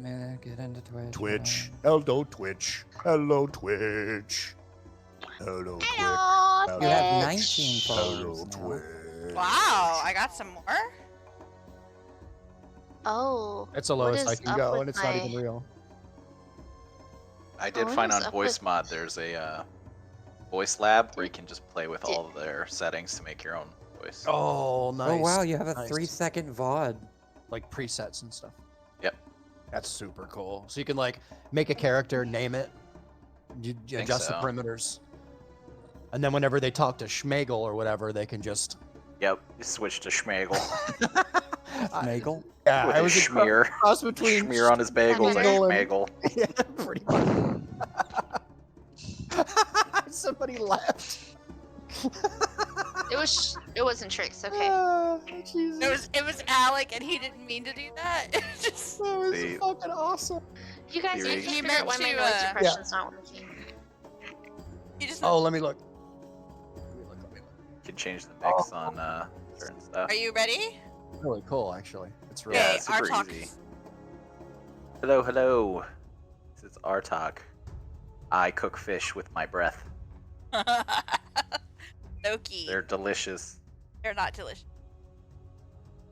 me get into Twitch. Twitch. Hello, Twitch. Hello, Twitch. Hello, Twitch. Hello, You have Twitch. 19 Hello, followers now. Twitch. Wow, I got some more? Oh. It's the what lowest I is can up go, with and it's not even my- real. I did what find is on up Voice with- Mod there's a voice lab where you can just play with all of their settings to make your own voice. Oh, nice. Oh wow, you have a Nice. 3-second VOD. Like presets and stuff. Yep. That's super cool. So you can like make a character, name it, you Think adjust so. the perimeters, and then whenever they talk to Schmegel or whatever, they can just. Yep, you switch to Schmegel. Schmegel? Yeah, With I a was schmear. a cross between Schmear on his bagel and Schmegel and- Schmegel. Yeah, pretty much. Somebody left. It wasn't Tricks, okay. Jesus. It was Alec, and he didn't mean to do that. Just That was See. fucking awesome. You guys He need to meant figure out why my to, noise yeah. suppression's not working. you just. Oh, let me look. You can change the mix on certain stuff. Are you ready? Really cool, actually. It's really. Yeah, Okay, it's super Artok. easy. Hello, hello. This is Artok. I cook fish with my breath. Loki. They're delicious. They're not delicious.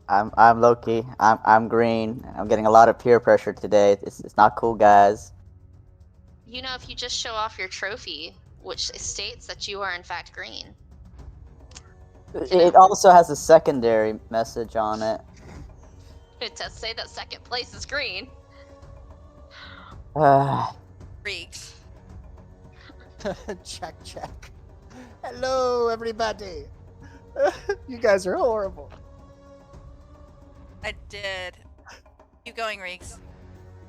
I'm Loki. I'm green. I'm getting a lot of peer pressure today. It's not cool, guys. You know, if you just show off your trophy, which states that you are in fact green. It also has a secondary message on it. It does say that second place is green. Freaks. check. Hello, everybody. You guys are horrible. I did. Keep going, Reeks.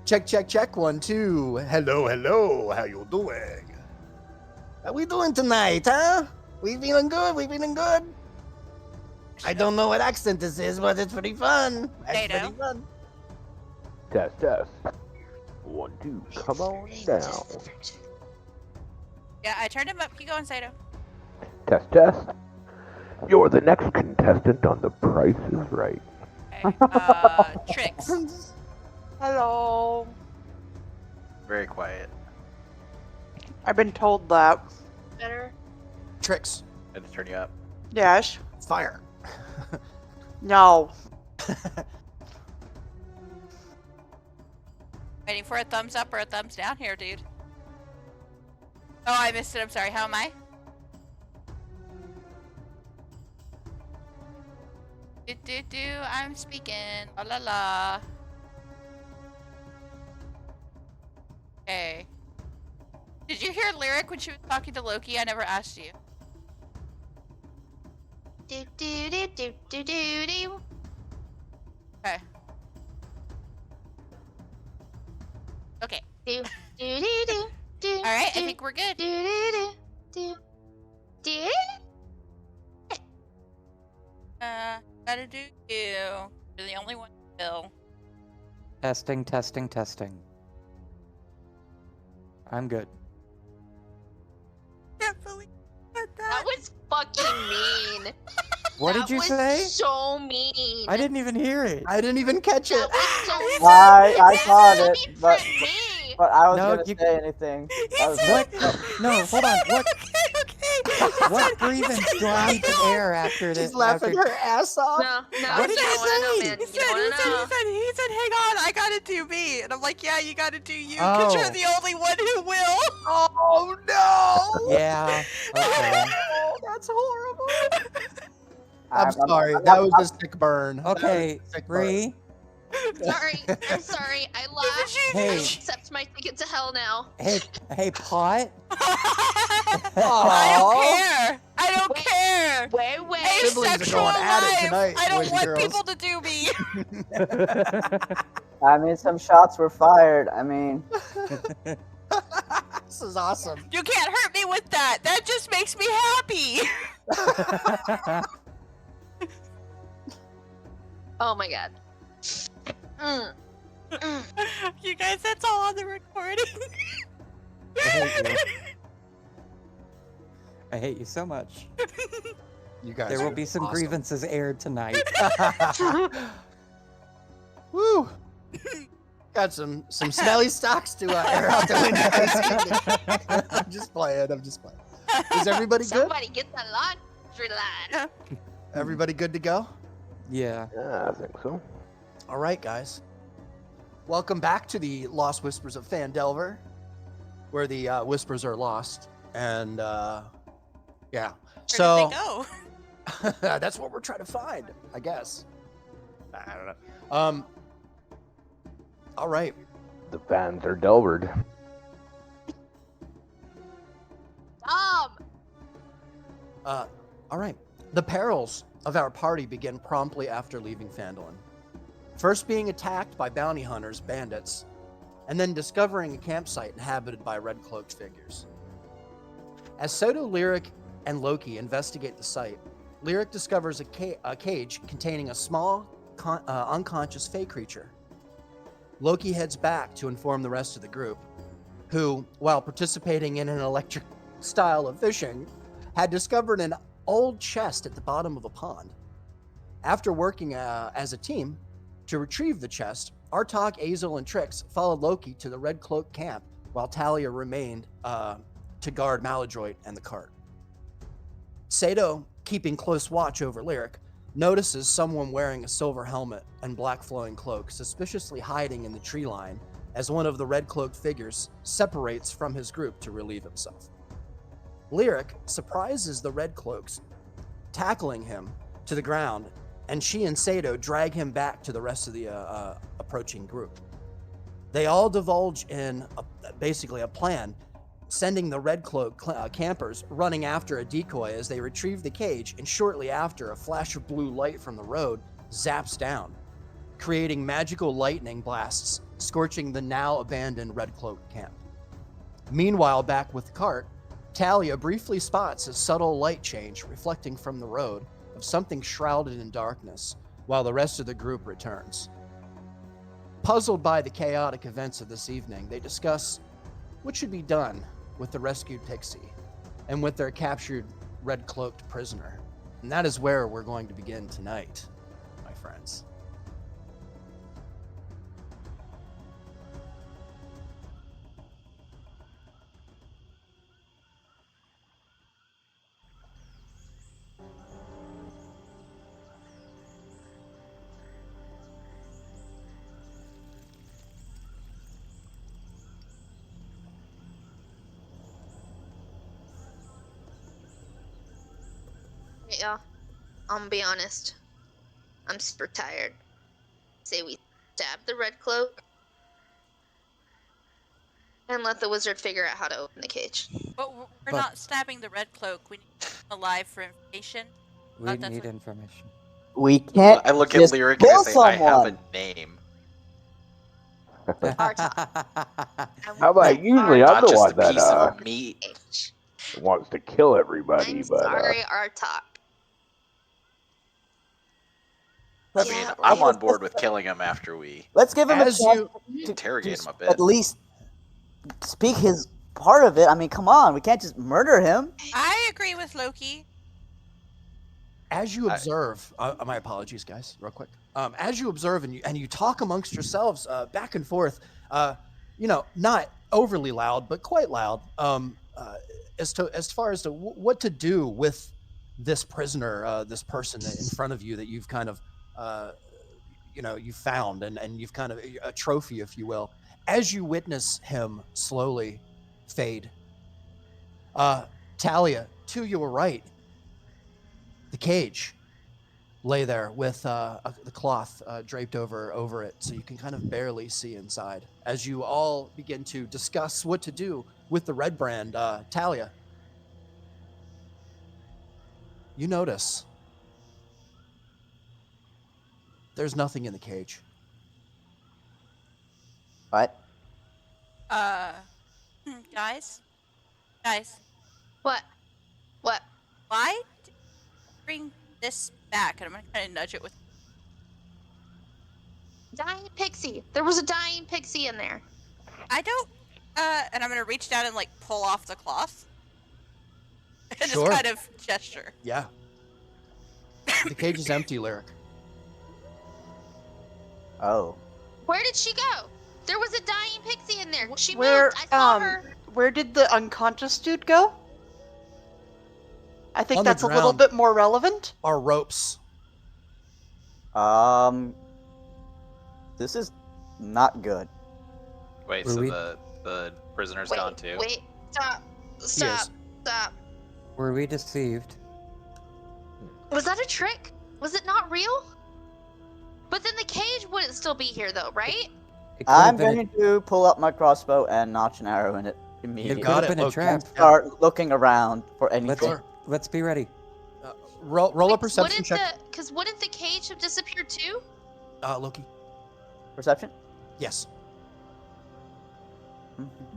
Check. 1, 2. Hello. How you doing? How we doing tonight, huh? We feeling good? I don't know what accent this is, but it's pretty fun. Dado. Test. 1, 2. Come on down. Yeah, I turned him up. Keep going, Sato. Test. You're the next contestant on The Price is Right. Okay. Tricks. Hello. Very quiet. I've been told that. Better. Tricks. Had to turn you up. Yes. Fire. No. Waiting for a thumbs up or a thumbs down here, dude. Oh, I missed it. I'm sorry. How am I? I'm speaking. La la la. Okay. Did you hear Lyric when she was talking to Loki? I never asked you. Do do do do do do do. Okay. Okay. Do do do do do. All right. I do, think we're good. do do do do do. Gotta do you. You're the only one still. Testing. I'm good. Can't believe that. That was fucking mean. What did you say? So mean. I didn't even hear it. I didn't even catch it. That was so I caught mean it, but me. I was No, gonna you- say anything. That was What? No, hold on. What? Okay. What grievance do I need to air after this? She's laughing her ass off. No, What did you you don't wanna know, say? man. He You don't wanna know. said, hang on, I gotta do me. And I'm like, yeah, you gotta do you, because Oh. you're the only one who will. Oh no! Yeah. Okay. Oh, that's horrible. I'm- I'm sorry. I'm- That was a sick burn. That was Okay, a sick burn. Bree. Sorry, I'm sorry. I laughed. Hey. Accept my ticket to hell now. Hey, Pot. I don't care. I don't care. Wait. Siblings are Asexual going at it life. tonight, I don't boys and want girls. people to do me. I mean, some shots were fired. I mean, This is awesome. You can't hurt me with that. That just makes me happy. Oh my god. You guys, that's all on the recording. I hate you. I hate you so much. You guys. There will are be some awesome. grievances aired tonight. Woo! Got some smelly stocks to air out the window. I'm just playing. Is everybody good? Somebody get the laundry line. Everybody good to go? Yeah. Yeah, I think so. All right, guys. Welcome back to the Lost Whispers of Phandelver, where the whispers are lost. And yeah. Where So did they go? that's what we're trying to find, I guess. I don't know. All right. The fans are delvered. Tom! All right. The perils of our party begin promptly after leaving Phandelver. First being attacked by bounty hunters, bandits, and then discovering a campsite inhabited by red-cloaked figures. As Soto, Lyric, and Loki investigate the site, Lyric discovers a cage containing a small, unconscious fey creature. Loki heads back to inform the rest of the group, who, while participating in an electric style of fishing, had discovered an old chest at the bottom of a pond. After working as a team to retrieve the chest, Artok, Azel, and Trix followed Loki to the Red Cloak camp, while Talia remained to guard Maladroit and the cart. Sato, keeping close watch over Lyric, notices someone wearing a silver helmet and black flowing cloak suspiciously hiding in the tree line as one of the red-cloaked figures separates from his group to relieve himself. Lyric surprises the red cloaks, tackling him to the ground, and she and Sato drag him back to the rest of the approaching group. They all divulge in basically a plan, sending the red cloak campers running after a decoy as they retrieve the cage, and shortly after, a flash of blue light from the road zaps down, creating magical lightning blasts, scorching the now abandoned red cloak camp. Meanwhile, back with the cart, Talia briefly spots a subtle light change reflecting from the road of something shrouded in darkness, while the rest of the group returns. Puzzled by the chaotic events of this evening, they discuss what should be done with the rescued pixie and with their captured red-cloaked prisoner. And that is where we're going to begin tonight, my friends. Yeah, I'm gonna be honest. I'm super tired. Say we stab the red cloak and let the wizard figure out how to open the cage. But we're But- not stabbing the red cloak. We need him alive for information. We Thought that's need what- information. We can't I look just at Lyric and kill I say, I have a someone. name. How about usually I'm Not the just one a that piece of meat. Cage. wants to kill everybody, I'm but sorry, Artok. I mean, Yeah, I'm on board with killing him after we Let's give him As a chance you to interrogate him a bit. at least speak his part of it. I mean, come on, we can't just murder him. I agree with Loki. As you observe, my apologies, guys, real quick. As you observe and you talk amongst yourselves back and forth, not overly loud, but quite loud, as far as to what to do with this prisoner, this person in front of you that you've kind of, you found and you've kind of a trophy, if you will. As you witness him slowly fade, Talia, to your right, the cage lay there with the cloth draped over it, so you can kind of barely see inside. As you all begin to discuss what to do with the red brand, Talia, you notice there's nothing in the cage. What? Guys, What? What? why did you bring this back? And I'm gonna kind of nudge it with. Dying pixie. There was a dying pixie in there. I don't. And I'm gonna reach down and like pull off the cloth. And Sure. just kind of gesture. Yeah. The cage is empty, Lyric. Oh. Where did she go? There was a dying pixie in there. She Where, moved. I saw her. Where did the unconscious dude go? I think On the that's a little ground. bit more relevant. Are ropes. This is not good. Wait, Were so we- the prisoner's Wait, gone too? wait, stop, is. stop. Were we deceived? Was that a trick? Was it not real? But then the cage wouldn't still be here, though, right? It could have I'm been going to pull up my crossbow and notch an arrow in it It immediately. could got have it, been a Loki. trap. Start looking around for anything. Sure. Let's be ready. Roll a perception check, Because wouldn't the cage have disappeared too? Loki. Perception? Yes.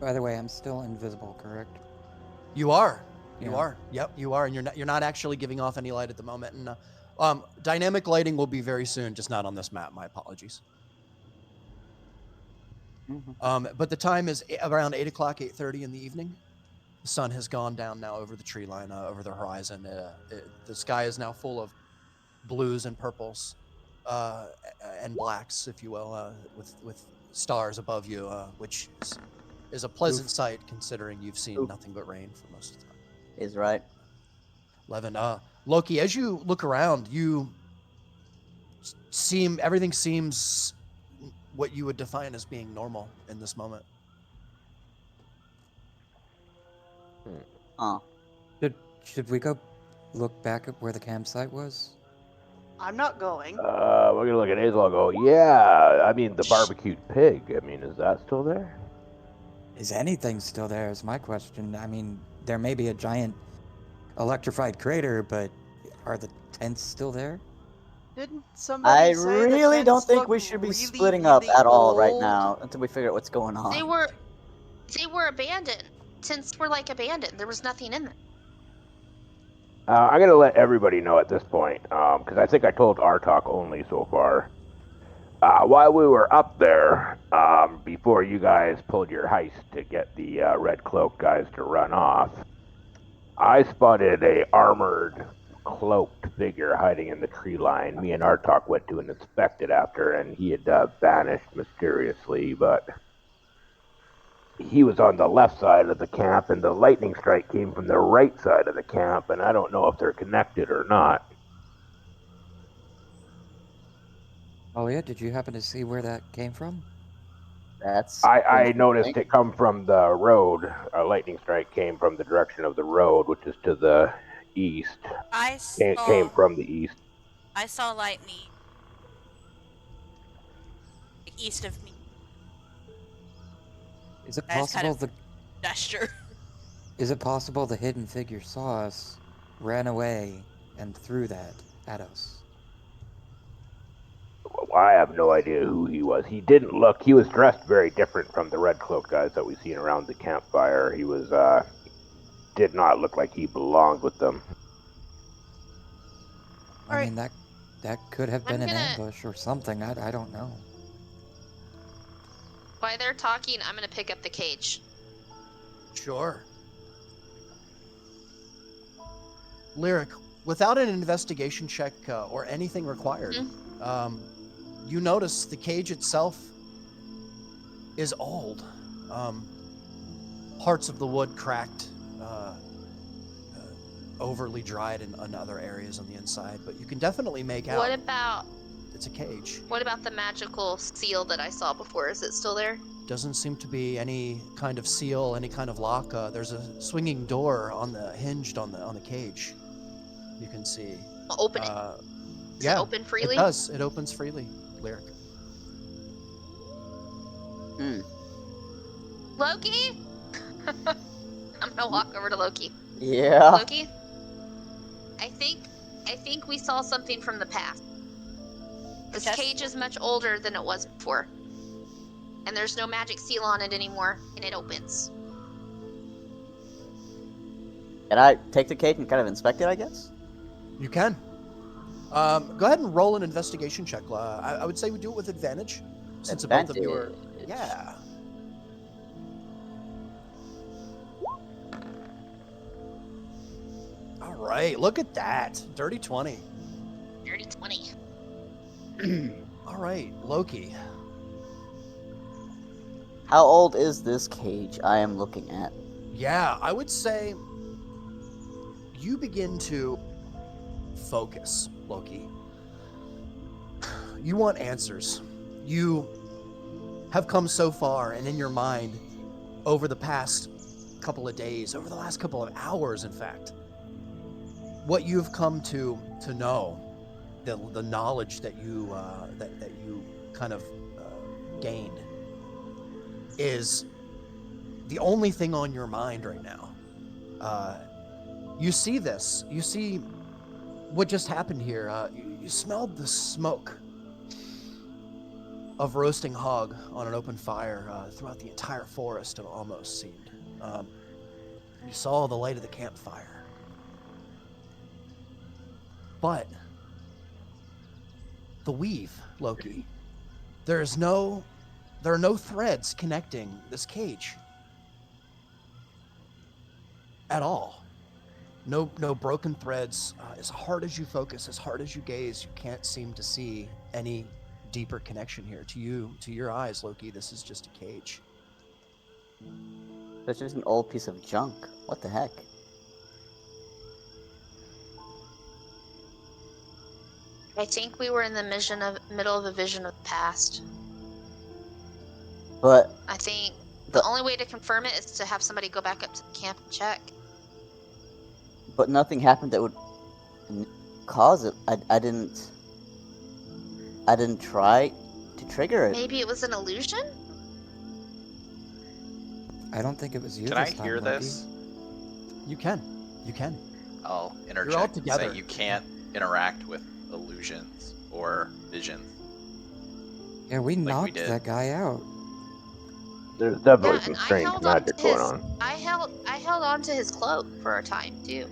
By the way, I'm still invisible, correct? You are. You Yeah. are. Yep, you are, and you're not actually giving off any light at the moment. And dynamic lighting will be very soon, just not on this map. My apologies. But the time is around 8 o'clock, 8:30 in the evening. The sun has gone down now over the tree line, over the horizon. The sky is now full of blues and purples, and blacks, if you will, with stars above you, which is a pleasant sight considering you've seen nothing but rain for most of the time. Is right. Levin, Loki, as you look around, everything seems what you would define as being normal in this moment. Should we go look back at where the campsite was? I'm not going. We're gonna look at Hazel and go, yeah, I mean, the barbecued pig. I mean, is that still there? Is anything still there is my question. I mean, there may be a giant electrified crater, but are the tents still there? Didn't somebody I say the really don't tents think look we should be really, splitting up really at all right old? now until we figure out what's going on. They were abandoned. Tents were like abandoned. There was nothing in them. I'm gonna let everybody know at this point, because I think I told Artok only so far. While we were up there, before you guys pulled your heist to get the red cloak guys to run off, I spotted a armored, cloaked figure hiding in the tree line. Me and Artok went to inspect it after, and he had vanished mysteriously, but he was on the left side of the camp, and the lightning strike came from the right side of the camp, and I don't know if they're connected or not. Oh yeah, did you happen to see where that came from? That's. I noticed it come from the road. A lightning strike came from the direction of the road, which is to the east. It came from the east. I saw lightning east of me. Is it I just kind possible of gesture. Is it possible the hidden figure saw us, ran away, and threw that at us? Well, I have no idea who he was. He didn't look. He was dressed very different from the red cloak guys that we seen around the campfire. He was did not look like he belonged with them. I mean, that could have been I'm an gonna- ambush or something. I don't know. While they're talking, I'm gonna pick up the cage. Sure. Lyric, without an investigation check or anything required, you notice the cage itself is old. Parts of the wood cracked, overly dried in other areas on the inside, but you can definitely make out it's a cage. What about the magical seal that I saw before? Is it still there? Doesn't seem to be any kind of seal, any kind of lock. There's a swinging door hinged on the cage. You can see. I'll open it. Does it open freely? It does. It opens freely. Lyric. Loki? I'm gonna walk over to Loki. Yeah. Loki? I think we saw something from the past. This cage is much older than it was before. And there's no magic seal on it anymore, and it opens. Can I take the cage and kind of inspect it, I guess? You can. Go ahead and roll an investigation check. I would say we do it with advantage, since both of you are. Yeah. All right, look at that. Dirty 20. Dirty 20. All right, Loki. How old is this cage I am looking at? Yeah, I would say you begin to focus, Loki. You want answers. You have come so far, and in your mind, over the past couple of days, over the last couple of hours, in fact, what you've come to know, the knowledge that you that you kind of gained, is the only thing on your mind right now. You see this. You see what just happened here. You smelled the smoke of roasting hog on an open fire throughout the entire forest, it almost seemed. You saw the light of the campfire. But the weave, Loki, there are no threads connecting this cage at all. No broken threads. As hard as you focus, as hard as you gaze, you can't seem to see any deeper connection here. To your eyes, Loki, this is just a cage. That's just an old piece of junk. What the heck? I think we were in the middle of a vision of the past. But I think the only way to confirm it is to have somebody go back up to the camp and check. But nothing happened that would cause it. I didn't try to trigger it. Maybe it was an illusion? I don't think it was you. Can I this time, hear Loki. this? You can. I'll interject You're all and together. say you can't interact with illusions or visions. Yeah, we Like we knocked did. that guy out. There's definitely Yeah, some and I strange held on magic to going his. on. I held on to his cloak for a time too.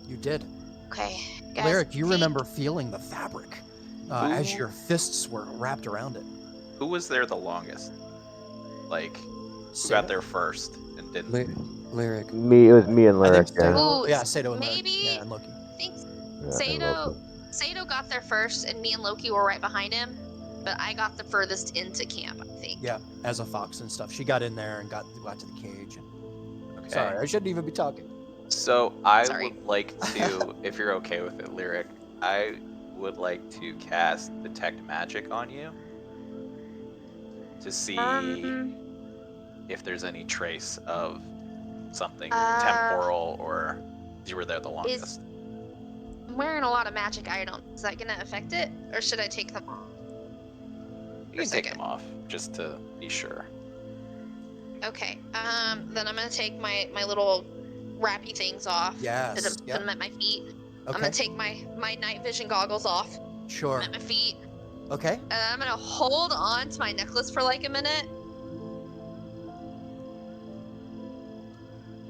You did. Okay, guys. Lyric, you think- remember feeling the fabric as your fists were wrapped around it. Who was there the longest? Like, who Sato? got there first and didn't? Lyric. It was me and I Lyric. think Yeah. Sato, Ooh, yeah, Sato and maybe- Lyric. Yeah, and Loki. I think Yeah, and Sato Loki. got there first, and me and Loki were right behind him. But I got the furthest into camp, I think. Yeah, as a fox and stuff. She got in there and got to the cage. Okay. Sorry, I shouldn't even be talking. So I Sorry. would like to, if you're okay with it, Lyric, I would like to cast Detect Magic on you to see if there's any trace of something temporal or you were there the longest. I'm wearing a lot of magic items. Is that gonna affect it, or should I take them off? You can take them off just to be sure. Okay. Then I'm gonna take my little wrappy things off. Yes, Put them at my feet. I'm Okay, gonna take my night vision goggles off. sure. At my feet. Okay, And I'm gonna hold on to my necklace for like a minute.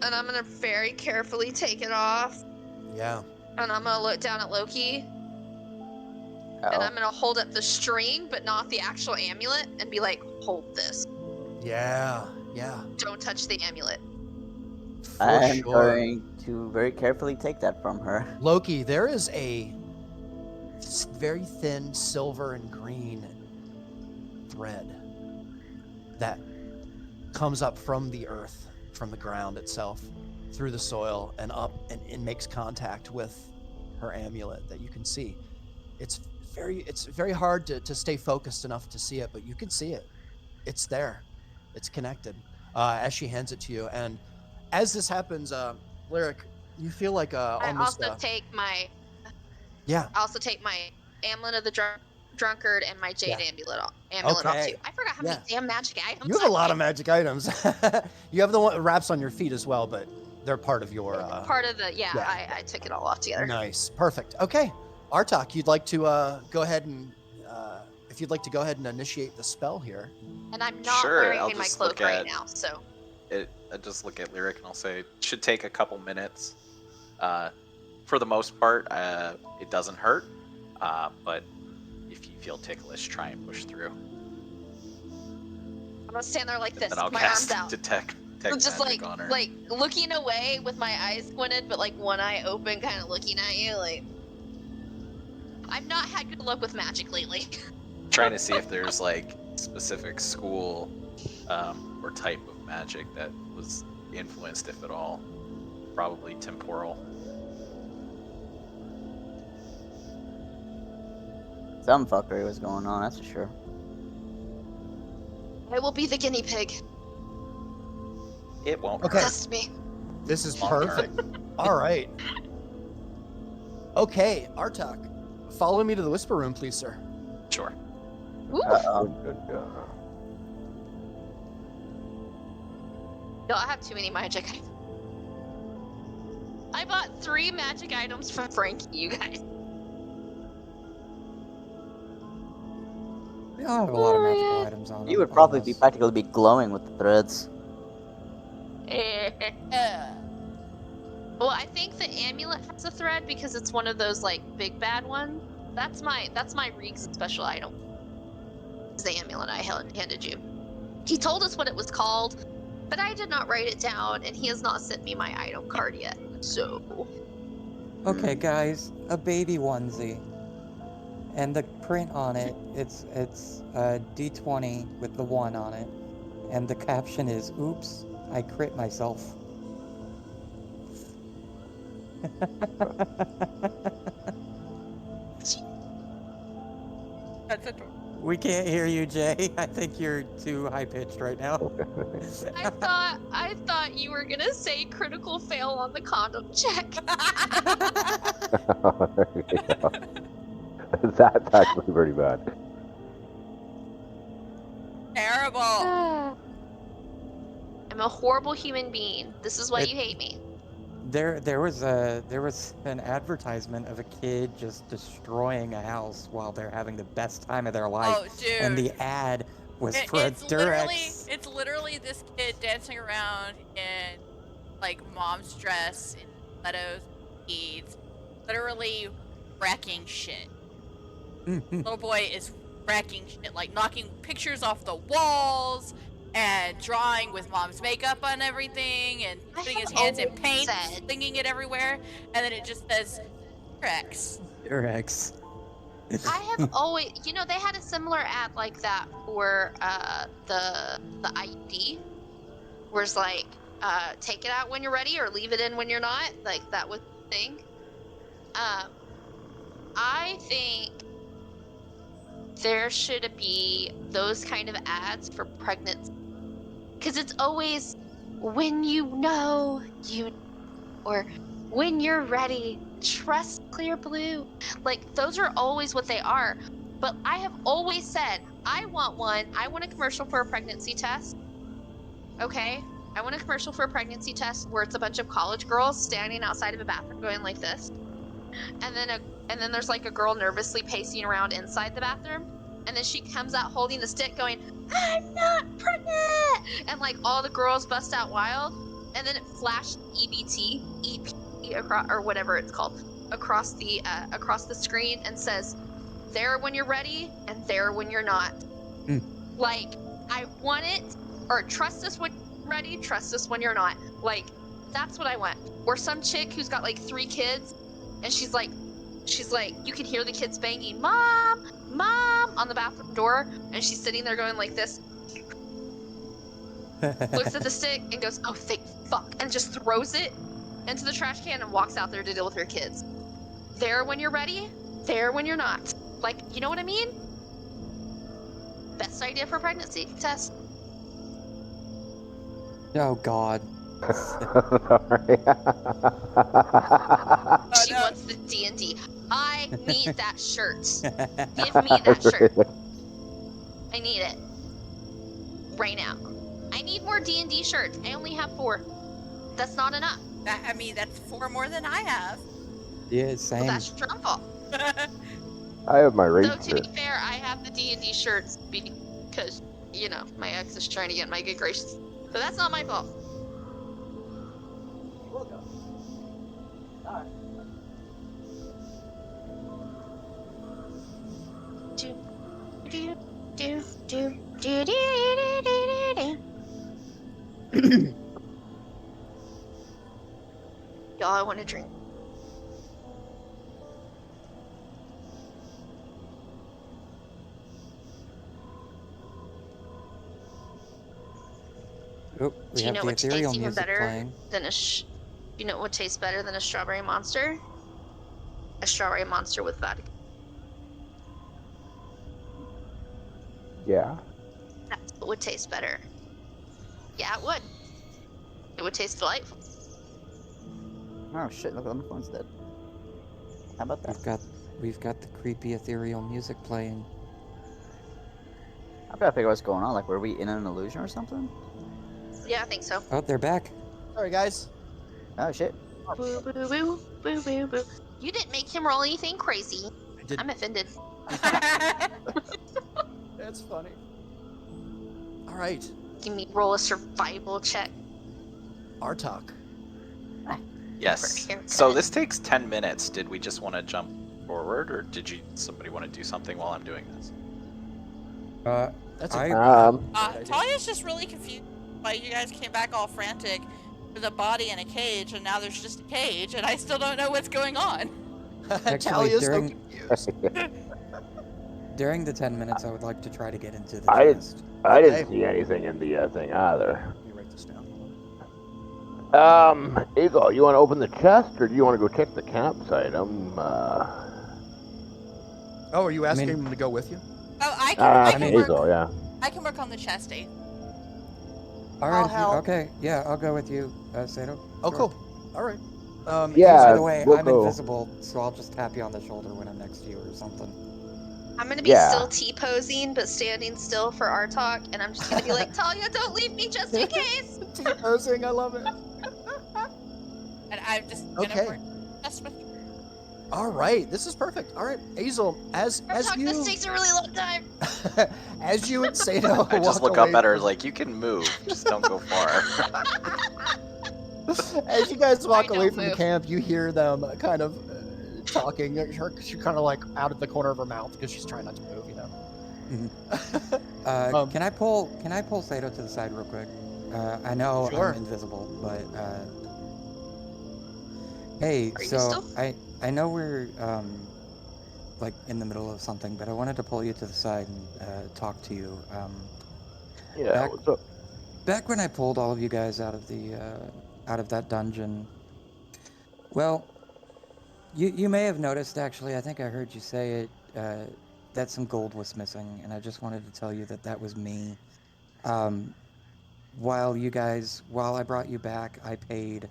And I'm gonna very carefully take it off. yeah. And I'm gonna look down at Loki. And I'm gonna hold up the string, but not the actual amulet, and be like, hold this. Yeah. Don't touch the amulet. For I'm sure. going to very carefully take that from her. Loki, there is a very thin silver and green thread that comes up from the earth, from the ground itself, through the soil and up, and it makes contact with her amulet that you can see. It's very hard to stay focused enough to see it, but you can see it. It's there. It's connected. As she hands it to you, and as this happens, Lyric, you feel like I almost. also take my Yeah. amulet of the drunkard and my jade Yeah. amulet off too. Okay. I forgot how many damn magic items. You have a lot of magic items. You have the one wraps on your feet as well, but they're part of your. part of the yeah. I took it all off together. Nice, perfect. Okay, Artak, you'd like to go ahead and if you'd like to go ahead and initiate the spell here. And I'm not Sure, wearing I'll my just cloak look right at- now, so I just look at Lyric and I'll say it should take a couple minutes. For the most part, it doesn't hurt. But if you feel ticklish, try and push through. I'm gonna stand there like this, Then I'll with my cast arms out. detect Just magic on her. like looking away with my eyes squinted, but like one eye open, kind of looking at you. Like, I've not had good luck with magic lately. Trying to see if there's like specific school or type of magic that was influenced, if at all. Probably temporal. Some fuckery was going on, that's for sure. I will be the guinea pig. It won't Okay. hurt. Test me. This is Long term. perfect. All right. Okay, Artak, follow me to the whisper room, please, sir. Sure. Ooh. No, I have too many magic items. I bought 3 magic items from Frankie, you guys. We all have a lot of Oh, magical yeah. items on You would all probably of be us. practically be glowing with the threads. Well, I think the amulet has a thread because it's one of those like big bad ones. That's my Reeg's special item. It's the amulet I handed you. He told us what it was called, but I did not write it down, and he has not sent me my item card yet. So Okay, guys, a baby onesie. And the print on it, it's a D20 with the 1 on it. And the caption is, "Oops, I crit myself." That's adorable. We can't hear you, Jay. I think you're too high-pitched right now. I thought you were gonna say critical fail on the condom check. That's actually pretty bad. Terrible. I'm a horrible human being. This is why you hate me. There was an advertisement of a kid just destroying a house while they're having the best time of their life. Oh, dude. And the ad was for a It's literally this kid dancing around in like mom's dress in stilettos, beads, literally wrecking shit. Little boy is wrecking shit, like knocking pictures off the walls and drawing with mom's makeup on everything and putting his hands in paint, slinging it everywhere, and then it just says Rex. Rex. I have always, they had a similar ad like that for the IUD, where it's like, take it out when you're ready or leave it in when you're not. Like that was the thing. I think there should be those kind of ads for pregnancy, because it's always when you know or when you're ready, trust Clear Blue. Like those are always what they are. But I have always said I want one. I want a commercial for a pregnancy test. Okay, I want a commercial for a pregnancy test where it's a bunch of college girls standing outside of a bathroom going like this, and then there's like a girl nervously pacing around inside the bathroom, and then she comes out holding the stick going, "I'm not pregnant," and like all the girls bust out wild, and then it flashed EP across, or whatever it's called, across the screen, and says, "There when you're ready, and there when you're not." Like, I want it, or trust us when you're ready, trust us when you're not. Like, that's what I want. Or some chick who's got like 3 kids, and she's like, you can hear the kids banging, "Mom, Mom," on the bathroom door, and she's sitting there going like this, looks at the stick and goes, "Oh, thank fuck," and just throws it into the trash can and walks out there to deal with her kids. There when you're ready, there when you're not. Like, you know what I mean? Best idea for pregnancy test. Oh God. Sorry. She wants the D&D. I need that shirt. Give me that shirt. I need it. Right now. I need more D&D shirts. I only have 4. That's not enough. That's 4 more than I have. Yeah, same. Well, that's your own fault. I have my race So, to be fair, I have the D&D shirts because, my ex is trying to get my good graces. So that's not my fault. Y'all, I want to drink. Oh, we Do you have know the what ethereal tastes even music better playing. than you know what tastes better than a strawberry monster? A strawberry monster with vodka. Yeah. That's what would taste better. Yeah, it would. It would taste delightful. Oh shit! Look, my phone's dead. How about that? We've got the creepy ethereal music playing. I've got to figure out what's going on. Like, were we in an illusion or something? Yeah, I think so. Oh, they're back. Sorry, guys. Oh shit! Boo boo boo boo boo boo. You didn't make him roll anything crazy. I did. I'm offended. That's funny. All right, Give me roll a survival check. Artok. Yes. haircut. So this takes 10 minutes. Did we just want to jump forward, or did somebody want to do something while I'm doing this? That's a Talia's just really confused why you guys came back all frantic with a body in a cage, and now there's just a cage, and I still don't know what's going on. Actually, Talia's so during- confused. During the 10 minutes, I would like to try to get into the I chest. didn't see anything in the thing either. Let me write this down. Eagle, you want to open the chest, or do you want to go check the campsite? Oh, are you asking mean- him to go with you? Oh, I can Eagle, yeah. I can work on the chest, Dave. All I'll right. help. Okay. Yeah, I'll go with you, Sato. Oh, Sure. cool. All right. Yeah. By the way, we'll I'm go. invisible, so I'll just tap you on the shoulder when I'm next to you or something. I'm gonna be Yeah. still T-posing, but standing still for our talk, and I'm just gonna be like, Talia, don't leave me just in case. T-posing, I love it. And I'm just gonna Okay. work just with you. All right, this is perfect. All right, Azel, as Talk, you this takes a really long time. as you and Sato I just walk look up away at her from- like, you can move, just don't go far. As you guys walk I away don't from the move. camp, you hear them kind of talking. She's kind of like out of the corner of her mouth because she's trying not to move, you know. Can I pull Sato to the side real quick? I know Sure. I'm invisible, but hey, Are you so still? I know we're like in the middle of something, but I wanted to pull you to the side and talk to you. Yeah, back- what's up? Back when I pulled all of you guys out of the out of that dungeon, well, you may have noticed actually. I think I heard you say it that some gold was missing, and I just wanted to tell you that that was me. While I brought you back, I paid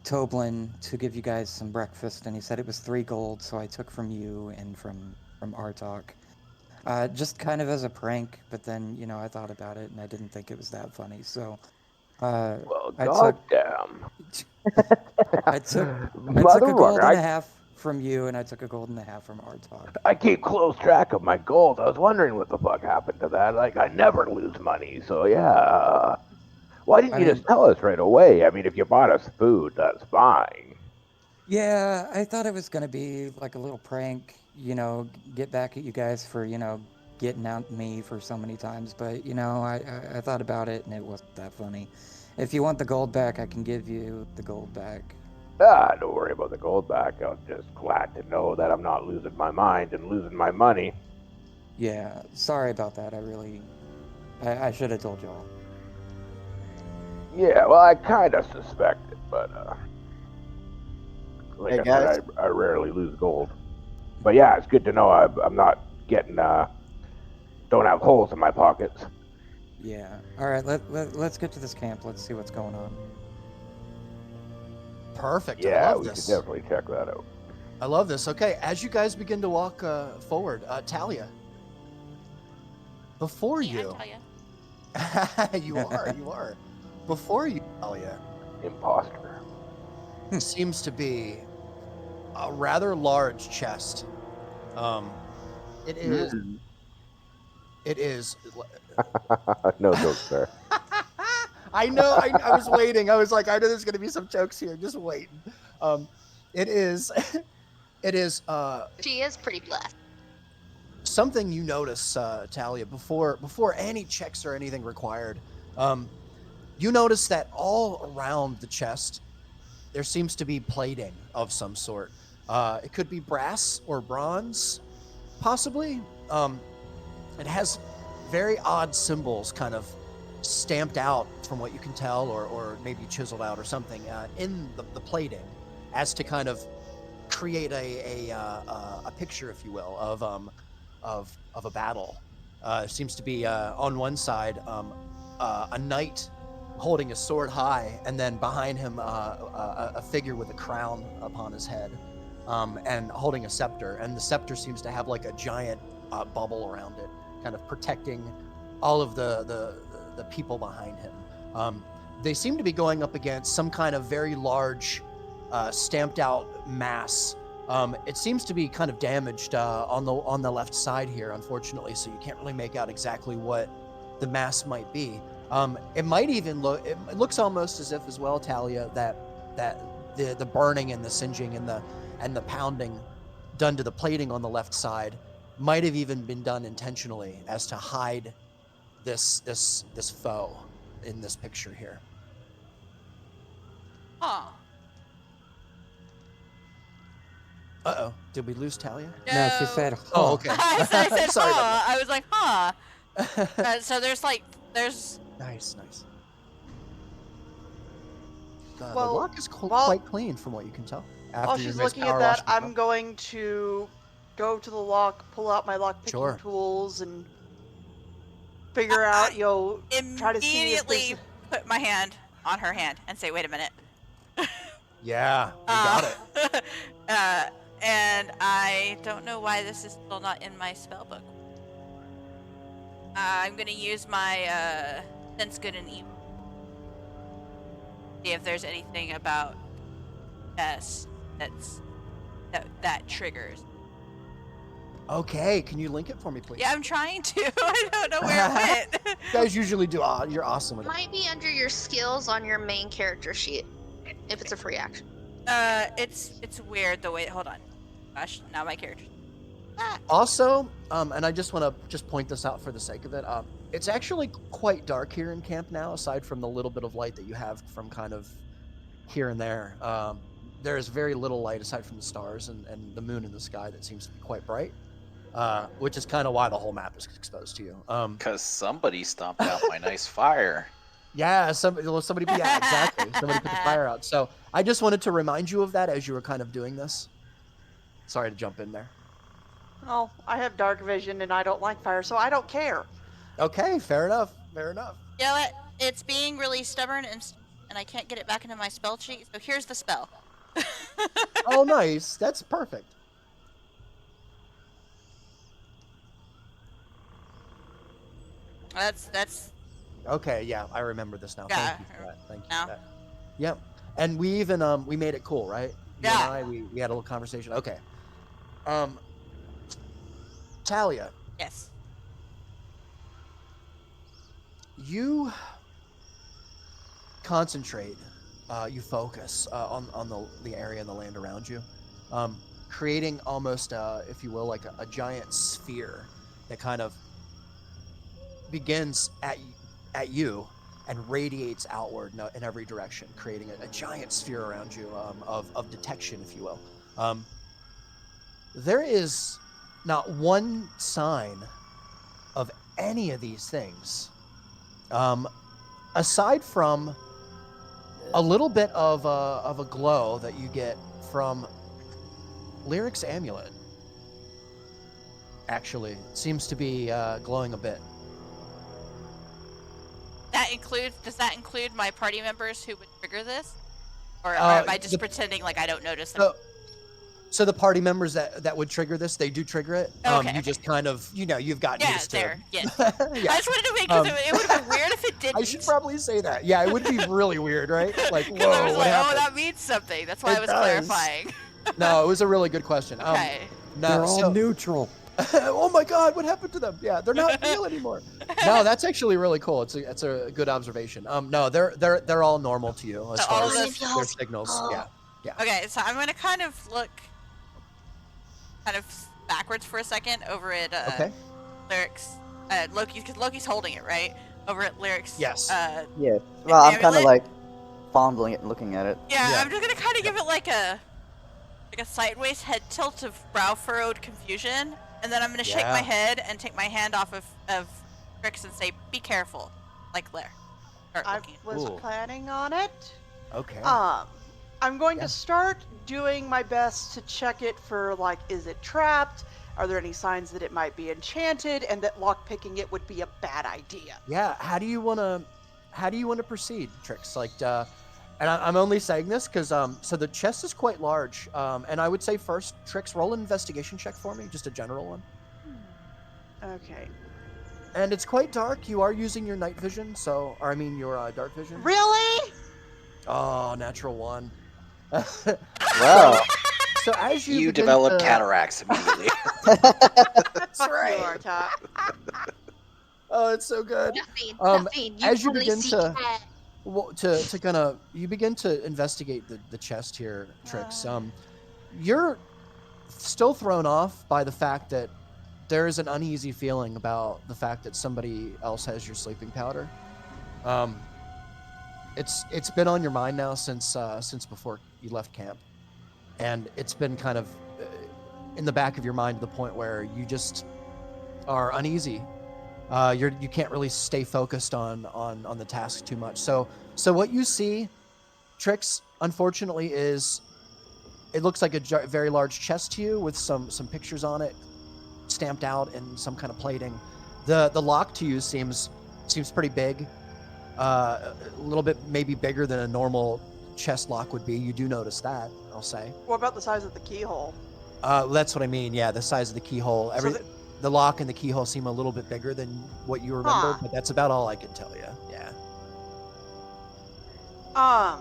Toblin to give you guys some breakfast, and he said it was 3 gold, so I took from you and from Artok. Just kind of as a prank, but then, you know, I thought about it, and I didn't think it was that funny, so... Well, I goddamn. I took a gold Motherfucker, and a half from you, and I took a gold and a half from Artok. I keep close track of my gold. I was wondering what the fuck happened to that. Like, I never lose money, so yeah. Why didn't you just tell us right away? I mean, if you bought us food, that's fine. Yeah, I thought it was gonna be like a little prank, you know, get back at you guys for, you know, getting out me for so many times, but, you know, I thought about it, and it wasn't that funny. If you want the gold back, I can give you the gold back. Don't worry about the gold back. I was just glad to know that I'm not losing my mind and losing my money. Yeah, sorry about that. I should have told y'all. Yeah, well, I kind of suspected, but like Hey, I said, guys. I rarely lose gold. But yeah, it's good to know I'm not getting don't have holes in my pockets. Yeah. All right, let's get to this camp. Let's see what's going on. Perfect. I Yeah, love we should this. definitely check that out. I love this. Okay, as you guys begin to walk forward, Talia, before Yeah, you, I tell ya. you are. Before you, Talia, Imposter. seems to be a rather large chest. It is. Mm. It is. No jokes there. I know. I was waiting. I was like, I know there's going to be some jokes here. Just waiting. It is. It is. She is pretty blessed. Something you notice, Talia, before any checks or anything required. You notice that all around the chest, there seems to be plating of some sort. It could be brass or bronze, possibly. It has very odd symbols kind of stamped out, from what you can tell, or maybe chiseled out or something in the plating, as to kind of create a picture, if you will, of a battle. Seems to be on one side a knight holding a sword high, and then behind him a figure with a crown upon his head, and holding a scepter. And the scepter seems to have like a giant bubble around it, kind of protecting all of the people behind him. They seem to be going up against some kind of very large stamped out mass. It seems to be kind of damaged on the left side here, unfortunately, so you can't really make out exactly what the mass might be. It might even look, it looks almost as if as well, Talia, that the burning and the singeing and the pounding done to the plating on the left side might have even been done intentionally as to hide this foe in this picture here. Huh. Uh-oh, did we lose Talia? No, she said, huh. Oh, okay. I said, Sorry about huh. that. I was like, huh. So there's Nice. The Well, lock is while- quite clean from what you can tell. While After she's your nice looking power at that, wash. I'm going to go to the lock, pull out my lock picking Sure. tools, and figure out, try to see if immediately there's... put my hand on her hand and say, wait a minute. Yeah, you got it. And I don't know why this is still not in my spell book. I'm gonna use my sense good and evil. See if there's anything about S that triggers. Okay, can you link it for me, please? Yeah, I'm trying to. I don't know where it went. You guys usually do. You're awesome with it. Might be under your skills on your main character sheet, if it's a free action. It's weird the way. Hold on. Gosh, now my character. Also, and I just want to point this out for the sake of it. It's actually quite dark here in camp now, aside from the little bit of light that you have from kind of here and there. There is very little light aside from the stars and the moon in the sky that seems to be quite bright, which is kind of why the whole map is exposed to you. Because somebody stomped out my nice fire. Yeah, somebody, yeah, exactly. Somebody put the fire out. So I just wanted to remind you of that as you were kind of doing this. Sorry to jump in there. Oh, I have dark vision and I don't like fire, so I don't care. Okay, fair enough. Fair enough. You know what? It's being really stubborn and I can't get it back into my spell sheet. So here's the spell. Oh, nice. That's perfect. That's. Okay, yeah, I remember this now. Yeah, Thank you for that. Thank you now. for that. Yep. And we even we made it cool, right? You Yeah. and I, we had a little conversation. Okay. Talia, Yes. you concentrate, you focus on the area and the land around you, creating almost, if you will, like a giant sphere that kind of begins at you and radiates outward in every direction, creating a giant sphere around you of detection, if you will. There is not one sign of any of these things, aside from a little bit of a glow that you get from Lyric's amulet. Actually, it seems to be glowing a bit. Does that include my party members who would trigger this? Or am I just pretending like I don't notice them? So the party members that would trigger this, they do trigger it. Okay, you just kind of, you've gotten used to it. Yeah. Yeah. I just wanted to make, because it would have been weird if it didn't. I should probably say that. Yeah, it would be really weird, right? Like, whoa, 'Cause I was what like, happened? that means something. That's why It I was does. clarifying. No, it was a really good question. Okay. They're No, all neutral. oh my God, what happened to them? Yeah, they're not real anymore. No, that's actually really cool. It's a good observation. No, they're all normal to you as So far all as of us- their signals. Yeah. Okay, so I'm gonna kind of look backwards for a second over at Okay. Lyric's Loki, because Loki's holding it right over at Lyric's. Yes. Yeah. Well, I'm kind of amulet? like fondling it and looking at it. Yeah, Yeah. I'm just gonna kind of give it like a sideways head tilt of brow furrowed confusion, and then I'm gonna shake Yeah. my head and take my hand off of Rix and say, "Be careful." like Blair. Start I looking. was Cool. planning on it. Okay. I'm going Yeah. to start doing my best to check it for, like, is it trapped? Are there any signs that it might be enchanted and that lockpicking it would be a bad idea? Yeah. How do you want to proceed, Trix? Like, and I'm only saying this because so the chest is quite large. And I would say first, Trix, roll an investigation check for me, just a general one. Okay. And it's quite dark. You are using your night vision, or I mean your dark vision. Really? Oh, natural one. Wow. So as you You begin develop to- cataracts immediately. That's Fuck right. you, Artok. Oh, it's so good. Nothing. You as you totally begin see to- cat. to kind of you begin to investigate the chest here, Trix. You're still thrown off by the fact that there is an uneasy feeling about the fact that somebody else has your sleeping powder. It's been on your mind now since before you left camp, and it's been kind of in the back of your mind to the point where you just are uneasy. You can't really stay focused on the task too much. So what you see, Trix, unfortunately, is it looks like a very large chest to you with some pictures on it stamped out in some kind of plating. The lock to you seems pretty big, a little bit maybe bigger than a normal chest lock would be. You do notice that, I'll say. What about the size of the keyhole? That's what I mean. Yeah, the size of the keyhole. The lock and the keyhole seem a little bit bigger than what you remember, but that's about all I can tell you. Yeah. I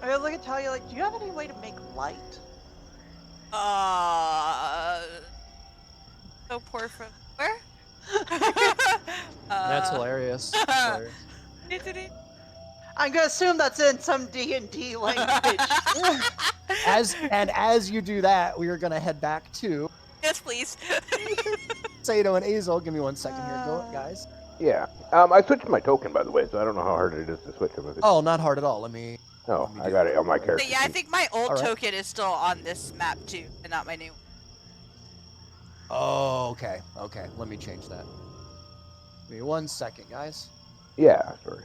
was going to tell you, like, do you have any way to make light? So poor from where? That's hilarious. I'm gonna assume that's in some D&D language. As you do that, we are gonna head back to Yes, please. Sato and Azel. Give me 1 second here, guys. Yeah. I switched my token, by the way, so I don't know how hard it is to switch them. Oh, not hard at all. Let me. No, I got it on my character. But yeah, I think my old All right. token is still on this map too, and not my new. Oh, okay. Okay, let me change that. Give me 1 second, guys. Yeah, sorry.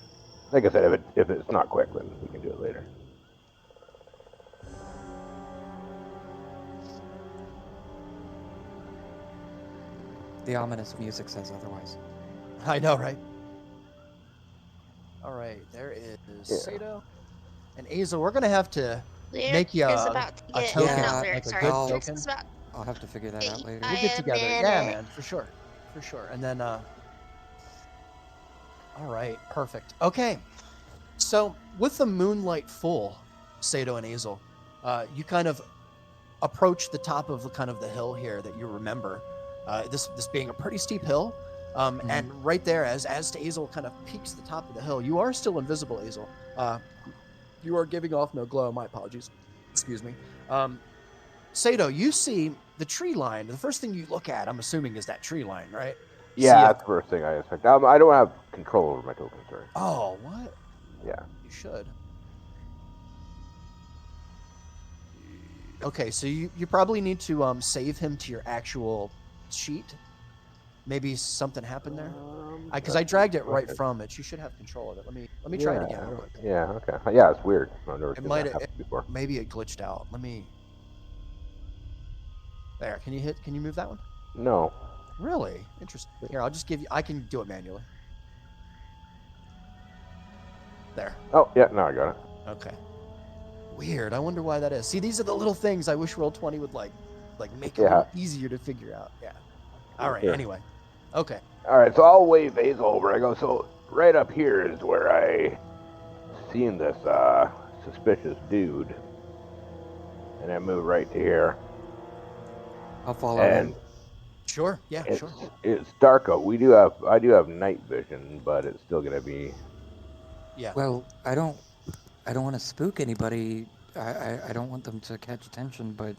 Like I said, if it's not quick, then we can do it later. The ominous music says otherwise. I know, right? All right, there is Yeah. Sato and Azel. We're gonna have to Lyric make you is a about to a get token, not Yeah, lyric, like a sorry. good I'll- Lyric token. is about I'll have to figure that out later. I We'll get together. admit Yeah, it. man, for sure. And then, all right, perfect. Okay, so with the moonlight full, Sato and Azel, you kind of approach the top of the hill here that you remember. This being a pretty steep hill, and right there, as Azel kind of peaks the top of the hill, you are still invisible, Azel. You are giving off no glow. My apologies. Excuse me. Sato, you see the tree line. The first thing you look at, I'm assuming, is that tree line, right? Yeah, that's the first thing I expect. I don't have control over my token, sorry. Oh, what? Yeah. You should. Okay, so you probably need to save him to your actual sheet. Maybe something happened there. Because I dragged it right from it. You should have control of it. Let me try it again. Real quick. Yeah. Okay. Yeah, it's weird. I've never It seen might that happen before. maybe it glitched out. Let me. There. Can you move that one? No. Really interesting. Here, I'll just give you. I can do it manually. There. Oh, yeah. No, I got it. Okay. Weird. I wonder why that is. See, these are the little things I wish Roll20 would like make it a little easier to figure out. Yeah. All right. Sure. Anyway. Okay. All right. So I'll wave Azel over. I go. So right up here is where I seen this suspicious dude, and I move right to here. I'll follow And him. Sure. Yeah. Sure. it's dark out. I do have night vision, but it's still gonna be. Yeah. Well, I don't want to spook anybody. I don't want them to catch attention, but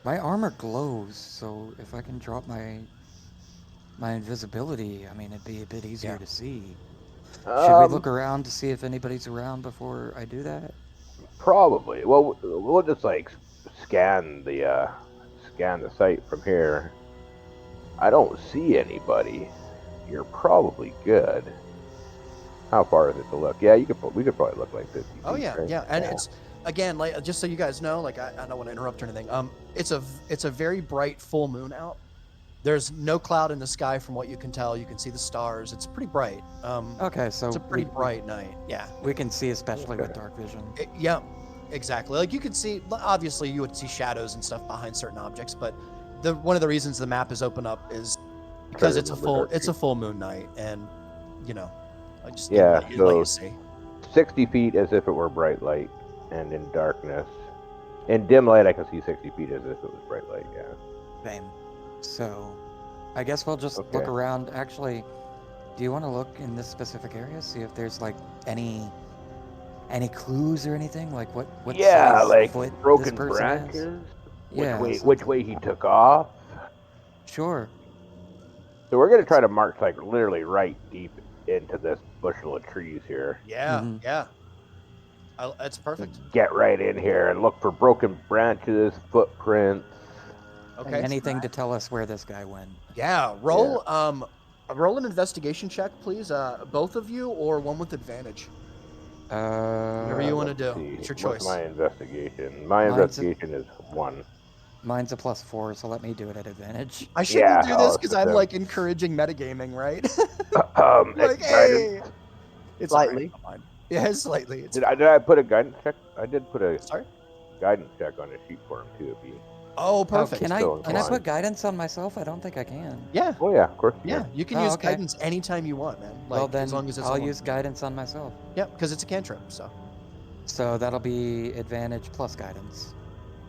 my armor glows, so if I can drop my invisibility, I mean, it'd be a bit easier to see. Should we look around to see if anybody's around before I do that? Probably. Well, we'll just scan the site from here. I don't see anybody. you're probably good. How far is it to look? Yeah, we could probably look like 50 feet. Oh yeah, right? yeah, and it's again like just so you guys know, like I don't want to interrupt or anything. It's a very bright full moon out. There's no cloud in the sky from what you can tell. You can see the stars. It's pretty bright. Okay, so It's a pretty bright night. Yeah. we can see, especially with dark vision. Yeah, exactly. Like you could see, obviously, you would see shadows and stuff behind certain objects, but one of the reasons the map is open up is because it's a full moon night, and you know, I just let you see. 60 feet as if it were bright light, and in darkness, in dim light, I can see 60 feet as if it was bright light. Yeah. Same. So, I guess we'll just look around. Actually, do you want to look in this specific area, see if there's like any clues or anything, like what size like foot broken this person branches. is? Which way he took off. Sure. So we're gonna try to march like literally right deep into this bushel of trees here. Yeah, yeah. That's perfect. Get right in here and look for broken branches, footprints. Okay. Anything to tell us where this guy went. Yeah. Roll roll an investigation check, please. Both of you, or one with advantage. Whatever you want to do. See. It's your choice. What's my investigation? My investigation is 1. Mine's a +4, so let me do it at advantage. I shouldn't do this because I'm like encouraging metagaming, right? Like, hey, it's Slightly. Right. Yeah, slightly. Did I put a guidance check? I did put a Sorry? guidance check on the sheet for him too. If he... Oh, perfect. Can I put guidance on myself? I don't think I can. Yeah. Oh yeah, of course. Yeah, you can use guidance anytime you want, man. Like, well then, as long as it's I'll use guidance on myself. Yeah, because it's a cantrip, so. So that'll be advantage plus guidance.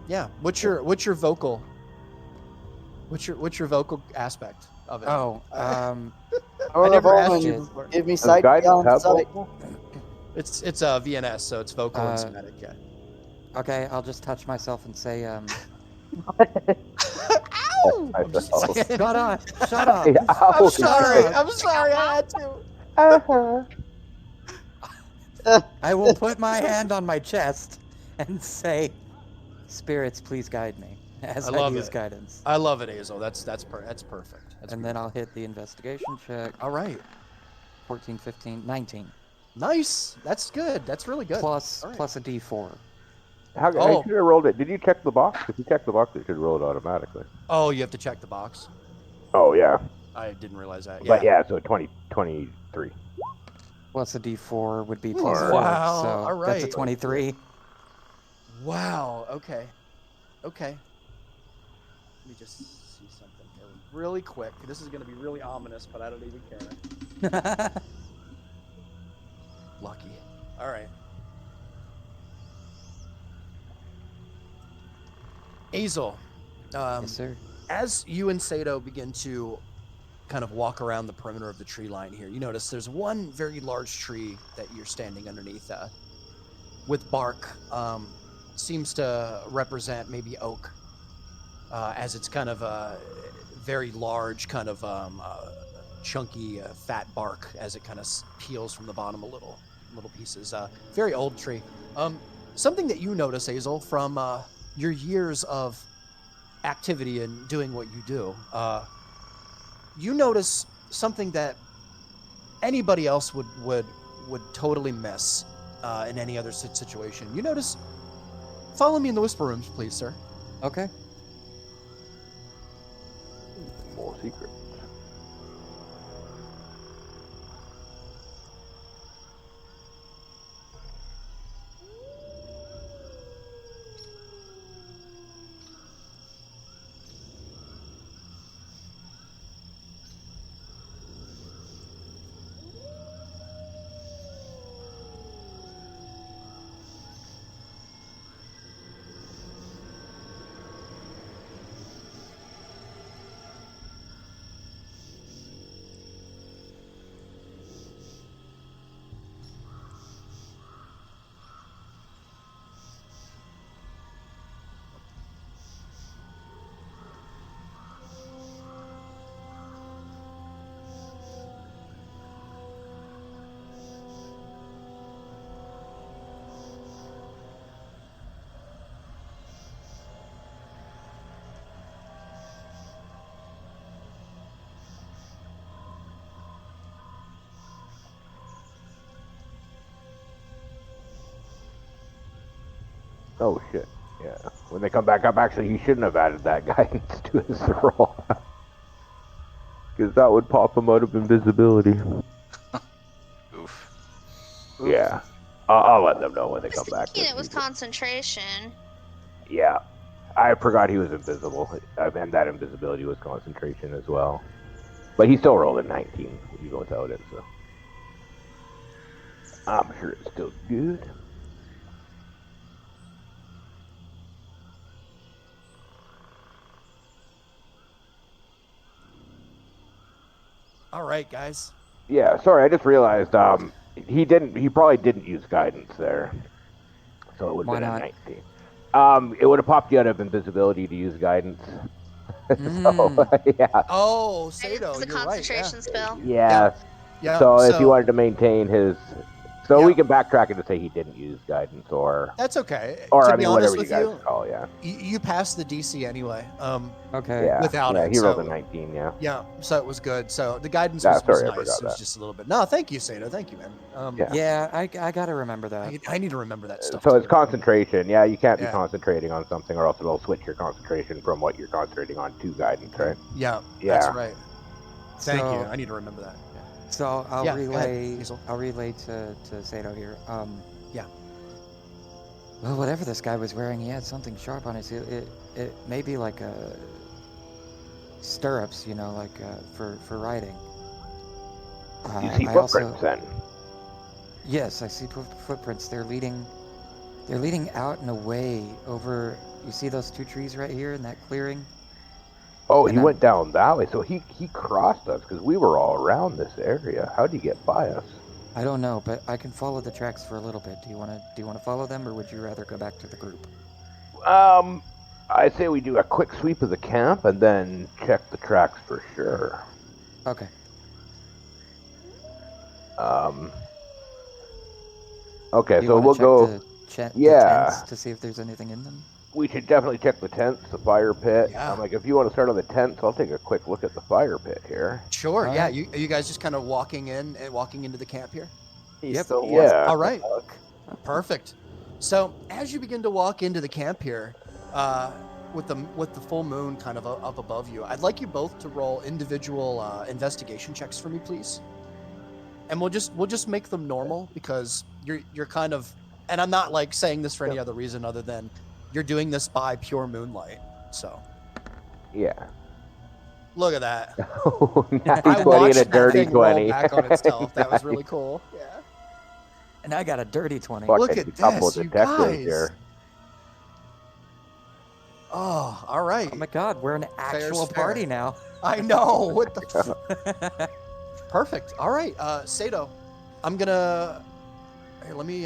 Yeah. What's your vocal? What's your vocal aspect of it? Oh, I never asked you before. Give me sight beyond sight. It's a VNS, so it's vocal and somatic. Yeah. Okay, I'll just touch myself and say, Ow! Shut up! Shut up! I'm sorry. I'm sorry. I had to. I will put my hand on my chest and say, "Spirits, please guide me." As I use guidance. I love it, Hazel. That's perfect. Then I'll hit the investigation check. All right. 14, 15, 19. Nice. That's good. That's really good. Plus a D4. I should have rolled it. Did you check the box? If you check the box, it should roll it automatically. Oh, you have to check the box. Oh yeah. I didn't realize that. Yeah. But yeah, so 23. Plus a D4 would be plus 4. Wow. So all right. that's a 23. Wow. Okay. Let me just see something here really quick. This is going to be really ominous, but I don't even care. Lucky. All right. Azel, Yes, sir. as you and Sato begin to kind of walk around the perimeter of the tree line here, you notice there's one very large tree that you're standing underneath with bark. Seems to represent maybe oak, as it's kind of a very large, kind of chunky, fat bark as it kind of peels from the bottom little pieces. Very old tree. Something that you notice, Hazel, from your years of activity and doing what you do, you notice something that anybody else would totally miss in any other situation. You notice. Follow me in the whisper rooms, please, sir. Okay. More secrets. Oh shit. Yeah. When they come back up, actually, he shouldn't have added that guidance to his roll. Because that would pop him out of invisibility. Oof. Yeah. I'll let them know when they come back. Thinking it was concentration. Yeah. I forgot he was invisible. And that invisibility was concentration as well. But he still rolled a 19, even without it, so. I'm sure it's still good. All right, guys. Yeah, sorry, I just realized he probably didn't use guidance there. So it would have been Why a not? 19. It would have popped you out of invisibility to use guidance. So, yeah. Oh, It's Sato, a you're right. concentration spell. Yeah. Yeah. So if you wanted to maintain his, so Yeah. we can backtrack it to say he didn't use guidance, or That's okay. or To I be mean honest whatever you with guys you, call, yeah. you passed the DC anyway. Okay. Yeah. Without yeah, it, he rolled a so- 19. Yeah. Yeah, so it was good. So the guidance Yeah, was sorry, I nice. forgot It was that. just a little bit. No, thank you, Sato. Thank you, man. Yeah. Yeah, I gotta remember that. I need to remember that stuff. So it's too. concentration. Yeah, you can't be Yeah. concentrating on something, or else it'll switch your concentration from what you're concentrating on to guidance, right? Yeah, Yeah. that's right. Thank you. So- I need to remember that. Yeah. So I'll Yeah, go ahead, relay. Hazel. I'll relay to Sato here. Yeah. Well, whatever this guy was wearing, he had something sharp on his heel. It may be like stirrups, you know, like for riding. You see I footprints then. Yes, I see footprints. They're leading out and away over. You see those two trees right here in that clearing? Oh, And he went down that way. So he crossed us because we were all around this area. How'd he get by us? I don't know, but I can follow the tracks for a little bit. Do you want to follow them, or would you rather go back to the group? I say we do a quick sweep of the camp and then check the tracks for sure. Okay. Okay, Do you so wanna we'll check go. the Yeah. tents to see if there's anything in them? We should definitely check the tents, the fire pit. Yeah. I'm like, if you want to start on the tents, I'll take a quick look at the fire pit here. Sure. All Yeah. right. You guys just kind of walking in and walking into the camp here. He's Yep. still Yeah. All right. Perfect. So as you begin to walk into the camp here, with the full moon kind of up above you, I'd like you both to roll individual investigation checks for me, please. And we'll just make them normal because you're kind of, and I'm not like saying this for any other reason other than you're doing this by pure moonlight. So Yeah. look at that. Natty I 20 and a watched that dirty thing roll 20. back on itself. That was really cool. Yeah. And I got a dirty 20. Fucking Look at couple this, you detectives guys. here. Oh, all right. Oh my God, we're an actual fair. party now. I know. What the? Perfect. All right, Sato, I'm gonna. Here, let me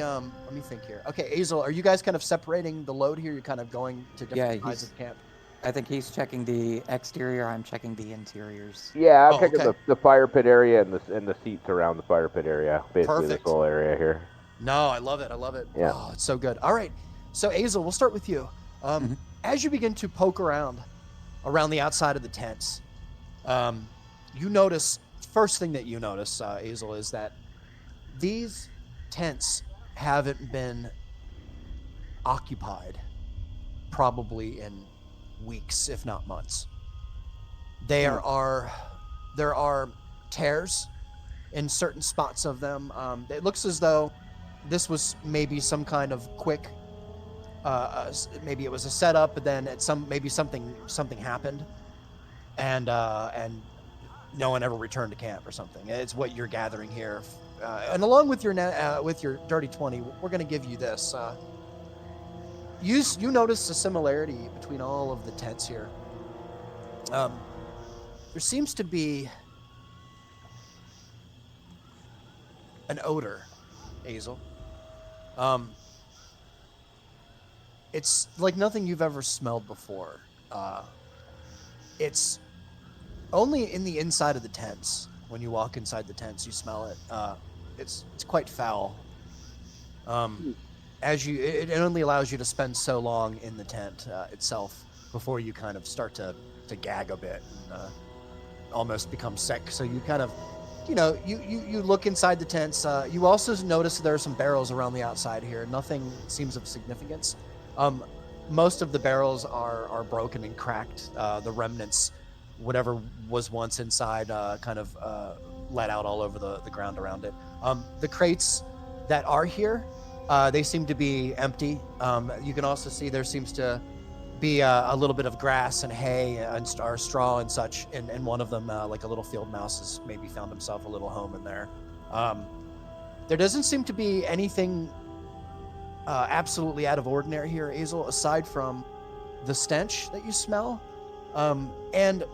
think here. Okay, Azel, are you guys kind of separating the load here? You're kind of going to different sides of the camp. I think he's checking the exterior. I'm checking the interiors. Yeah, I'm Oh, checking okay. the fire pit area and the seats around the fire pit area. Basically, Perfect. this whole area here. No, I love it. I love it. Yeah. Oh, it's so good. All right, so Azel, we'll start with you. Mhm. As you begin to poke around the outside of the tents, you notice. First thing that you notice, Azel, is that these tents haven't been occupied probably in weeks, if not months. There are tears in certain spots of them. It looks as though this was maybe some kind of quick. Maybe it was a setup, but then maybe something happened, and no one ever returned to camp or something. It's what you're gathering here, and along with your dirty 20, we're going to give you this. You notice a similarity between all of the tents here. There seems to be an odor, Azel. It's like nothing you've ever smelled before. It's only in the inside of the tents. When you walk inside the tents, you smell it. It's quite foul. It only allows you to spend so long in the tent itself before you kind of start to gag a bit and almost become sick. So you kind of, you look inside the tents. You also notice there are some barrels around the outside here. Nothing seems of significance. Most of the barrels are broken and cracked. The remnants, whatever was once inside, kind of let out all over the ground around it. The crates that are here, they seem to be empty. You can also see there seems to be a little bit of grass and hay and or straw and such in one of them, like a little field mouse has maybe found himself a little home in there. There doesn't seem to be anything absolutely out of ordinary here, Azel, aside from the stench that you smell. And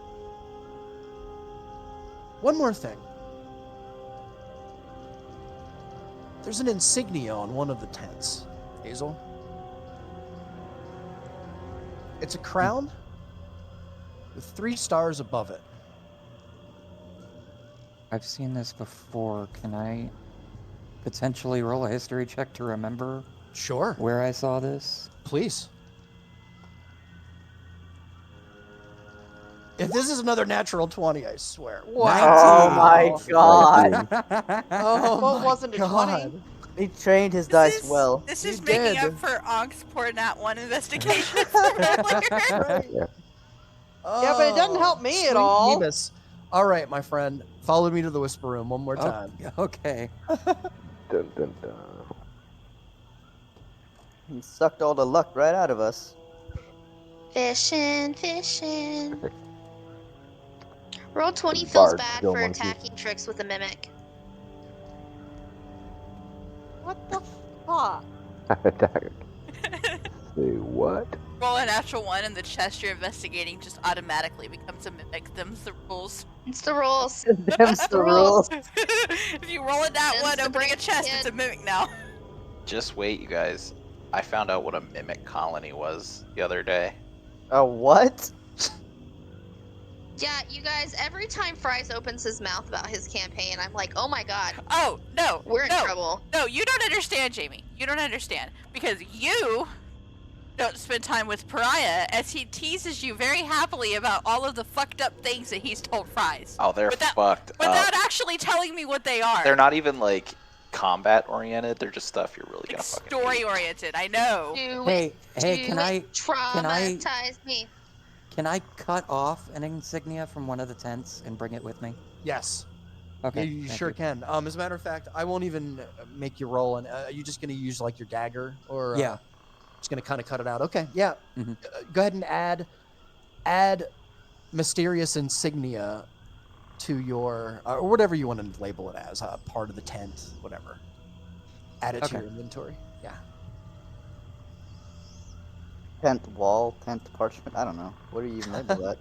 one more thing. There's an insignia on one of the tents, Azel. It's a crown with 3 stars above it. I've seen this before. Can I potentially roll a history check to remember Sure. where I saw this? Please. If this is another natural 20, I swear. Oh my god. Oh Well, it my wasn't a god. 20. He trained his dice well. This You is making did. up for Onk's poor Nat 1 investigation from earlier. Right. Yeah, but it doesn't help me at sweet all. Beavis. All right, my friend. Follow me to the whisper room one more time. Okay. Dun, dun, dun. He sucked all the luck right out of us. Fishing. Roll 20 The feels bard bad skill for monkey. attacking tricks with a mimic. What the fuck? Attack. Say what? Roll a natural 1 and the chest you're investigating just automatically becomes a mimic. Them's the rules. It's the rules. Them's the rules. If you roll a nat Them's 1 the opening a break, chest, kid. it's a mimic now. Just wait, you guys. I found out what a mimic colony was the other day. A what? Yeah, you guys, every time Fries opens his mouth about his campaign, I'm like, oh my god, Oh, no. we're in no, trouble. No, you don't understand, Jamie. You don't understand. Because you don't spend time with Pariah as he teases you very happily about all of the fucked up things that he's told Fries. Oh, they're Without- fucked Without up. actually telling me what they are. They're not even like combat oriented. They're just stuff you're really like gonna fucking story hate. oriented, I know. Do Hey, it, can do I it, traumatize me. can I cut off an insignia from one of the tents and bring it with me? Yes. Okay. You thank sure you. can. As a matter of fact, I won't even make you roll. And are you just going to use like your dagger, or Yeah. just going to kind of cut it out? Okay, yeah. Mhm. Go ahead and add mysterious insignia to your or whatever you want to label it as, part of the tent, whatever. Add it to Okay. your inventory. Yeah. Tent wall, tent parchment. I don't know. What do you even label that?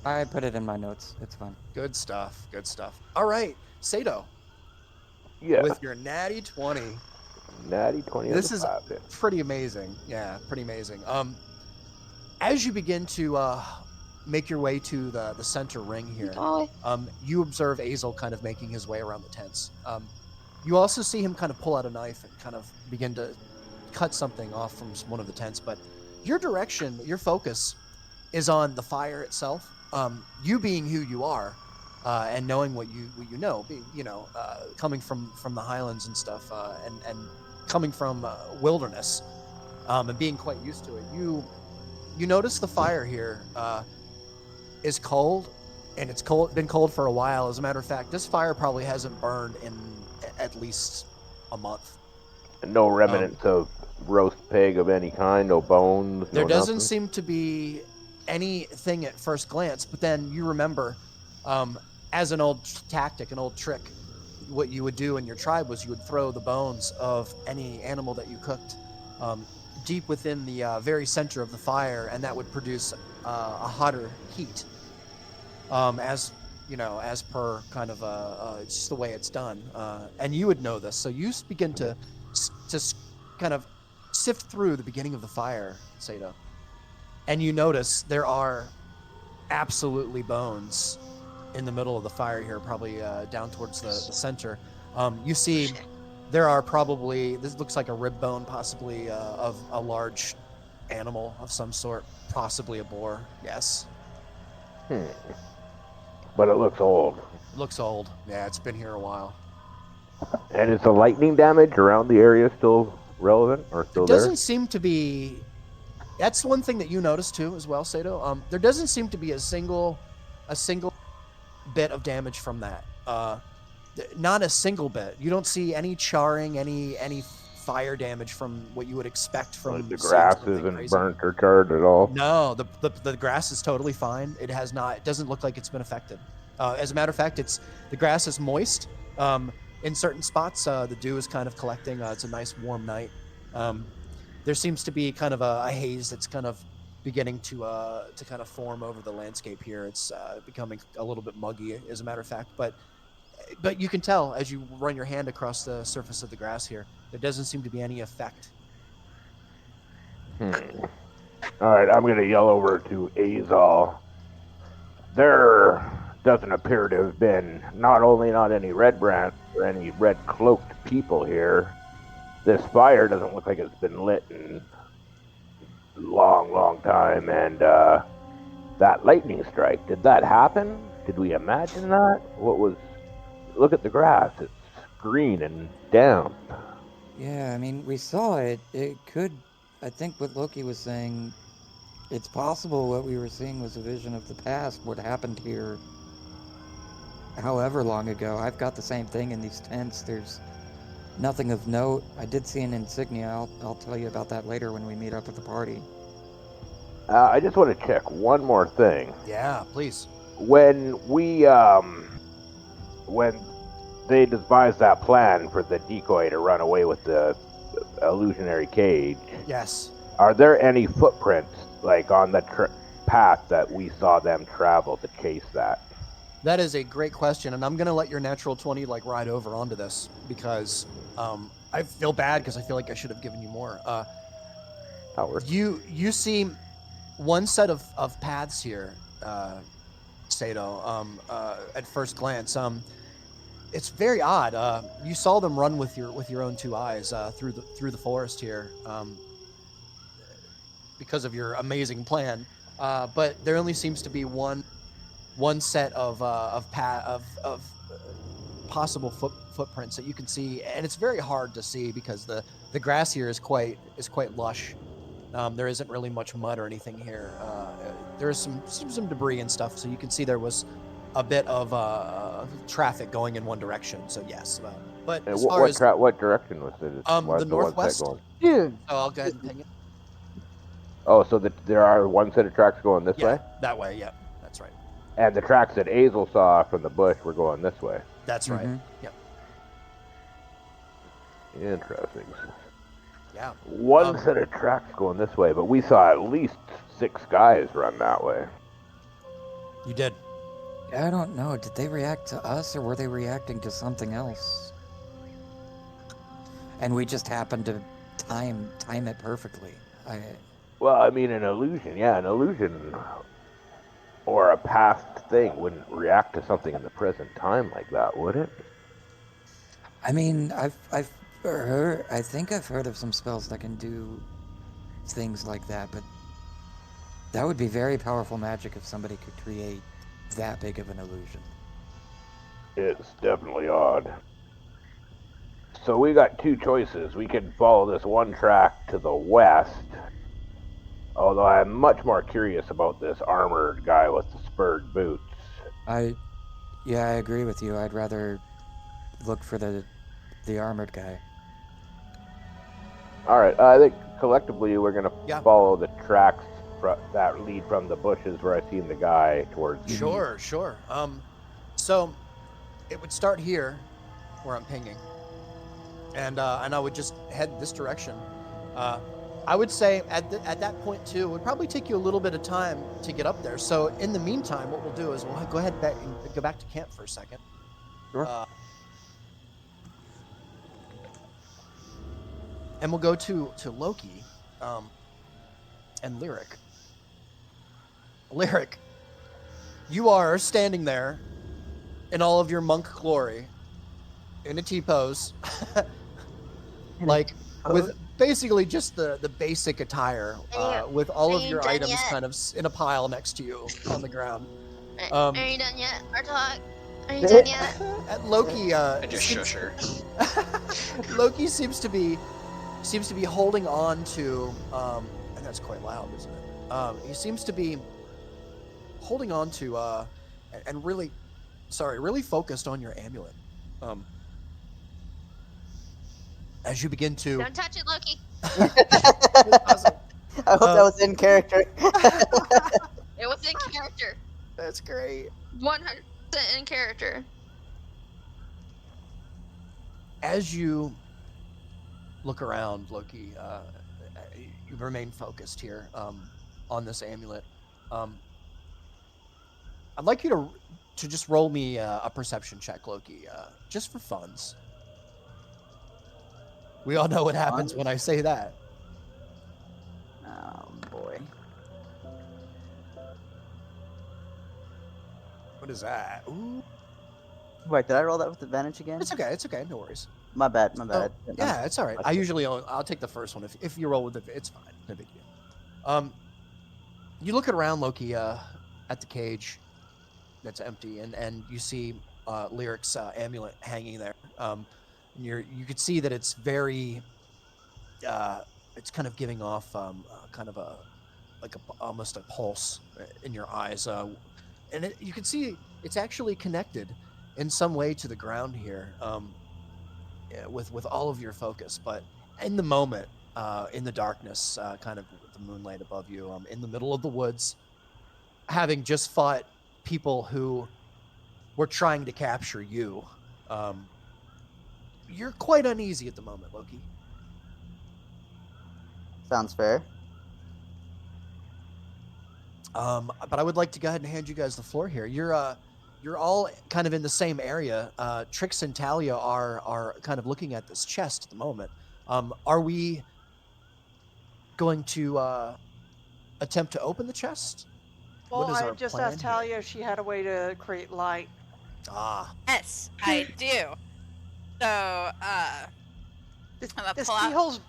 I put it in my notes. It's fine. Good stuff. Good stuff. All right, Sato, Yeah. with your natty 20. Natty 20 This on is the 5 hit. pretty amazing. Yeah, pretty amazing. As you begin to make your way to the center ring here, Oh, you observe Azel kind of making his way around the tents. You also see him kind of pull out a knife and kind of begin to cut something off from one of the tents. But your direction, your focus, is on the fire itself. You being who you are, and knowing what you know, being coming from the Highlands and stuff, and coming from wilderness, and being quite used to it. You notice the fire here is cold, and it's been cold for a while. As a matter of fact, this fire probably hasn't burned in at least a month. And no remnants of roast pig of any kind, no bones. There no doesn't nothing? seem to be anything at first glance, but then you remember, as an old tactic, an old trick, what you would do in your tribe was you would throw the bones of any animal that you cooked deep within the very center of the fire, and that would produce a hotter heat. As per kind of it's just the way it's done, and you would know this, so you begin to kind of sift through the beginning of the fire, Sato, and you notice there are absolutely bones in the middle of the fire here, probably down towards the center. You see there are probably, this looks like a rib bone, possibly of a large animal of some sort, possibly a boar. Yes. But it looks old. Looks old. Yeah, it's been here a while. And is the lightning damage around the area still relevant or still There there? doesn't seem to be That's one thing that you notice too, as well, Sato. There doesn't seem to be a single bit of damage from that. Not a single bit. You don't see any charring, any fire damage from what you would expect from Like the seeing grass something isn't crazy. burnt or charred at all. No, the grass is totally fine. It has not. It doesn't look like it's been affected. As a matter of fact, the grass is moist. In certain spots, the dew is kind of collecting. It's a nice warm night. There seems to be kind of a haze that's kind of beginning to kind of form over the landscape here. It's becoming a little bit muggy, as a matter of fact. But you can tell as you run your hand across the surface of the grass here, there doesn't seem to be any effect. All right, I'm gonna yell over to Azal. There doesn't appear to have been not any red brand or any red cloaked people here. This fire doesn't look like it's been lit in a long time, and that lightning strike, did that happen? Did we imagine that? Look at the grass, it's green and damp. Yeah, I mean, we saw it. It could, I think what Loki was saying, it's possible what we were seeing was a vision of the past, what happened here however long ago. I've got the same thing in these tents. There's nothing of note. I did see an insignia. I'll tell you about that later when we meet up at the party. I just want to check one more thing. Yeah, please. When they devised that plan for the decoy to run away with the illusionary cage, Yes. are there any footprints, like on the path that we saw them travel to chase that? That is a great question, and I'm gonna let your natural 20 ride over onto this because I feel bad because I feel like I should have given you more. You see one set of paths here, Sato. At first glance, it's very odd. You saw them run with your own two eyes through the forest here, because of your amazing plan. But there only seems to be one set of possible footprints that you can see, and it's very hard to see because the grass here is quite lush. There isn't really much mud or anything here. There is some debris and stuff, so you can see there was a bit of traffic going in one direction. So yes, but And as far as what direction was it? the northwest. Dude. So I'll go ahead and ping it. Oh, so there are one set of tracks going this way? That way. Yeah, that's right. And the tracks that Azel saw from the bush were going this way. That's right. Mhm. Yep. Interesting. Yeah. One set of tracks going this way, but we saw at least 6 guys run that way. You did. I don't know. Did they react to us or were they reacting to something else? And we just happened to time it perfectly. Well, I mean, an illusion or a past thing wouldn't react to something in the present time like that, would it? I mean, I've heard. I think I've heard of some spells that can do things like that, but that would be very powerful magic if somebody could create that big of an illusion. It's definitely odd. So we got 2 choices. We can follow this one track to the west, although I'm much more curious about this armored guy with the spurred boots. I agree with you. I'd rather look for the armored guy. All right, I think collectively we're gonna Yeah. follow the tracks that lead from the bushes where I seen the guy towards. Sure. So it would start here, where I'm pinging, and I would just head this direction. I would say at that point too, it would probably take you a little bit of time to get up there. So in the meantime, what we'll do is we'll go ahead and go back to camp for a second. Sure. And we'll go to Loki, and Lyric. Lyric, you are standing there in all of your monk glory, in a T-pose, with basically just the basic attire, with all of your items kind of in a pile next to you on the ground. Are you done yet? Our talk? Are you done yet? At Loki, I just shush her. Loki seems to be holding on to, and That's quite loud, isn't it? He seems to be holding on to and really focused on your amulet. As you begin to Don't touch it, Loki. Awesome. I hope that was in character. It was in character. That's great. 100% in character. As you look around, Loki, you remain focused here on this amulet. I'd like you to just roll me a perception check, Loki, just for funds. We all know what happens when I say that. Oh boy. What is that? Ooh. Wait, did I roll that with advantage again? It's okay. It's okay. No worries. My bad. Oh, yeah, it's all right. I usually I'll take the first one if you roll with it. It's fine. No big deal. You look around, Loki, at the cage that's empty, and you see Lyric's amulet hanging there. You could see that it's very, it's kind of giving off kind of almost a pulse in your eyes, and you can see it's actually connected in some way to the ground here. With all of your focus, but in the moment, in the darkness, kind of with the moonlight above you, in the middle of the woods, having just fought people who were trying to capture you, you're quite uneasy at the moment, Loki. Sounds fair. But I would like to go ahead and hand you guys the floor here. You're all kind of in the same area. Trix and Talia are kind of looking at this chest at the moment. Are we going to attempt to open the chest? Well, I just asked Talia if she had a way to create light. Yes, I do. So, This keyhole's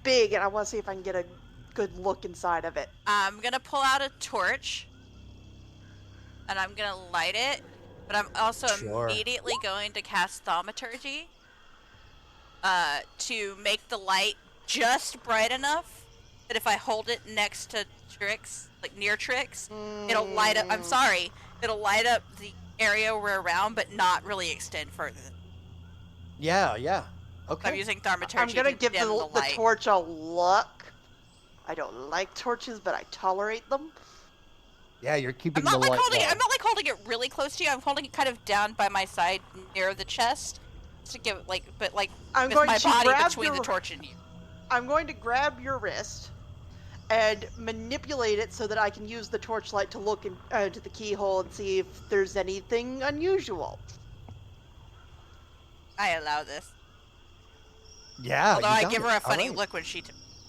big, and I want to see if I can get a good look inside of it. I'm gonna pull out a torch, and I'm gonna light it, but I'm also immediately going to cast Thaumaturgy to make the light just bright enough that if I hold it next to Trix, like near Trix, it'll light up. I'm sorry, it'll light up the area we're around, but not really extend further. Yeah. Okay. So I'm using Thaumaturgy. I'm gonna to give dim the torch a look. I don't like torches, but I tolerate them. Yeah, you're keeping I'm the not light. I'm not like holding it really close to you. I'm holding it kind of down by my side near the chest to give with my body between the torch and you. I'm going to grab your wrist and manipulate it so that I can use the torchlight to look into the keyhole and see if there's anything unusual. I allow this. Yeah. Although I give her a funny look when she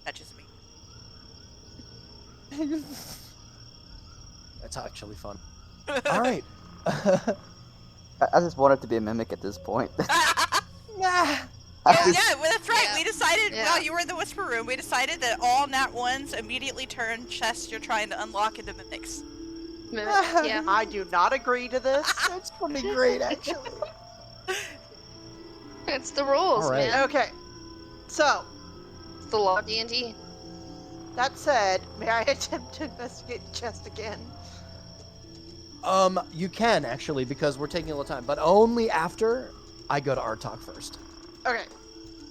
touches me. That's actually fun. All right. I just want it to be a mimic at this point. Yeah, well, that's right. Yeah. We decided Yeah. while you were in the whisper room, we decided that all nat ones immediately turn chests you're trying to unlock into mimics. Yeah. I do not agree to this. That's pretty great, actually. It's the rules, All right. man. Okay, so It's the law of D&D. that said, may I attempt to investigate the chest again? You can actually, because we're taking a little time, but only after I go to Artok first. Okay.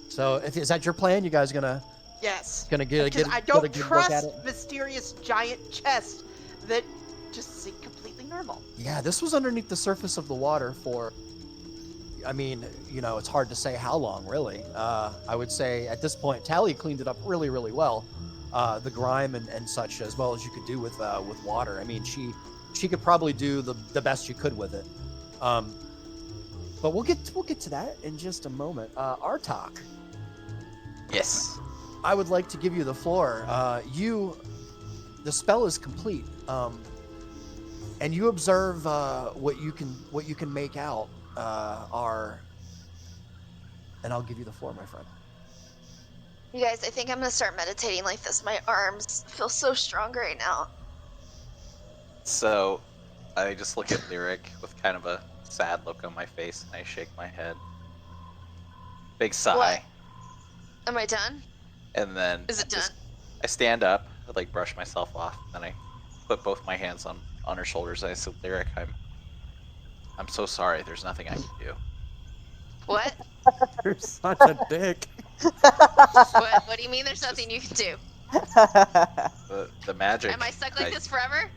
So, is that your plan? You guys gonna Yes. get Because I get a don't good look trust at it? mysterious giant chests that just seem completely normal. Yeah, this was underneath the surface of the water for. I mean, it's hard to say how long, really. I would say at this point, Talia cleaned it up really, really well. The grime and such, as well as you could do with water. I mean, she could probably do the best she could with it. But we'll get to that in just a moment. Artok, Yes. I would like to give you the floor. The spell is complete, and you observe what you can make out and I'll give you the floor, my friend. You guys, I think I'm gonna start meditating like this. My arms feel so strong right now. So, I just look at Lyric with kind of a sad look on my face, and I shake my head. Big sigh. What? Am I done? And then Is it done? I stand up, I like brush myself off, and then I put both my hands on her shoulders. And I said, "Lyric, I'm so sorry. There's nothing I can do." What? You're such a dick. What do you mean there's nothing you can do? The magic. Am I stuck like this forever?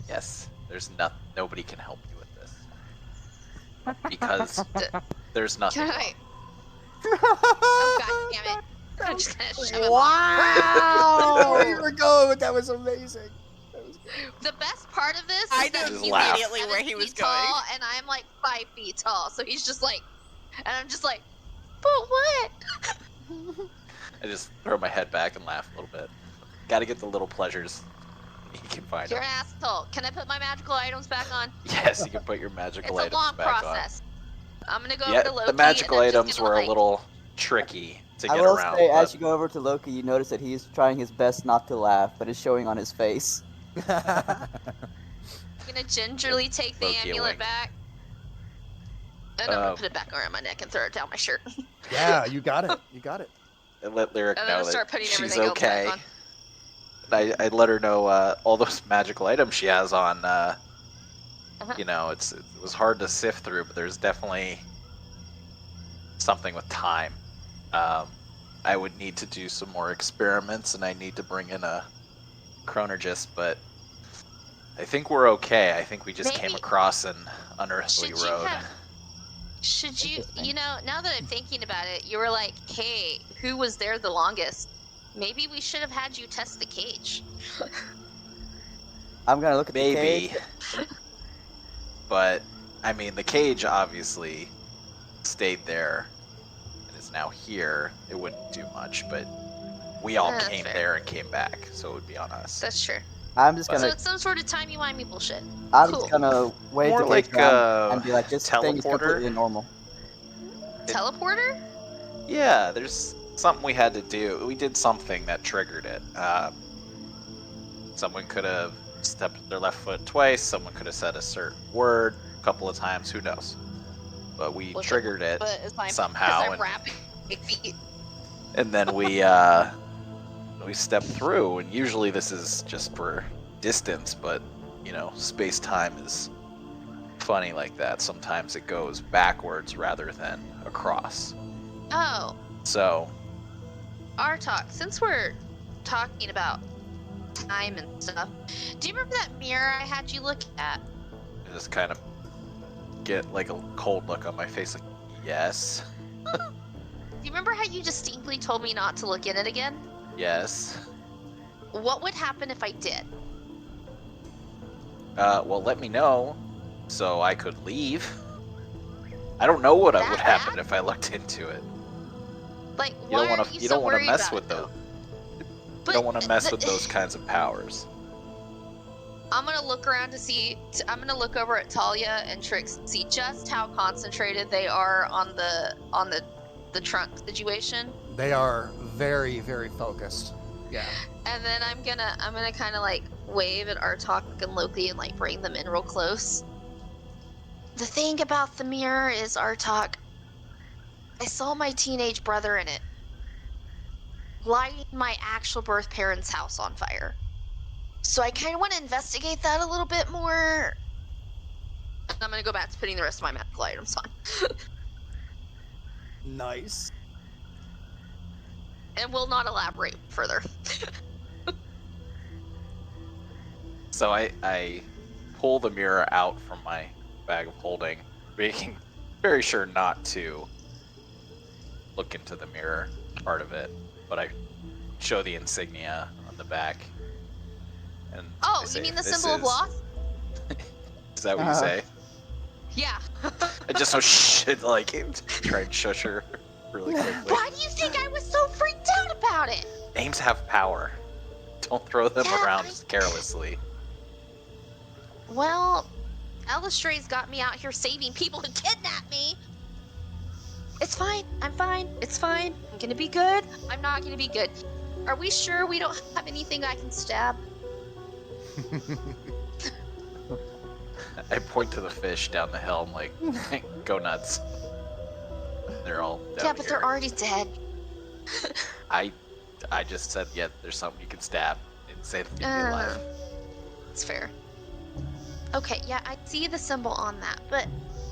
Yes. There's nobody can help you with this because there's nothing. Can I? Oh god damn it! I'm just gonna shove him off. Wow! Where you were going with that was amazing. The best part of this I is that knew he's immediately like where 7 he was feet tall, going. and I'm like 5 feet tall. So he's just like, and I'm just like, but what? I just throw my head back and laugh a little bit. Got to get the little pleasures you can find. You're an asshole. Can I put my magical items back on? Yes, you can put your magical It's a items long back process. I'm gonna go on. Yeah, over to Loki. the magical and I'm items just gonna, were like, a little tricky to I get will around. say, but as you go over to Loki, you notice that he's trying his best not to laugh, but it's showing on his face. I'm gonna gingerly take the Loki amulet awake. back. And I'm gonna put it back around my neck and throw it down my shirt. Yeah, you got it. You got it. And let Lyric And then know I'll that start putting she's everything else okay. back on. And I'd let her know all those magical items she has on. You know, it was hard to sift through, but there's definitely something with time. I would need to do some more experiments, and I need to bring in a chronologist, but I think we're okay. I think we just came Maybe- across an unearthly Should you road. Should you, Interesting. you know, now that I'm thinking about it, you were like, hey, who was there the longest? Maybe we should have had you test the cage. I'm gonna look at the Maybe. cage. But, I mean, the cage obviously stayed there and is now here. It wouldn't do much, but we all That's came fair. there and came back, so it would be on us. That's true. I'm just So gonna, it's some sort of timey-wimey bullshit. I'm cool. just gonna wave More the like, cage around and be like, this thing is teleporter? completely normal. Teleporter? Yeah, there's something we had to do. We did something that triggered it. Someone could have stepped their left foot twice. Someone could have said a certain word a couple of times. Who knows? But we Was it- triggered it But it's fine. somehow, Because I'm and, wrapping my feet. and then we stepped through. And usually this is just for distance, but you know, space-time is funny like that. Sometimes it goes backwards rather than across. Oh, So our talk. Since we're talking about time and stuff, do you remember that mirror I had you look at? I just kind of get like a cold look on my face, like, yes, Do you remember how you distinctly told me not to look in it again? yes. What would happen if I did? Well, let me know so I could leave. I don't know what That would happen bad? if I looked into it. Like, You why don't want are to. you You so don't want to worried mess about with it, those. though? You don't want to mess the- with those kinds of powers. I'm gonna look around to see. I'm gonna look over at Talia and Trix, see just how concentrated they are on the trunk situation, They are very, very focused. Yeah. and then I'm gonna kind of like wave at Artok and Loki and like bring them in real close. The thing about the mirror is, Artok, I saw my teenage brother in it, lighting my actual birth parents' house on fire. So I kind of want to investigate that a little bit more. And I'm gonna go back to putting the rest of my magical items on. Nice. And will not elaborate further. So I pull the mirror out from my bag of holding, making very sure not to look into the mirror part of it, but I show the insignia on the back. And Oh, I say, you mean the "This symbol of is-" loss? Is that what you say? Yeah. I just so shit like try and shush her really quickly. Why do you think I was so freaked out about it? Names have power. Don't throw them Yeah, around I- carelessly. Well, Elistray's got me out here saving people who kidnap me. It's fine. I'm fine. It's fine. I'm gonna be good. I'm not gonna be good. Are we sure we don't have anything I can stab? I point to the fish down the hill. I'm like, go nuts. They're all down Yeah, but here. they're already dead. I I just said, yeah, there's something you can stab and say that you'd be alive. It's fair. Okay, yeah, I see the symbol on that, but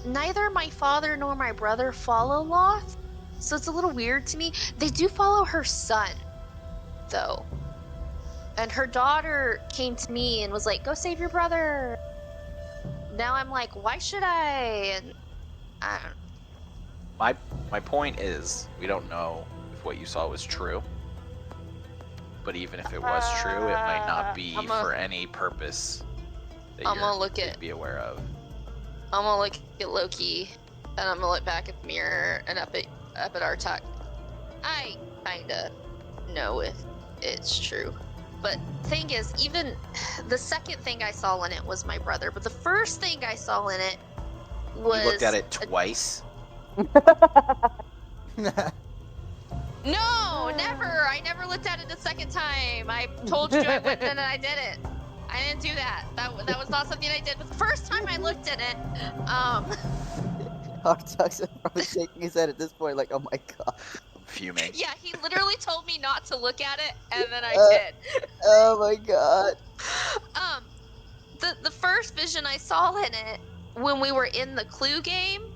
neither my father nor my brother follow Loth, so it's a little weird to me. They do follow her son, though. And her daughter came to me and was like, go save your brother. Now I'm like, why should I? And I don't. My point is, we don't know if what you saw was true. But even if it was true, it might not be for any purpose that you'd be aware of. I'm gonna look at Loki, and I'm gonna look back at the mirror and up at Artak. I kinda know if it's true. But thing is, even the second thing I saw in it was my brother, but the first thing I saw in it was... You looked at it twice? No, never! I never looked at it a second time. I told you I went in and I did it. I didn't do that. That was not something I did. But the first time I looked at it, Artak's probably shaking his head at this point, like, oh my god. Fuming. Yeah, he literally told me not to look at it, and then I did. Oh my god. The first vision I saw in it when we were in the Clue game,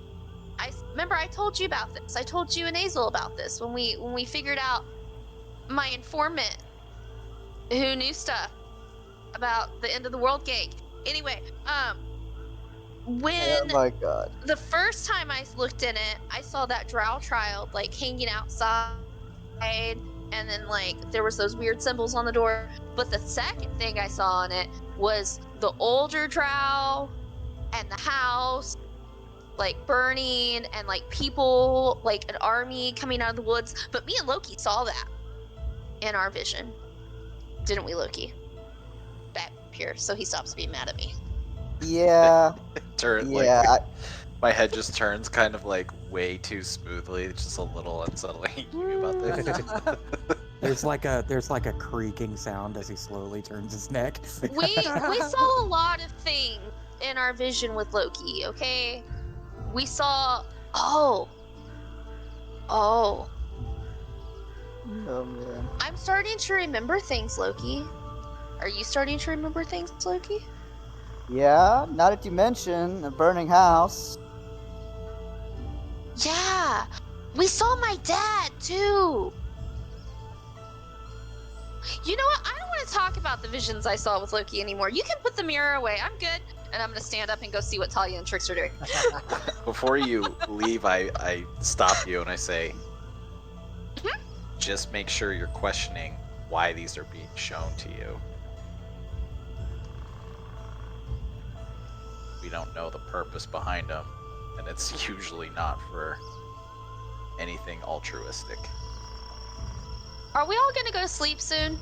I remember I told you about this. I told you and Azel about this when we figured out my informant who knew stuff about the end of the world gang. Anyway, when oh my god. The first time I looked in it, I saw that drow child like hanging outside, and then like there was those weird symbols on the door. But the second thing I saw in it was the older drow and the house like burning and like people, like an army coming out of the woods. But me and Loki saw that in our vision, didn't we, Loki? Back here, so he stops being mad at me. Yeah. My head just turns kind of like way too smoothly. It's just a little unsettling about this. There's like a creaking sound as he slowly turns his neck. We saw a lot of things in our vision with Loki, okay? We saw oh man. I'm starting to remember things, Loki. Are you starting to remember things, Loki? Yeah, now that you mention a burning house. Yeah, we saw my dad too. You know what? I don't want to talk about the visions I saw with Loki anymore. You can put the mirror away. I'm good. And I'm going to stand up and go see what Talia and Trix are doing. Before you leave, I stop you and I say, just make sure you're questioning why these are being shown to you. We don't know the purpose behind them, and it's usually not for anything altruistic. Are we all gonna go to sleep soon?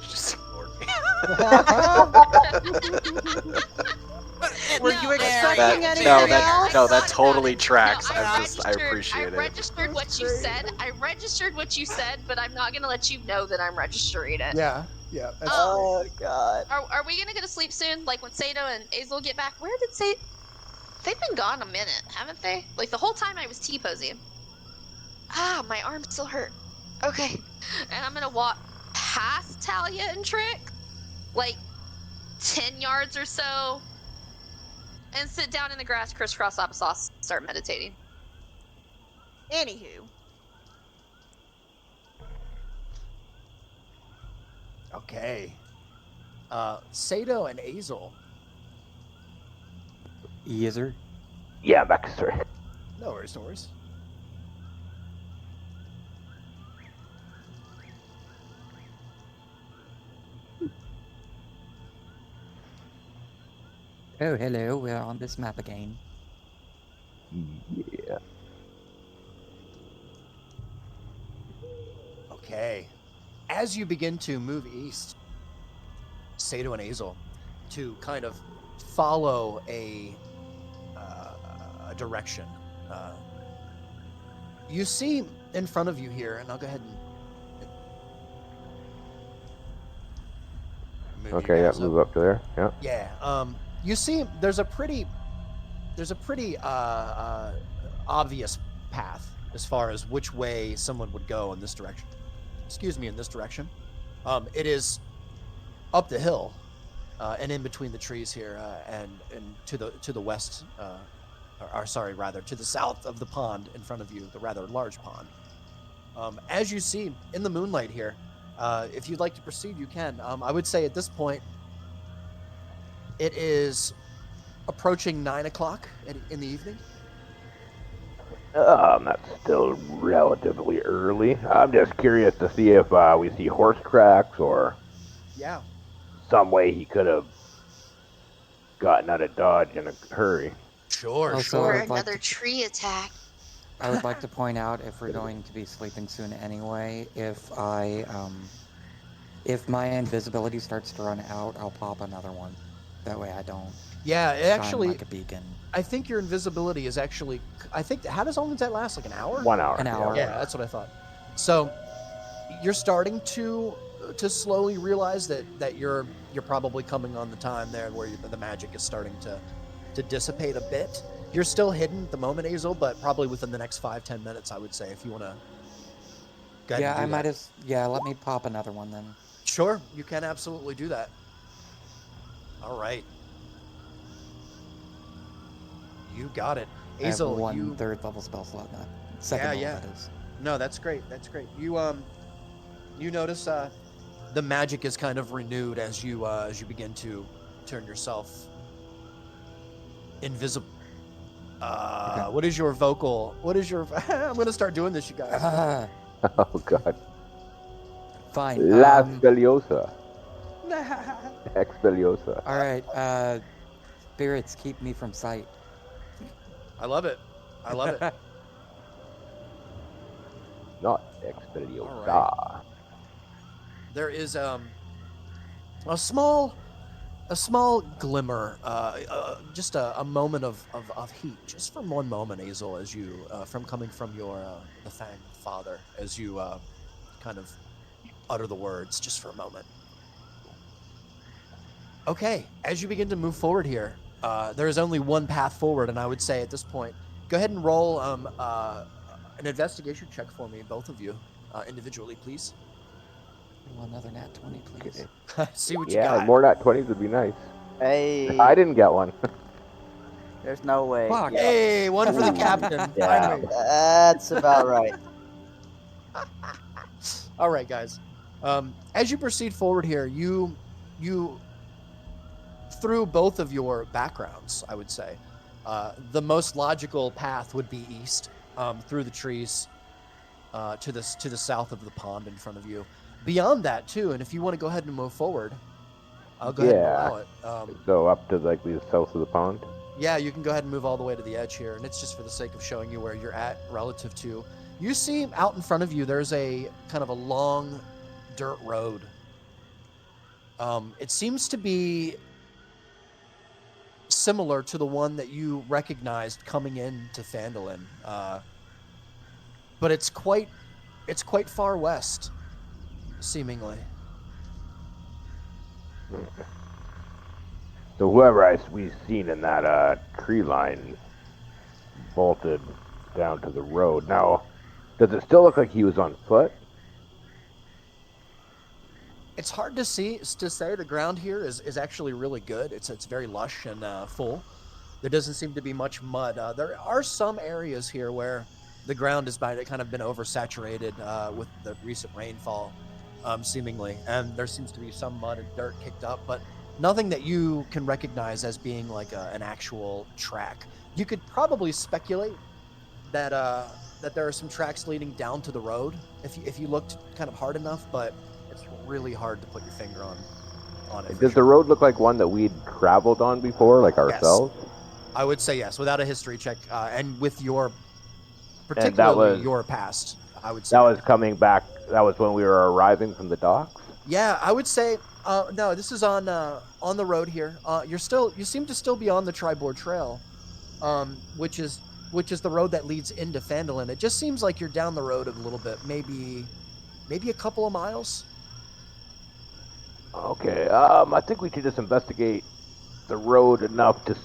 Just ignored me. Were you expecting anything else? No, that totally tracks. I appreciate it. I registered what you said. I registered what you said, but I'm not gonna let you know that I'm registering it. Yeah. That's Oh god. Are we gonna go to sleep soon? Like when Sato and Azel get back? Where did Sato? They've been gone a minute, haven't they? Like the whole time I was T-posing. Ah, my arm still hurt. Okay, and I'm gonna walk past Talia and Trick, like 10 yards or so, and sit down in the grass, crisscross applesauce, start meditating. Anywho. Okay. Sato and Azel. Yeezer. Yeah, I'm back, sorry. No worries, no worries. Oh, hello. We're on this map again. Yeah. Okay. As you begin to move east, Sato and Azel, to kind of follow a direction, you see in front of you here, and I'll go ahead and move you Okay, yeah, guys move up to there. Yeah. Yeah. You see, there's a pretty obvious path as far as which way someone would go in this direction. in this direction. It is up the hill, and in between the trees here, and to the west, to the south of the pond in front of you, the rather large pond. As you see in the moonlight here, if you'd like to proceed, you can. I would say at this point, it is approaching 9 o'clock in the evening. That's still relatively early. I'm just curious to see if we see horse tracks or Yeah. some way he could have gotten out of Dodge in a hurry. Sure, Also, Or I would like another to- tree attack. I would like to point out, if we're going to be sleeping soon anyway, if my invisibility starts to run out, I'll pop another one. That way I don't Yeah, it shine actually, like a beacon. I think your invisibility is actually, how long does that last? Like an hour? 1 hour. An hour. Yeah, that's what I thought. So you're starting to slowly realize that you're probably coming on the time there where the magic is starting to dissipate a bit. You're still hidden at the moment, Hazel, but probably within the next 5-10 minutes, I would say, if you want to. Yeah, I might as. Yeah, let me pop another one then. Sure, you can absolutely do that. All right. You got it. I have Hazel, one you... third level spell slot, not second level, Yeah. that is. No, that's great. That's great. You notice the magic is kind of renewed as you begin to turn yourself invisible. Okay. What is your vocal? What is your? I'm gonna start doing this, you guys. Oh god. Fine. La Speliosa. Expeliosa. All right. Spirits, keep me from sight. I love it. I love it. Not Expeliosa. All There is a small glimmer, just a moment of heat, just for one moment, Hazel, as you coming from your the Fang father, as you kind of utter the words, just for a moment. Okay, as you begin to move forward here, there is only one path forward, and I would say at this point, go ahead and roll an investigation check for me, both of you, individually, please. Well, another nat 20, please. See what you Yeah, got. more nat 20s would be nice. Hey, I didn't get one. there's no way. Fuck. Hey, one for the Ooh, captain. yeah. Finally. That's about right. All right, guys. As you proceed forward here, you through both of your backgrounds, I would say, the most logical path would be east, through the trees, to the south of the pond in front of you. Beyond that, too, and if you want to go ahead and move forward, I'll go ahead and allow it. So up to like the south of the pond. Yeah, you can go ahead and move all the way to the edge here, and it's just for the sake of showing you where you're at relative to. You see out in front of you, there's a kind of a long dirt road. It seems to be similar to the one that you recognized coming into Phandelver, but it's quite far west, seemingly. So whoever we've seen in that tree line bolted down to the road. Now, does it still look like he was on foot? It's hard to say. The ground here is actually really good. It's very lush and full. There doesn't seem to be much mud. There are some areas here where the ground has kind of been oversaturated with the recent rainfall, seemingly, and there seems to be some mud and dirt kicked up, but nothing that you can recognize as being like an actual track. You could probably speculate that there are some tracks leading down to the road if you looked kind of hard enough, but it's really hard to put your finger on it. Does the road look like one that we'd traveled on before, like ourselves? Yes. I would say yes, without a history check, and with your particularly your past. I would say that was coming back. That was when we were arriving from the docks. Yeah, I would say no. This is on the road here. You seem to still be on the Tribord Trail, which is the road that leads into Phandelver. It just seems like you're down the road a little bit, maybe a couple of miles. Okay, I think we should just investigate the road enough to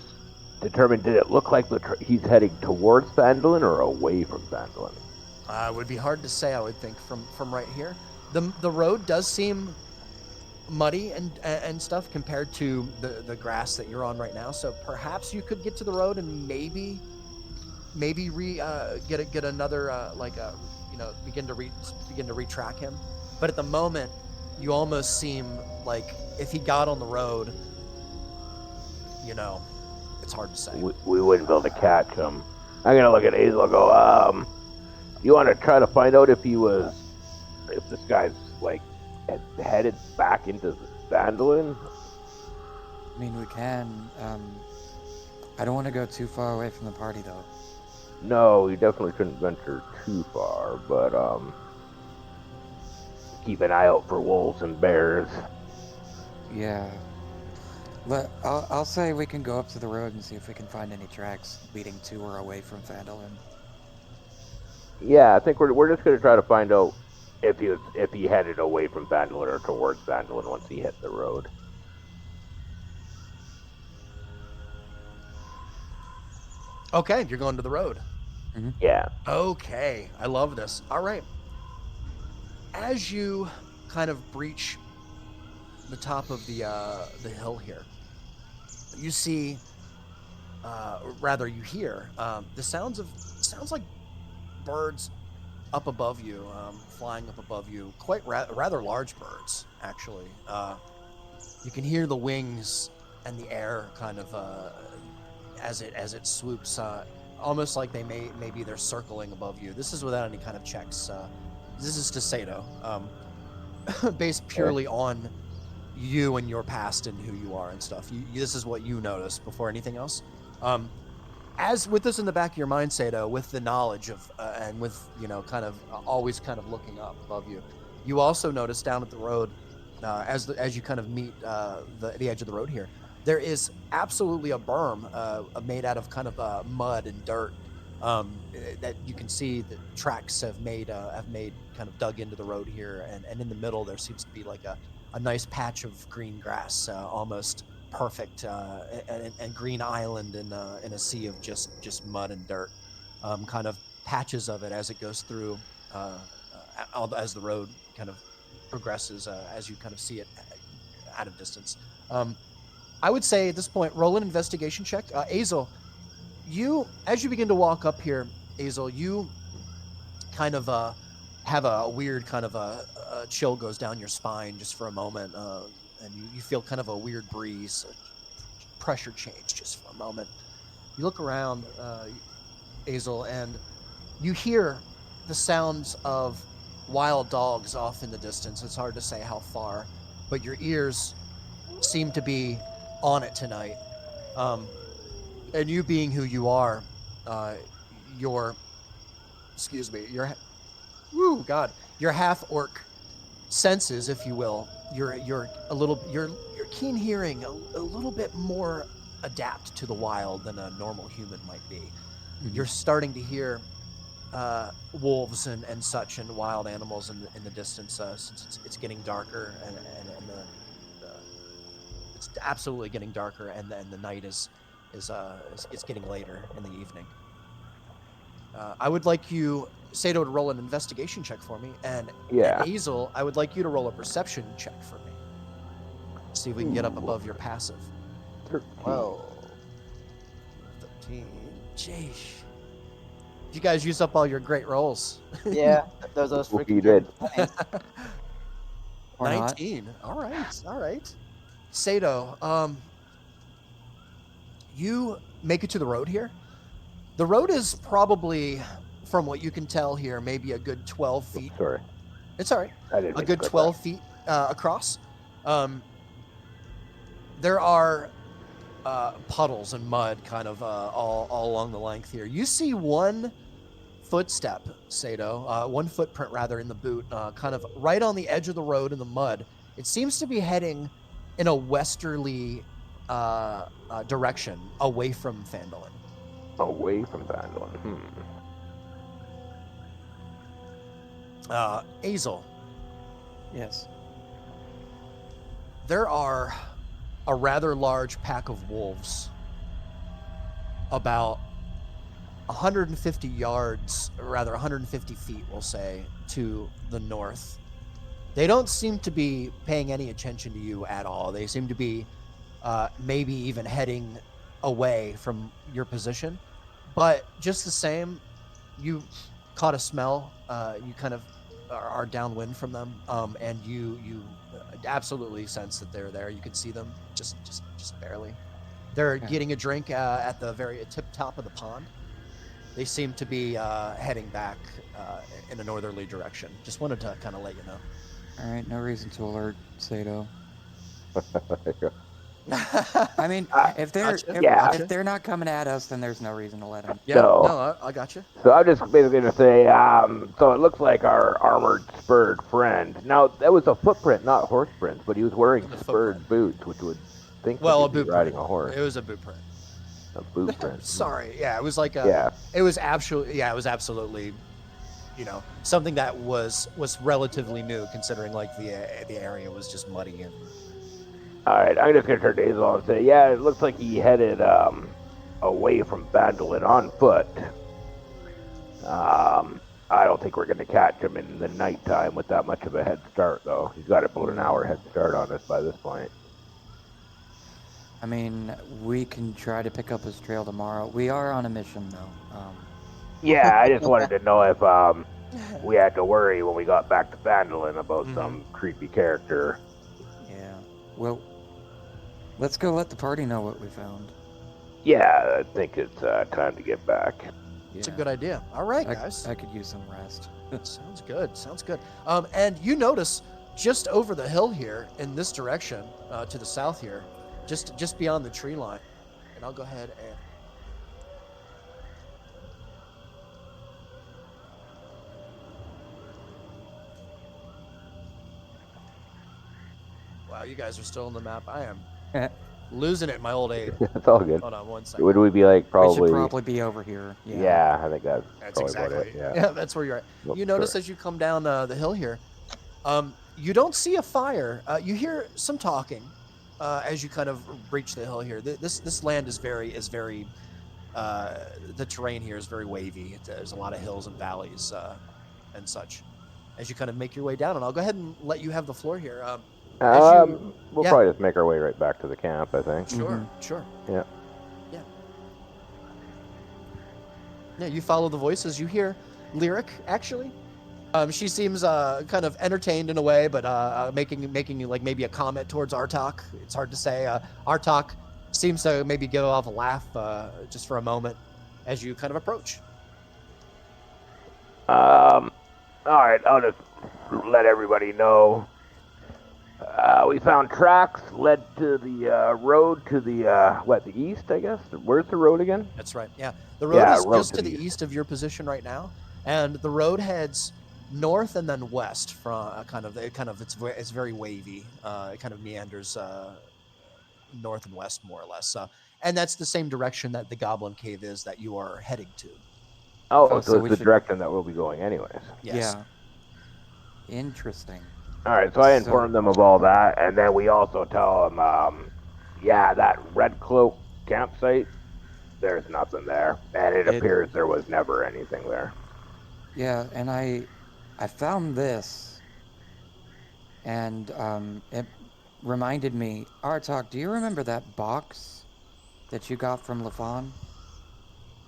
determine, did it look like he's heading towards Phandelver or away from Phandelver? It would be hard to say, I would think, from right here. The road does seem muddy and stuff compared to the grass that you're on right now. So perhaps you could get to the road and maybe get another begin to retrack him. But at the moment, you almost seem like if he got on the road, it's hard to say. We wouldn't be able to catch him. I'm gonna look at Hazel and go, you want to try to find out if this guy's like headed back into Vandalin? I mean, we can. I don't want to go too far away from the party, though. No, you definitely shouldn't venture too far, but keep an eye out for wolves and bears. Yeah. I'll say we can go up to the road and see if we can find any tracks leading to or away from Phandelver. Yeah, I think we're just gonna try to find out if he headed away from Phandelver or towards Phandelver once he hit the road. Okay, you're going to the road. Mm-hmm. Yeah. Okay, I love this. All right. As you kind of breach the top of the hill here, you see, you hear the sounds like birds up above you, flying up above you. Quite rather large birds, actually. You can hear the wings and the air kind of as it swoops, almost like maybe they're circling above you. This is without any kind of checks. This is to Sato, based purely on you and your past and who you are and stuff. This is what you notice before anything else. As with this in the back of your mind, Sato, with the knowledge of and with kind of always kind of looking up above you, you also notice down at the road as you kind of meet the edge of the road here, there is absolutely a berm made out of kind of mud and dirt that you can see the tracks have made kind of dug into the road here, and in the middle there seems to be like a nice patch of green grass, almost perfect, and green island in a sea of just mud and dirt, kind of patches of it as it goes through, as the road kind of progresses, as you kind of see it at a distance. I would say at this point, roll an investigation check. Azel, as you begin to walk up here, Azel, you kind of have a weird kind of a chill goes down your spine just for a moment, and you feel kind of a weird breeze, pressure change just for a moment. You look around, Azel, and you hear the sounds of wild dogs off in the distance. It's hard to say how far, but your ears seem to be on it tonight. And you being who you are, your half orc senses, if you will, your keen hearing a little bit more adapt to the wild than a normal human might be. Mm-hmm. You're starting to hear wolves and such and wild animals in the distance, since it's getting darker and it's absolutely getting darker, and then the night is getting later in the evening. I would like you, Sato, to roll an investigation check for me, and Azel, I would like you to roll a perception check for me. See if we can get up above your passive. 13. Jeez. You guys use up all your great rolls. Yeah, those freaking did. 19. All right. Sato, you make it to the road here. The road is probably, from what you can tell here, maybe a good 12 feet. Sorry. It's all right. A good 12 feet across. There are puddles and mud kind of all along the length here. You see one footstep, Sato, one footprint rather, in the boot, kind of right on the edge of the road in the mud. It seems to be heading in a westerly direction, away from Phandelver. Away from Phandelver. Azel. Yes. There are a rather large pack of wolves about 150 yards, or rather 150 feet, we'll say, to the north. They don't seem to be paying any attention to you at all. They seem to be maybe even heading away from your position. But just the same, you caught a smell. You kind of are downwind from them, and you absolutely sense that they're there. You can see them just barely. They're Okay. getting a drink at the very tip top of the pond. They seem to be heading back in a northerly direction. Just wanted to kind of let you know. All right, no reason to alert Sato. I mean, if they're Gotcha. if they're not coming at us, then there's no reason to let them. Yeah, No. no, I got you. So I'm just basically going to say, so it looks like our armored spurred friend. Now, that was a footprint, not horse prints, but he was wearing A spurred footprint. boots, which would think Well, a that he'd boot be riding print. a horse. It was a boot print. A boot print. Sorry, yeah, it was like a. Yeah. It was absolutely, something that was relatively new, considering like the area was just muddy and. All right, I'm just going to turn to Hazel and say, yeah, it looks like he headed away from Phandelver on foot. I don't think we're going to catch him in the nighttime with that much of a head start, though. He's got about an hour head start on us by this point. I mean, we can try to pick up his trail tomorrow. We are on a mission, though. Yeah, I just wanted to know if we had to worry when we got back to Phandelver about some creepy character. Yeah. Well, let's go let the party know what we found. Yeah, I think it's time to get back. It's a good idea. All right, guys. I could use some rest. Sounds good. Sounds good. And you notice just over the hill here, in this direction, to the south here, just beyond the tree line, and I'll go ahead and. Wow, you guys are still on the map. I am losing it in my old age. It's all good. Hold on one second. Would we be like We probably? should probably be over here. Yeah, I think that's probably exactly. about it. Yeah. Yeah, that's where you're at. Well, You notice sure. as you come down the hill here, you don't see a fire. You hear some talking as you kind of reach the hill here. This land is very the terrain here is very wavy. There's a lot of hills and valleys and such. As you kind of make your way down, and I'll go ahead and let you have the floor here. We'll yeah. probably just make our way right back to the camp, I think. Sure. Yeah. Yeah, you follow the voices. You hear Lyric, actually. She seems kind of entertained in a way, but making like maybe a comment towards Artok. It's hard to say. Artok seems to maybe give off a laugh just for a moment as you kind of approach. All right, I'll just let everybody know. We found tracks led to the road to the east, I guess. Where's the road again? That's right. Yeah, the road is road just to the east of your position right now, and the road heads north and then west from it's very wavy. It kind of meanders north and west more or less. And that's the same direction that the Goblin Cave is that you are heading to. Oh, so so we it's the should- direction that we'll be going anyways. Yes. Yeah. Interesting. All right, so I So- informed them of all that, and then we also tell them, that Red Cloak campsite, there's nothing there, and it appears there was never anything there. Yeah, and I found this, and it reminded me, Artok, do you remember that box that you got from Lafon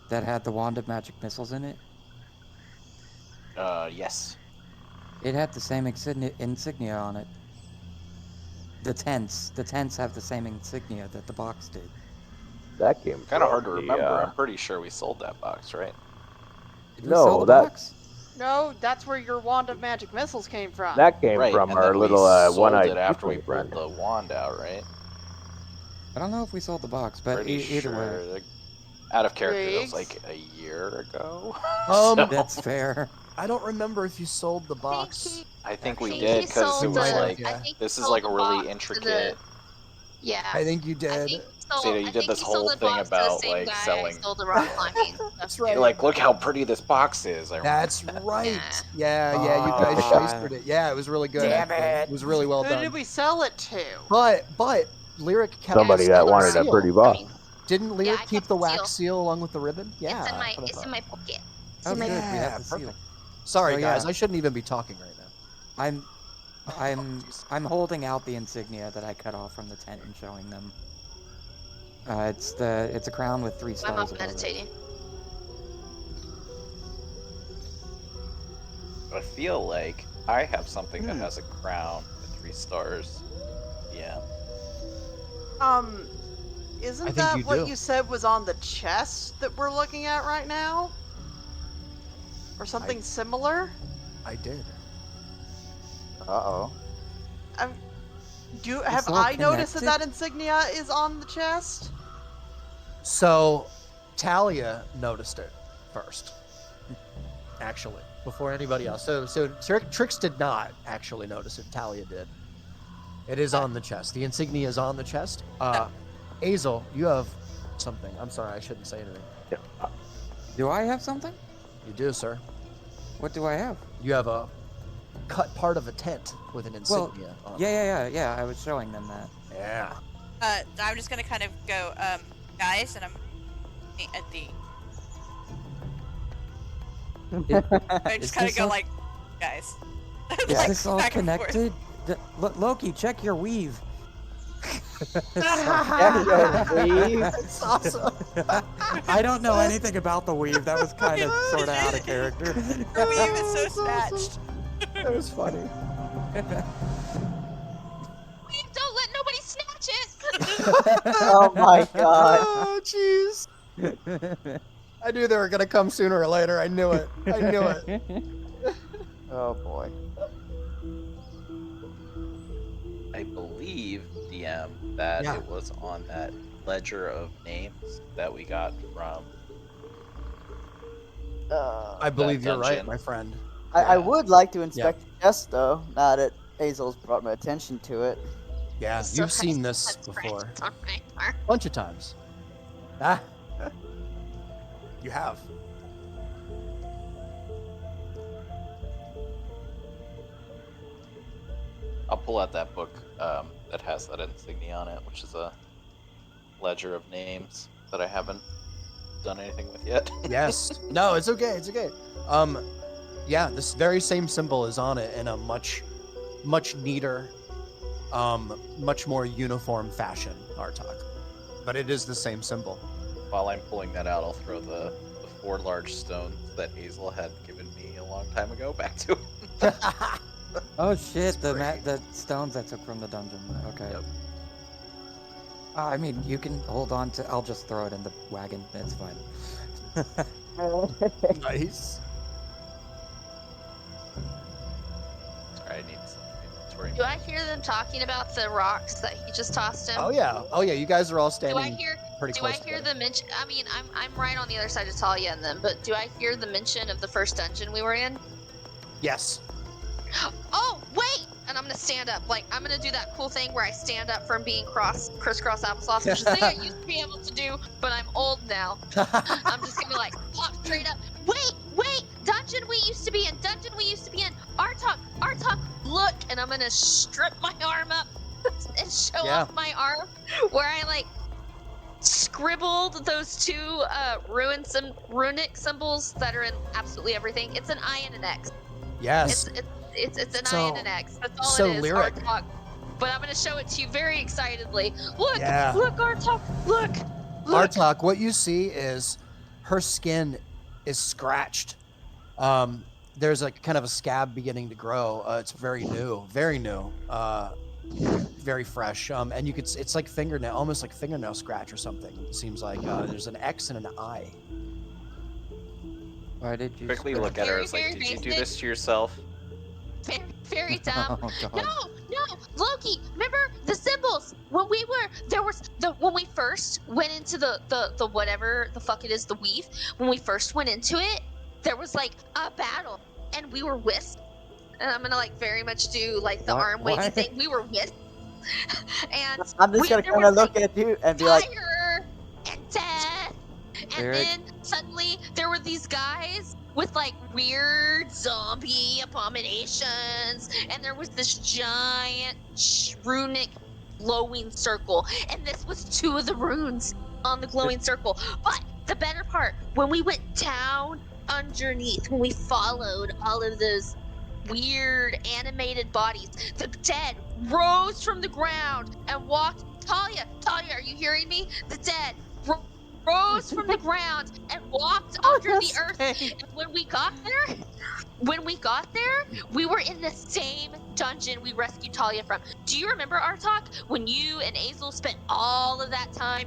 that had the Wand of Magic Missiles in it? Yes. It had the same insignia on it. The tents have the same insignia that the box did. That came Kind of from hard to the, remember. I'm pretty sure we sold that box, right? Did we No, sell the that- box? No, that's where your wand of magic missiles came from. That came Right, from and our then we little sold one-eyed it after we tiefling pulled friend. the wand out, right? I don't know if we sold the box, but Pretty either sure. way. Like, out of character, that was Riggs? like a year ago. That's fair. I don't remember if you sold the box. I think we I think did he because it sold was the- like yeah. I think this he is sold like a the really box to intricate. Yeah. I think you I did. think he sold, Seda, you I did think this he sold whole the thing box to the about, same like, guy selling- who sold the rock climbing. That's You're right. like, look how pretty this box is. I remember. That's right. Yeah. Yeah, you guys Ah. shystered it. Yeah, it was really good. Damn actually. it. It was really well Who done. did we sell it to? But Lyric kept Somebody the that seal. wanted a pretty box. Didn't Lyric I keep kept the the wax seal along with the ribbon? Yeah. It's in my that's what I it's thought. in my pocket. It's Oh, in my good. pocket. We have the perfect. seal. Sorry, So, guys. yeah. I shouldn't even be talking right now. I'm holding out the insignia that I cut off from the tent and showing them. It's a crown with 3 I'm stars off above it. meditating. I feel like I have something that has a crown with 3 stars. Yeah. Isn't think that you what do. you said was on the chest that we're looking at right now? Or something similar? I did. Uh-oh. Have all I noticed connected? that insignia is on the chest? So, Talia noticed it first, actually, before anybody else. So Trix did not actually notice it. Talia did. It is on the chest. The insignia is on the chest. Azel, you have something. I'm sorry, I shouldn't say anything. Do I have something? You do, sir. What do I have? You have a cut part of a tent with an Well, insignia on it. yeah. I was showing them that. Yeah. I'm just gonna kind of go, guys, and I'm at the. I just kind of this go all- like, guys. Is Like, this all back and forth. connected? Loki, check your weave. That's awesome. I don't know anything about the weave. That was kind of sort of out of character. The weave is so snatched. That was funny. Please don't let nobody snatch it. Oh my god. Oh, jeez. I knew they were gonna come sooner or later. I knew it. I knew it. Oh boy. I believe, DM, that Yeah. it was on that ledger of names that we got from. I believe you're right, dungeon. my friend. I would like to inspect the chest though, now that Azel's brought my attention to it. Yeah, So you've seen that's this before. scratches on my arm. A bunch of times. Ah. You have. I'll pull out that book that has that insignia on it, which is a ledger of names that I haven't done anything with yet. Yes. No, it's okay. It's okay. Yeah, this very same symbol is on it in a much neater, much more uniform fashion, Artok. But it is the same symbol. While I'm pulling that out, I'll throw the 4 large stones that Hazel had given me a long time ago back to him. Oh shit! The stones I took from the dungeon. Okay. Yep. I mean, you can hold on to. I'll just throw it in the wagon. It's fine. Nice. Sorry, I need some inventory. Do I hear them talking about the rocks that he just tossed him? Oh yeah. Oh yeah. You guys are all Do I standing hear? pretty Do I close. hear together. the mention? I mean, I'm right on the other side of Talia and them, but do I hear the mention of the first dungeon we were in? Yes. Oh wait! And I'm gonna stand up. Like I'm gonna do that cool thing where I stand up from being crisscross applesauce, which is a thing I used to be able to do, but I'm old now. I'm just gonna like pop straight up. Wait! Dungeon we used to be in. Artok, look! And I'm gonna strip my arm up and show Yeah. off my arm where I like scribbled those 2 runic symbols that are in absolutely everything. It's an I and an X. Yes. It's an So- I and an X. That's all so it is. lyric. Artok. But I'm gonna show it to you very excitedly. Look! Yeah. Look, Artok! Look! Artok, what you see is her skin is scratched. There's like kind of a scab beginning to grow. It's very new, very fresh. And you could, it's like fingernail, almost like fingernail scratch or something. It seems like there's an X and an I. Why did you Quickly spit? look at her. I Very, was like, very "Did you do basic. this to yourself?" Very, very dumb. Oh god. No, Loki. Remember the symbols when when we first went into the whatever the fuck it is, the weave. When we first went into it, there was like a battle, and we were whisked. And I'm gonna like very much do like the What? arm wavy What? thing. We were whisked, and I'm just gonna there kind of was, look like, at you and be like, fire and death, and Eric? then suddenly there were these guys with like weird zombie abominations, and there was this giant runic glowing circle, and this was 2 of the runes on the glowing circle. But the better part, when we went down underneath, when we followed all of those weird animated bodies. The dead rose from the ground and walked. Talia, are you hearing me? The dead rose from the ground and walked under the earth. And when we got there, we were in the same dungeon we rescued Talia from. Do you remember, Artok, when you and Azel spent all of that time,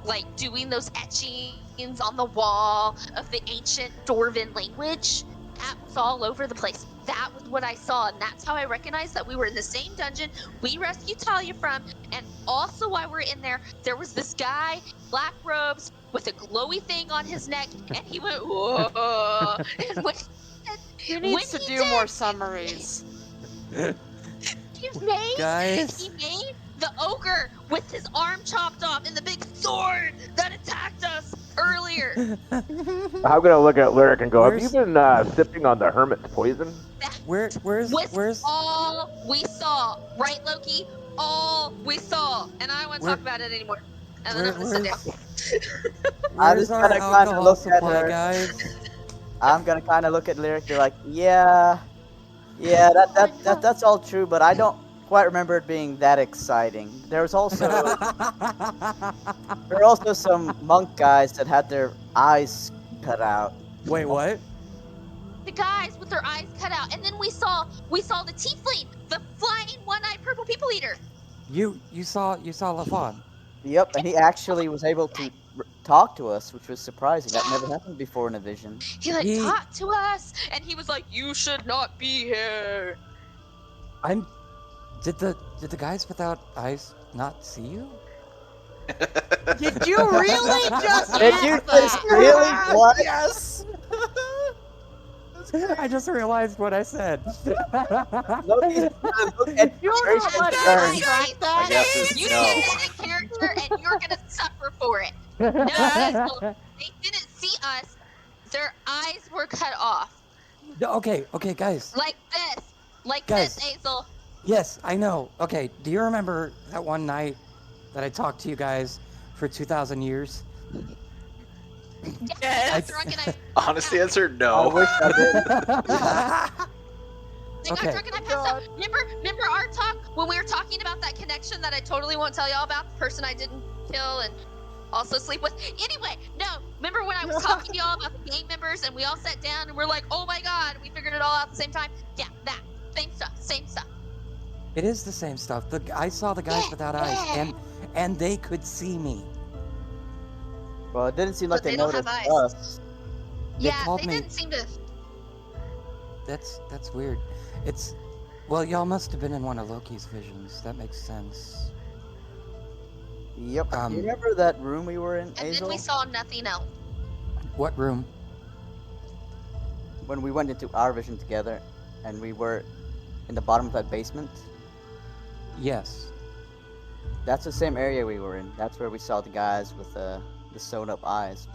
like, doing those etchings on the wall of the ancient Dwarven language? That was all over the place. That was what I saw, and that's how I recognized that we were in the same dungeon we rescued Talia from. And also, while we're in there, there was this guy, black robes, with a glowy thing on his neck, and he went, whoa. And when He needs to do more summaries. he made Guys, the ogre with his arm chopped off and the big sword that attacked us earlier. I'm gonna look at Lyric and go, have you been sipping on the hermit's poison? where's All we saw, right, Loki? All we saw, and I don't want to talk about it anymore. And then I'm gonna sit down. where's our gonna kinda alcohol look at supply, her. guys? I'm gonna kind of look at Lyric, be like, yeah, that's all true, but I don't quite remember it being that exciting. There were also some monk guys that had their eyes cut out. Wait, what? The guys with their eyes cut out, and then we saw the tiefling, the flying one-eyed purple people eater. You saw LaFawn. Yep, and he actually was able to talk to us, which was surprising. That never happened before in a vision. He talked to us, and he was like, "You should not be here." Did the guys without eyes not see you? Did you really just Did you just really? What? Yes. I just realized what I said. Look, he's gonna look at You very know what? concerned. My guess is You no. get that character, and you're gonna suffer for it. No, Hazel, they didn't see us. Their eyes were cut off, Okay, guys. like this, Guys. this, Hazel. Yes, I know. Okay, do you remember that one night that I talked to you guys for 2,000 years? Yes. I- Drunk and I Honest answer, I no. wish I did. got Okay. drunk and I passed out. Remember our talk when we were talking about that connection that I totally won't tell y'all about, the person I didn't kill and also sleep with? Anyway, no. Remember when I was talking to y'all about the gang members and we all sat down and we're like, oh my god, we figured it all out at the same time? Yeah, that. Same stuff. It is the same stuff. I saw the guys without eyes, and they could see me. Well, it didn't seem like But they they don't have noticed eyes. us. Yeah, told they me- didn't seem to. That's weird. Well, y'all must have been in one of Loki's visions. That makes sense. Yep. Um, Do you remember that room we were in, And Hazel? then we saw nothing else. What room? When we went into our vision together, and we were in the bottom of that basement. Yes. That's the same area we were in. That's where we saw the guys with the sewn up eyes.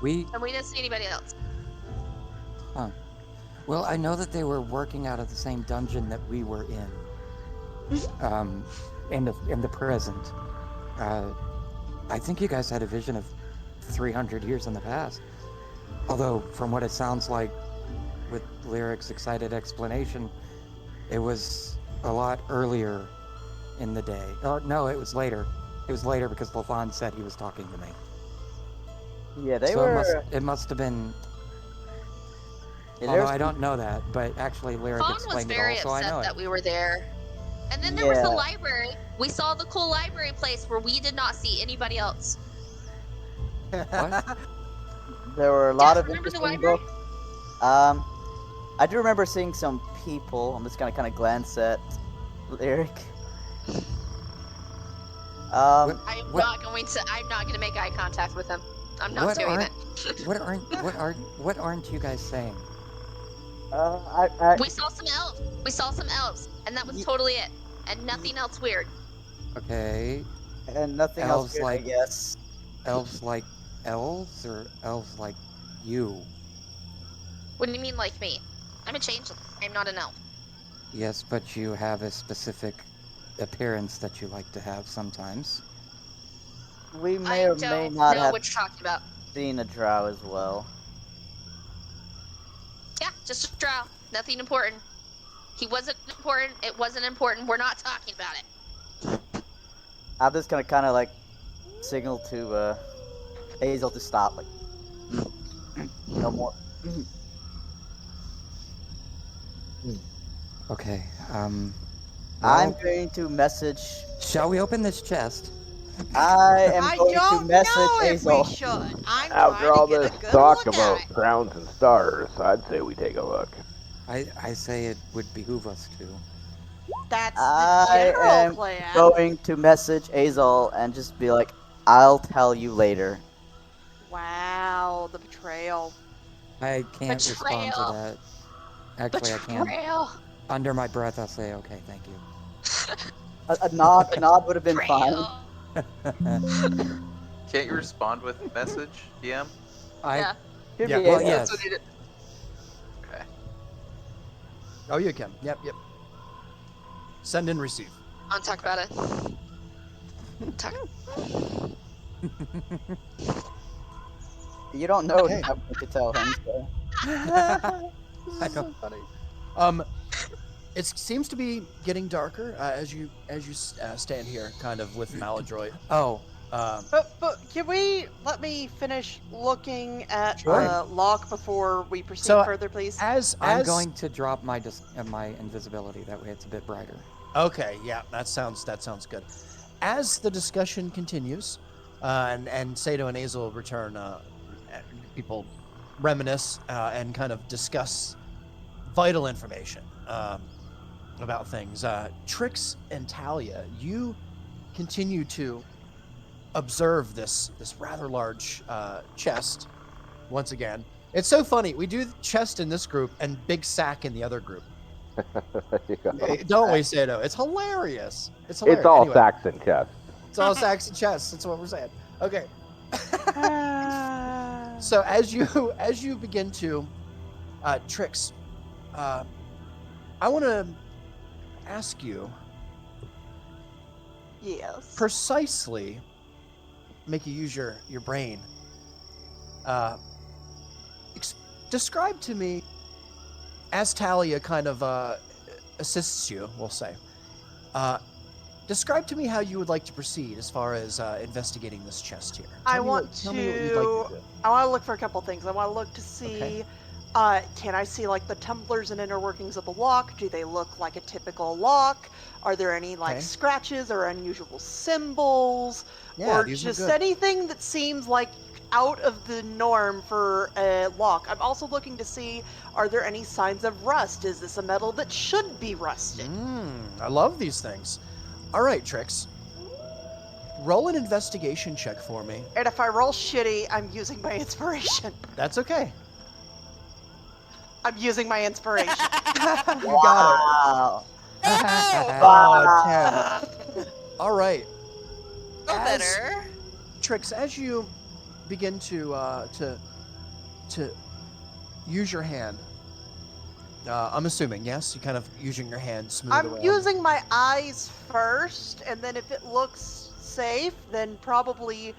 And we didn't see anybody else. Well, I know that they were working out of the same dungeon that we were in. In the present. I think you guys had a vision of 300 years in the past. Although, from what it sounds like, with Lyric's excited explanation, it was a lot earlier in the day. Oh, no, it was later. It was later because LaFawn said he was talking to me. Yeah, they So were. it must have been. Yeah, Although there's- I don't know that, but actually Lyric Fawn was explained it very all, so I know upset it. that we were there. And then there was the Yeah. library. We saw the cool library place where we did not see anybody else. What? There were a lot Jeff, of remember the interesting library? books. I do remember seeing some people. I'm just gonna kind of glance at Lyric. I'm What- not going to make eye contact with him. I'm not What doing aren't- it. What aren't you guys saying? We saw some elves, and that was totally it. And nothing else weird. Okay, and nothing elves else weird, like- I guess. elves like elves or elves like you? What do you mean like me? I'm a changeling. I'm not an elf. Yes, but you have a specific appearance that you like to have sometimes. We may I or may don't not know have what you're talking about. seen a drow as well. Yeah, Just a drow. Nothing important. He wasn't important. It wasn't important. We're not talking about it. I'm just gonna kind of like signal to Hazel to stop. Like, no more. Okay. I'm Well, going to message. shall we open this chest? I am I going to don't message know if Hazel. we should. I'm After trying all to get this a good talk look about at it. crowns and stars, I'd say we take a look. I say it would behoove us to. That's the I general am plan. going to message Hazel and just be like, "I'll tell you later." Wow, the betrayal. I can't respond to Betrayal. that. Actually, I can. Betrayal. Under my breath, I'll say, okay, thank you. A nod would have been fine. Betrayal. Can't you respond with message, DM? Yeah. Should Yeah. be Well, able- yes. That's what you did. Okay. Oh, you can. Yep. Send and receive. I'll talk about it. Talk. You don't know Okay. what I'm going to tell him. So. I don't. Funny. It seems to be getting darker as you stand here, kind of with Maladroit. Oh, But can we let me finish looking at Sure. the lock before we proceed So, further, please? I'm going to drop my my invisibility. That way, it's a bit brighter. Okay, yeah, that sounds good. As the discussion continues, and Sato and Azel return, people reminisce and kind of discuss vital information about things. Trix and Talia, you continue to observe this rather large chest once again. It's so funny. We do chest in this group and big sack in the other group. Don't we, Sato? It's hilarious. It's hilarious. It's all Anyway, Saxon chest. It's all sacks and chests. That's what we're saying. Okay. So as you begin to Trix, I want to ask you Yes. precisely, make you use your brain. Describe to me, as Talia kind of assists you, we'll say. Describe to me how you would like to proceed as far as investigating this chest here. I Tell me want what you'd like to do. I want to look for a couple things. I want to look to see, Okay. Can I see like the tumblers and inner workings of the lock? Do they look like a typical lock? Are there any like Okay. scratches or unusual symbols? Yeah, or these are just good. anything that seems like out of the norm for a lock? I'm also looking to see, are there any signs of rust? Is this a metal that should be rusted? I love these things. All right, Trix. Roll an investigation check for me. And if I roll shitty, I'm using my inspiration. That's okay. I'm using my inspiration. You got Wow. it. Oh, 10. All right. Go As- better. Trix, as you begin to use your hand, I'm assuming, yes, you kind of using your hand smooth I'm around. using my eyes first, and then if it looks safe, then probably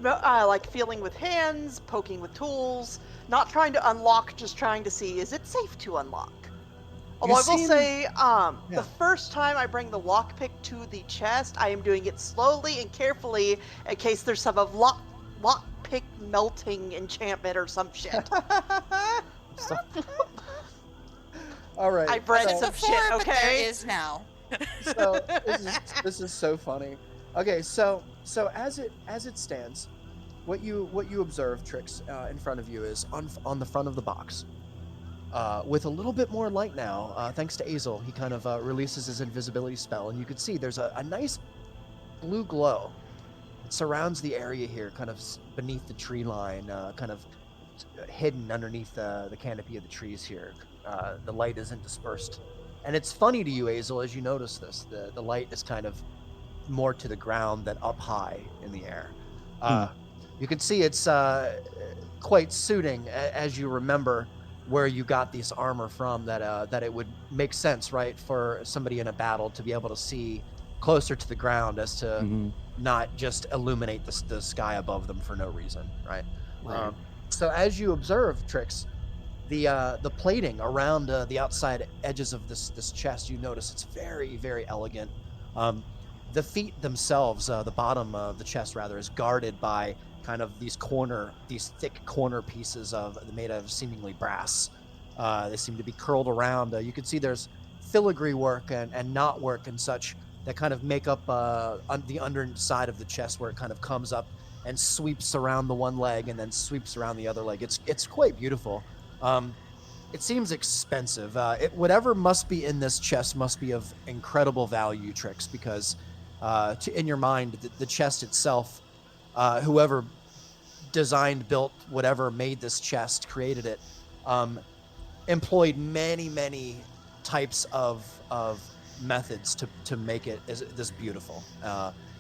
like feeling with hands, poking with tools, not trying to unlock, just trying to see, is it safe to unlock? Although I will seem- say, Yeah. the first time I bring the lockpick to the chest, I am doing it slowly and carefully in case there's some of lockpick melting enchantment or some shit. All right. I've read so- some Before, shit, but there okay? is now. So this is so funny. Okay, so as it stands, what you observe, Trix, in front of you is on the front of the box, with a little bit more light now, thanks to Azel. He kind of releases his invisibility spell, and you can see there's a nice blue glow that surrounds the area here, kind of beneath the tree line, kind of hidden underneath the canopy of the trees here. The light isn't dispersed. And it's funny to you, Azel, as you notice this. The light is kind of more to the ground than up high in the air. You can see it's quite suiting as you remember where you got this armor from, that it would make sense, right, for somebody in a battle to be able to see closer to the ground as to not just illuminate the sky above them for no reason, right? Right. So as you observe, Trix, the plating around the outside edges of this chest, you notice it's very, very elegant. The feet themselves, the bottom of the chest rather, is guarded by kind of these thick corner pieces made of seemingly brass. They seem to be curled around. You can see there's filigree work and knot work and such that kind of make up the underside of the chest, where it kind of comes up and sweeps around the one leg and then sweeps around the other leg. It's quite beautiful. It seems expensive. Whatever must be in this chest must be of incredible value, Trix, because in your mind, the chest itself, whoever designed, built, whatever made this chest, created it, employed many types of methods to make it this beautiful.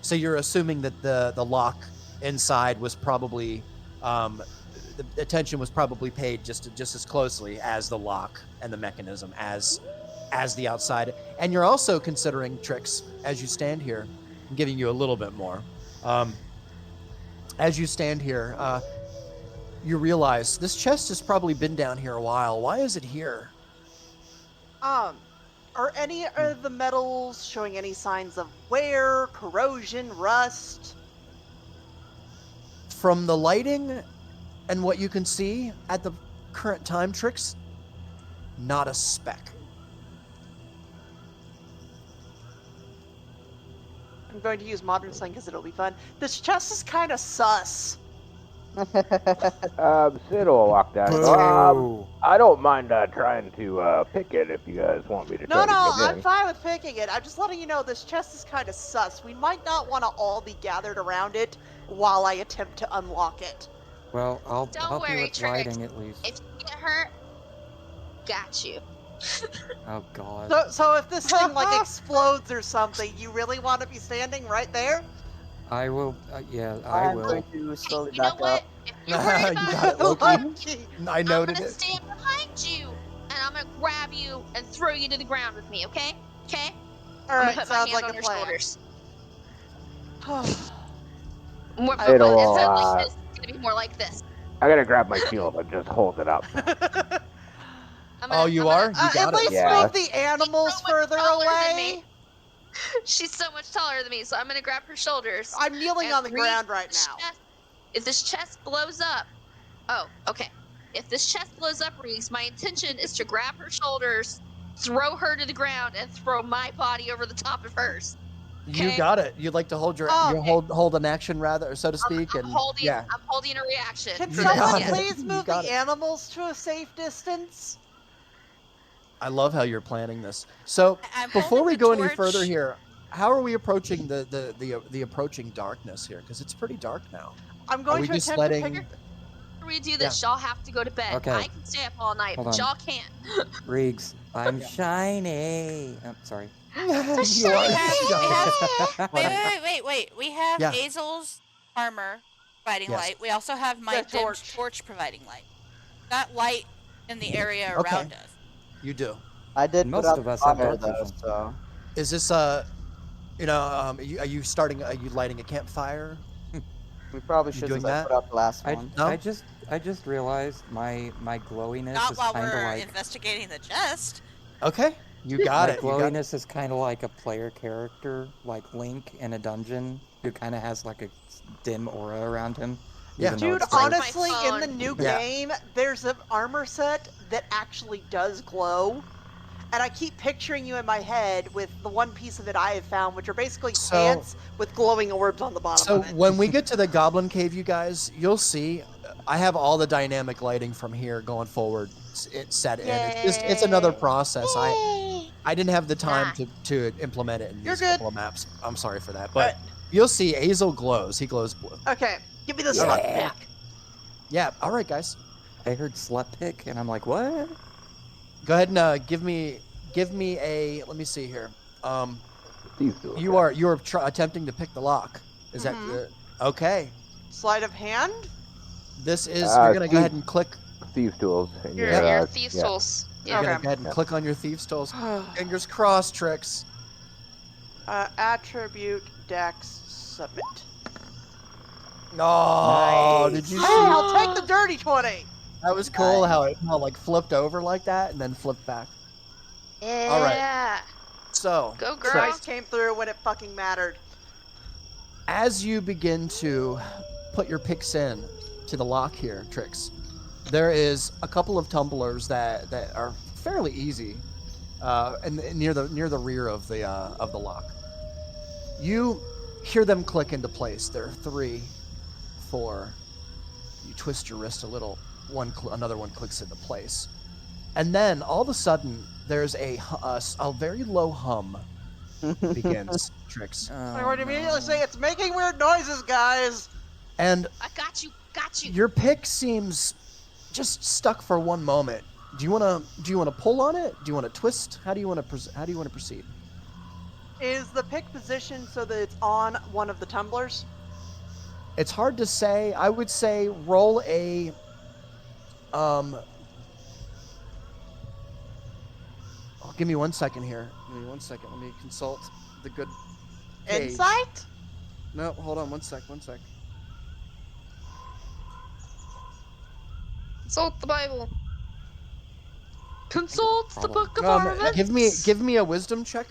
So you're assuming that the lock inside was probably the attention was probably paid just as closely as the lock and the mechanism as the outside. And you're also considering, Trix, as you stand here. I'm giving you a little bit more. As you stand here, you realize this chest has probably been down here a while. Why is it here? Are any of the metals showing any signs of wear, corrosion, rust? From the lighting and what you can see at the current time, Trix, not a speck. I'm going to use modern slang because it'll be fun. This chest is kind of sus. Sid will walk down. Boo. I don't mind trying to pick it if you guys want me to try No, to get I'm in. fine with picking it. I'm just letting you know this chest is kind of sus. We might not want to all be gathered around it while I attempt to unlock it. Well, I'll Don't help you worry, with Trix. lighting at least. If you get hurt, got you. Oh god. So if this thing like explodes or something, you really want to be standing right there? I will. Yeah, I I'm will. going to slowly You know back what? up. If you're worried You about got it, Loki. Lucky. I I'm noted gonna it. stand behind you, and I'm gonna grab you and throw you to the ground with me. Okay? Okay? All I'm right, gonna put my sounds hand like on a your plan. shoulders. It'll, Instead of like this, it's gonna be more like this. I gotta grab my shield and just hold it up. Oh, you are? You At got it. least Yeah. move the animals So much further taller than away. me. She's so much taller than me, so I'm gonna grab her shoulders. I'm kneeling and on the reach ground right this now. chest. If this chest blows up, oh, okay. If this chest blows up, Reese, my intention is to grab her shoulders, throw her to the ground, and throw my body over the top of hers. You Okay. got it. You'd like to hold Oh, hold an action rather, so to speak, I'm and holding. yeah. I'm holding a reaction. Can You for this. got someone it. Yes. please You move got the it. animals to a safe distance? I love how you're planning this. So I'm before holding we the go any torch. further here, how are we approaching the approaching darkness here? Because it's pretty dark now. I'm going we to just attempt letting- to pick After we do this, y'all have to go to bed. Okay. I can stay up all night, Hold but on. y'all can't. Riggs, I'm shiny. Oh, sorry. You are We shiny. wait. We have Yeah. Hazel's armor providing Yes. light. We also have my The dimmed torch. torch providing light. Got light in the area Okay. around us. You do. I did Most put out of the us have fire dark though, vision. so Is this are you lighting a campfire? we probably You should doing have that? put out the last I, one. No? I just realized my glowiness Not is while kind of we're like investigating the chest. Okay. You got my it. You got it. glowiness is kind of like a player character, like Link in a dungeon, who kind of has like a dim aura around him. Yeah. even though Dude, it's dark. honestly, My in the phone. new Yeah. game, there's an armor set that actually does glow. And I keep picturing you in my head with the one piece of it I have found, which are basically So- pants with glowing orbs on the bottom So of it. when we get to the Goblin Cave, you guys, you'll see. I have all the dynamic lighting from here going forward. It's set in. It's another process. I didn't have the time to implement it in You're these good. couple of maps. I'm sorry for that, but you'll see. Hazel glows. He glows blue. Okay, give me the Yeah. slut pick. Yeah. All right, guys. I heard slut pick, and I'm like, what? Go ahead and give me a. Let me see here. These two. You are attempting to pick the lock. Is that Mhm. okay? Sleight of hand? This is. You're gonna go ahead and click. Thieves tools. And Your your, thieves yeah. tools. You're Yeah. gonna Okay. go ahead and click on your thieves' tools. Fingers crossed, Trix. Attribute Dex submit. Oh, Nice. did you Hey, see? I'll take the dirty 20. That was cool how it like flipped over like that and then flipped back. Yeah. All right. So, Go, girl. Dice came through when it fucking mattered. as you begin to put your picks in to the lock here, Trix, there is a couple of tumblers that are fairly easy, and near the rear of the lock. You hear them click into place. There are 3, 4. You twist your wrist a little. Another one clicks into place, and then all of a sudden there's a very low hum begins. Trix. I would immediately say it's making weird noises, guys. And I got you. your pick seems just stuck for one moment. Do you want to pull on it? Do you want to twist? How do you want to proceed? Is the pick positioned so that it's on one of the tumblers? It's hard to say. I would say roll a give me 1 second here. Give me 1 second. Let me consult the good page. Insight? No, hold on 1 sec. Consult the Bible. Consult the Book of Armaments. Give me a wisdom check,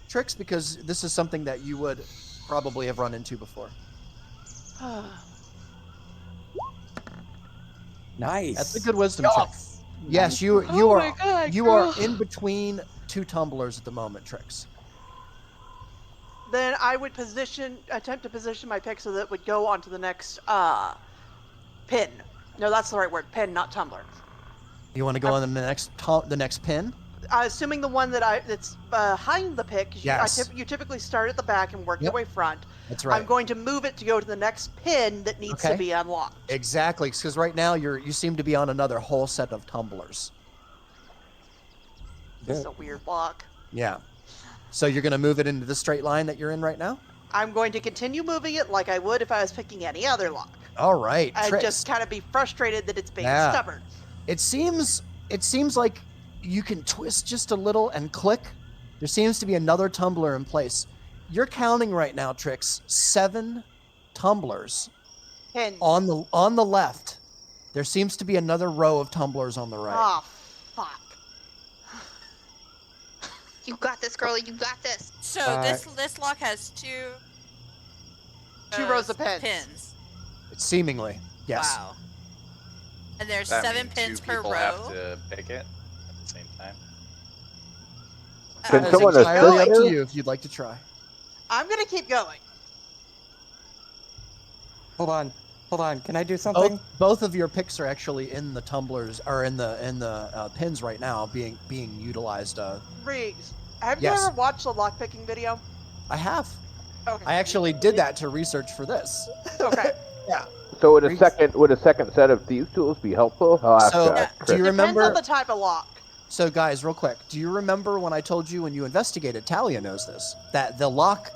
Trix, because this is something that you would probably have run into before. Nice. That's a good wisdom check. Yes, you are in between 2 tumblers at the moment, Trix. Then I would attempt to position my pick so that it would go onto the next pin. No, that's the right word. Pin, not tumbler. You want to go on the next pin? Assuming the one that's behind the pick. Yes. You typically start at the back and work your way front. That's right. I'm going to move it to go to the next pin that needs to be unlocked. Exactly, because right now you seem to be on another whole set of tumblers. This is a weird lock. Yeah. So you're going to move it into the straight line that you're in right now? I'm going to continue moving it like I would if I was picking any other lock. All right. I'd Trix. just kind of be frustrated that it's being stubborn. It seems like you can twist just a little and click. There seems to be another tumbler in place. You're counting right now, Trix, 7 tumblers Pins. on the left. There seems to be another row of tumblers on the right. Oh, fuck. You got this, girlie. You got this. So this lock has 2 rows of pins. Seemingly, yes. Wow. And there's Does that 7 mean pins 2 per people row. have to pick it at the same time. Can It's someone entirely assist up to you? you if you'd like to try. I'm going to keep going. Hold on. Can I do something? Both of your picks are actually in the tumblers, or in the pins right now, being utilized. Riggs, have Yes. you ever watched a lockpicking video? I have. Okay. I actually did that to research for this. Okay. Yeah. So would a second set of thieves tools be helpful? I'll ask So, Chris. do you Depends remember? on the type of lock. So, guys, real quick, do you remember when I told you when you investigated? Talia knows this, that the lock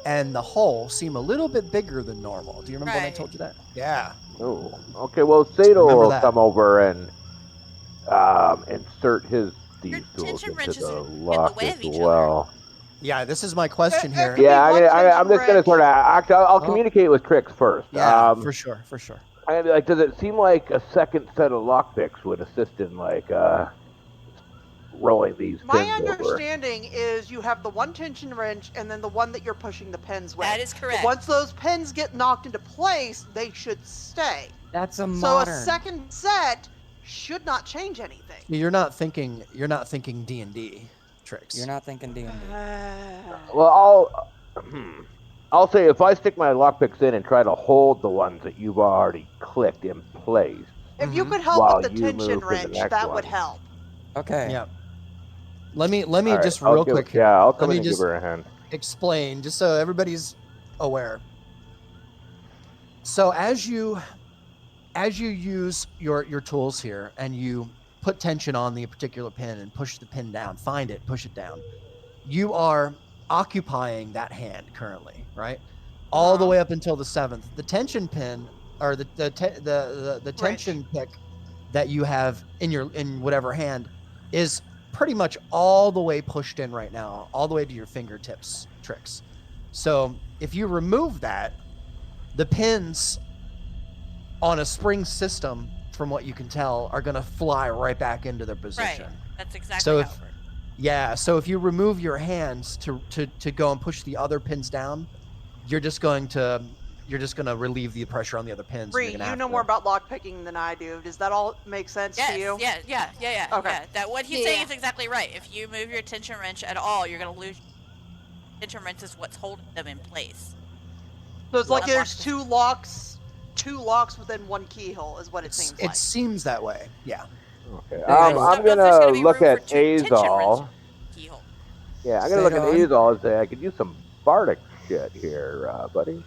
and the hole seem a little bit bigger than normal. Do you remember when I Right. told you that? Yeah. Oh, okay. Well, Sato Remember will that. come over and insert his Your thieves tools tension into wrenches the are in the lock way as of each well. Yeah, this is my question here. Yeah, One I'm just gonna tension sort of. I'll Oh. communicate with Trix first. Yeah, for sure. Does it seem like a second set of lockpicks would assist in rolling these My pins over? understanding is you have the one tension wrench and then the one that you're pushing the pins with. That is correct. But once those pins get knocked into place, they should stay. That's a So modern. a second set should not change anything. You're not thinking D&D, Trix. You're not thinking D&D. Well, I'll say if I stick my lockpicks in and try to hold the ones that you've already clicked in place. If you could help While with the you move tension to the wrench, next that one. would help. Okay. Yeah. Let me All right, just I'll real give- quick here. Yeah, I'll Let come me in and give just her a hand. explain, just so everybody's aware. So as you use your tools here and you put tension on the particular pin and push the pin down, find it, push it down, you are occupying that hand currently, right? All the way up until the 7th. The tension pin, or the tension pick that you have in whatever hand is pretty much all the way pushed in right now, all the way to your fingertips, Trix. So if you remove that, the pins on a spring system from what you can tell, are gonna fly right back into their position. Right. That's exactly So how if- it works. Yeah, so if you remove your hands to go and push the other pins down, you're just gonna relieve the pressure on the other pins. and Bree, you're gonna you have know to- more about lockpicking than I do. Does that all make sense to you? Yes, yeah. Okay. That what he's saying Yeah. is exactly right. If you move your tension wrench at all, you're gonna lose. Tension wrench is what's holding them in place. So it's like Unlock there's this. two locks within one keyhole, is what it seems It like. seems that way. Yeah. Okay. Yeah, I'm There's gonna gonna be look room for at two tension Azal. wrench keyhole. Yeah, I'm gonna look at Say on. Azal and say I could use some bardic shit here, buddy.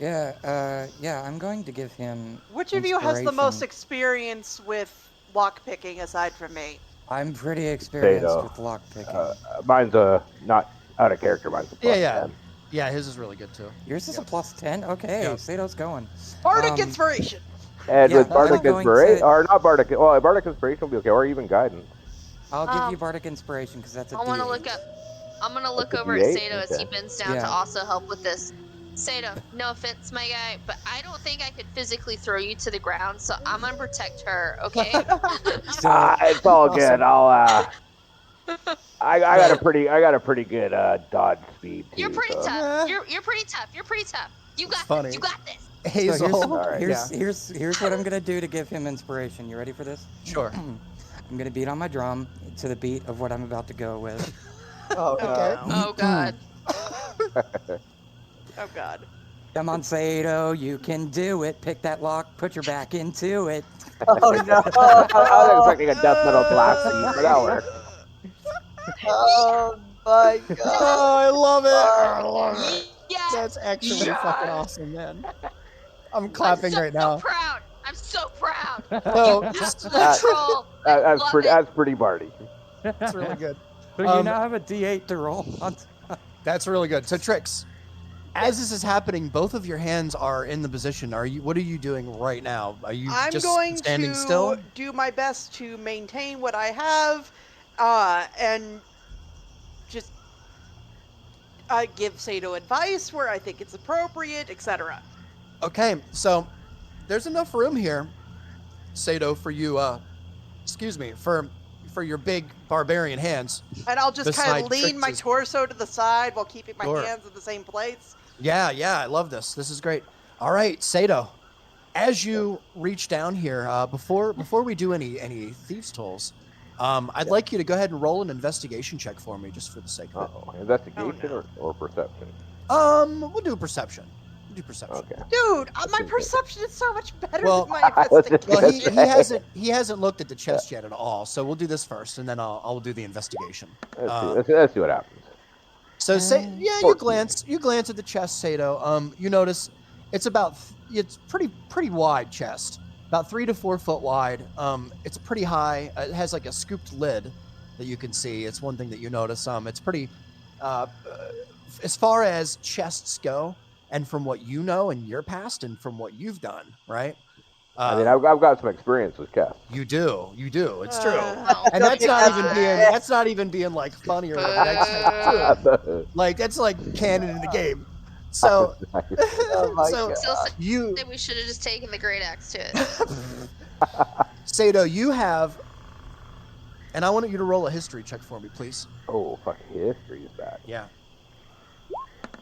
Yeah, I'm going to give him. Which of you has the most inspiration. experience with lockpicking aside from me? I'm pretty experienced Potato. with lockpicking. Mine's not out of character. Mine's a plus Yeah. 10. Yeah, his is really good too. Yours is a plus 10? Okay, Yep. Sato's going. Bardic Um, inspiration! And Yeah, with Bardic I'm going Inspiration, to- or not Bardic, well, Bardic Inspiration will be okay, or even Guidance. I'll give you Um, Bardic Inspiration because that's a I want to D8. look up. I'm gonna look That's a over at D8? Sato as he Okay. bends down Yeah. to also help with this. Sato, no offense, my guy, but I don't think I could physically throw you to the ground, so I'm gonna protect her, okay? So, It's all Awesome. good. I got a pretty good dodge speed too. You're pretty so. tough. You're pretty tough. You're pretty tough. You got funny. this. You got this. so Hazel. Alright. here's what I'm gonna do to give him inspiration. You ready for this? Sure. I'm gonna beat on my drum to the beat of what I'm about to go with. Oh, Okay. Oh god. Oh god. Come on, Sato, you can do it. Pick that lock, put your back into it. Oh no! I was expecting a death metal blast beat, but that worked. Oh my god! Oh, I love it. I love it. Yeah. That's actually Yeah. fucking awesome, man. I'm clapping I'm so, right now. So proud. I'm so proud. Oh, Control. That's Love pretty. it. That's pretty Barty. that's really good. So you Um, now have a D8 to roll on. That's really good. So Trix, as this is happening, both of your hands are in the position. What are you doing right now? Are you I'm just going standing to still? do my best to maintain what I have, and just give Sato advice where I think it's appropriate, etc. Okay, so there's enough room here, Sato, for you. Excuse me, for your big barbarian hands. And I'll just kind Beside of lean my Trix's- torso to the side while keeping my Sure. hands in the same place. Yeah, I love this. This is great. All right, Sato, as you reach down here, before we do any thieves' tolls, I'd like you to go ahead and roll an investigation check for me, just for the sake of it. Investigation or perception? We'll do perception. We'll do perception. Okay. Dude, my perception is so much better Well, than my let's just- investigation. Well, he hasn't looked at the chest yet at all, so we'll do this first, and then I'll do the investigation. Let's see what happens. So say, you 14. glance at the chest, Sato. You notice it's pretty wide chest, about 3 to 4 foot wide. It's pretty high. It has like a scooped lid that you can see. It's one thing that you notice. It's pretty, as far as chests go, and from what you know in your past, and from what you've done, right? I mean, I've got some experience with chests. You do. It's true. Oh, And that's God. not even being like funny or that's true. Like that's like canon in the game. So Oh my so god! So you we should have just taken the great axe to it. Sato, you have, and I want you to roll a history check for me, please. Oh, fucking history is bad. Yeah.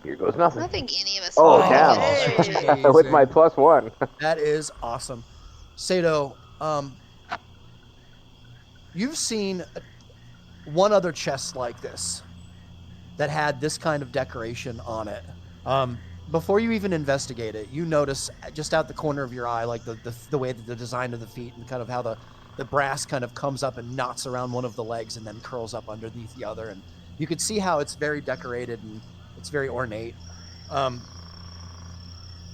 Here goes I nothing. don't think any of us. Oh, know damn. that. With my +1. That is awesome. Sato, you've seen one other chest like this that had this kind of decoration on it. Before you even investigate it, you notice just out the corner of your eye, like the way that the design of the feet and kind of how the brass kind of comes up and knots around one of the legs and then curls up underneath the other. And you could see how it's very decorated and it's very ornate.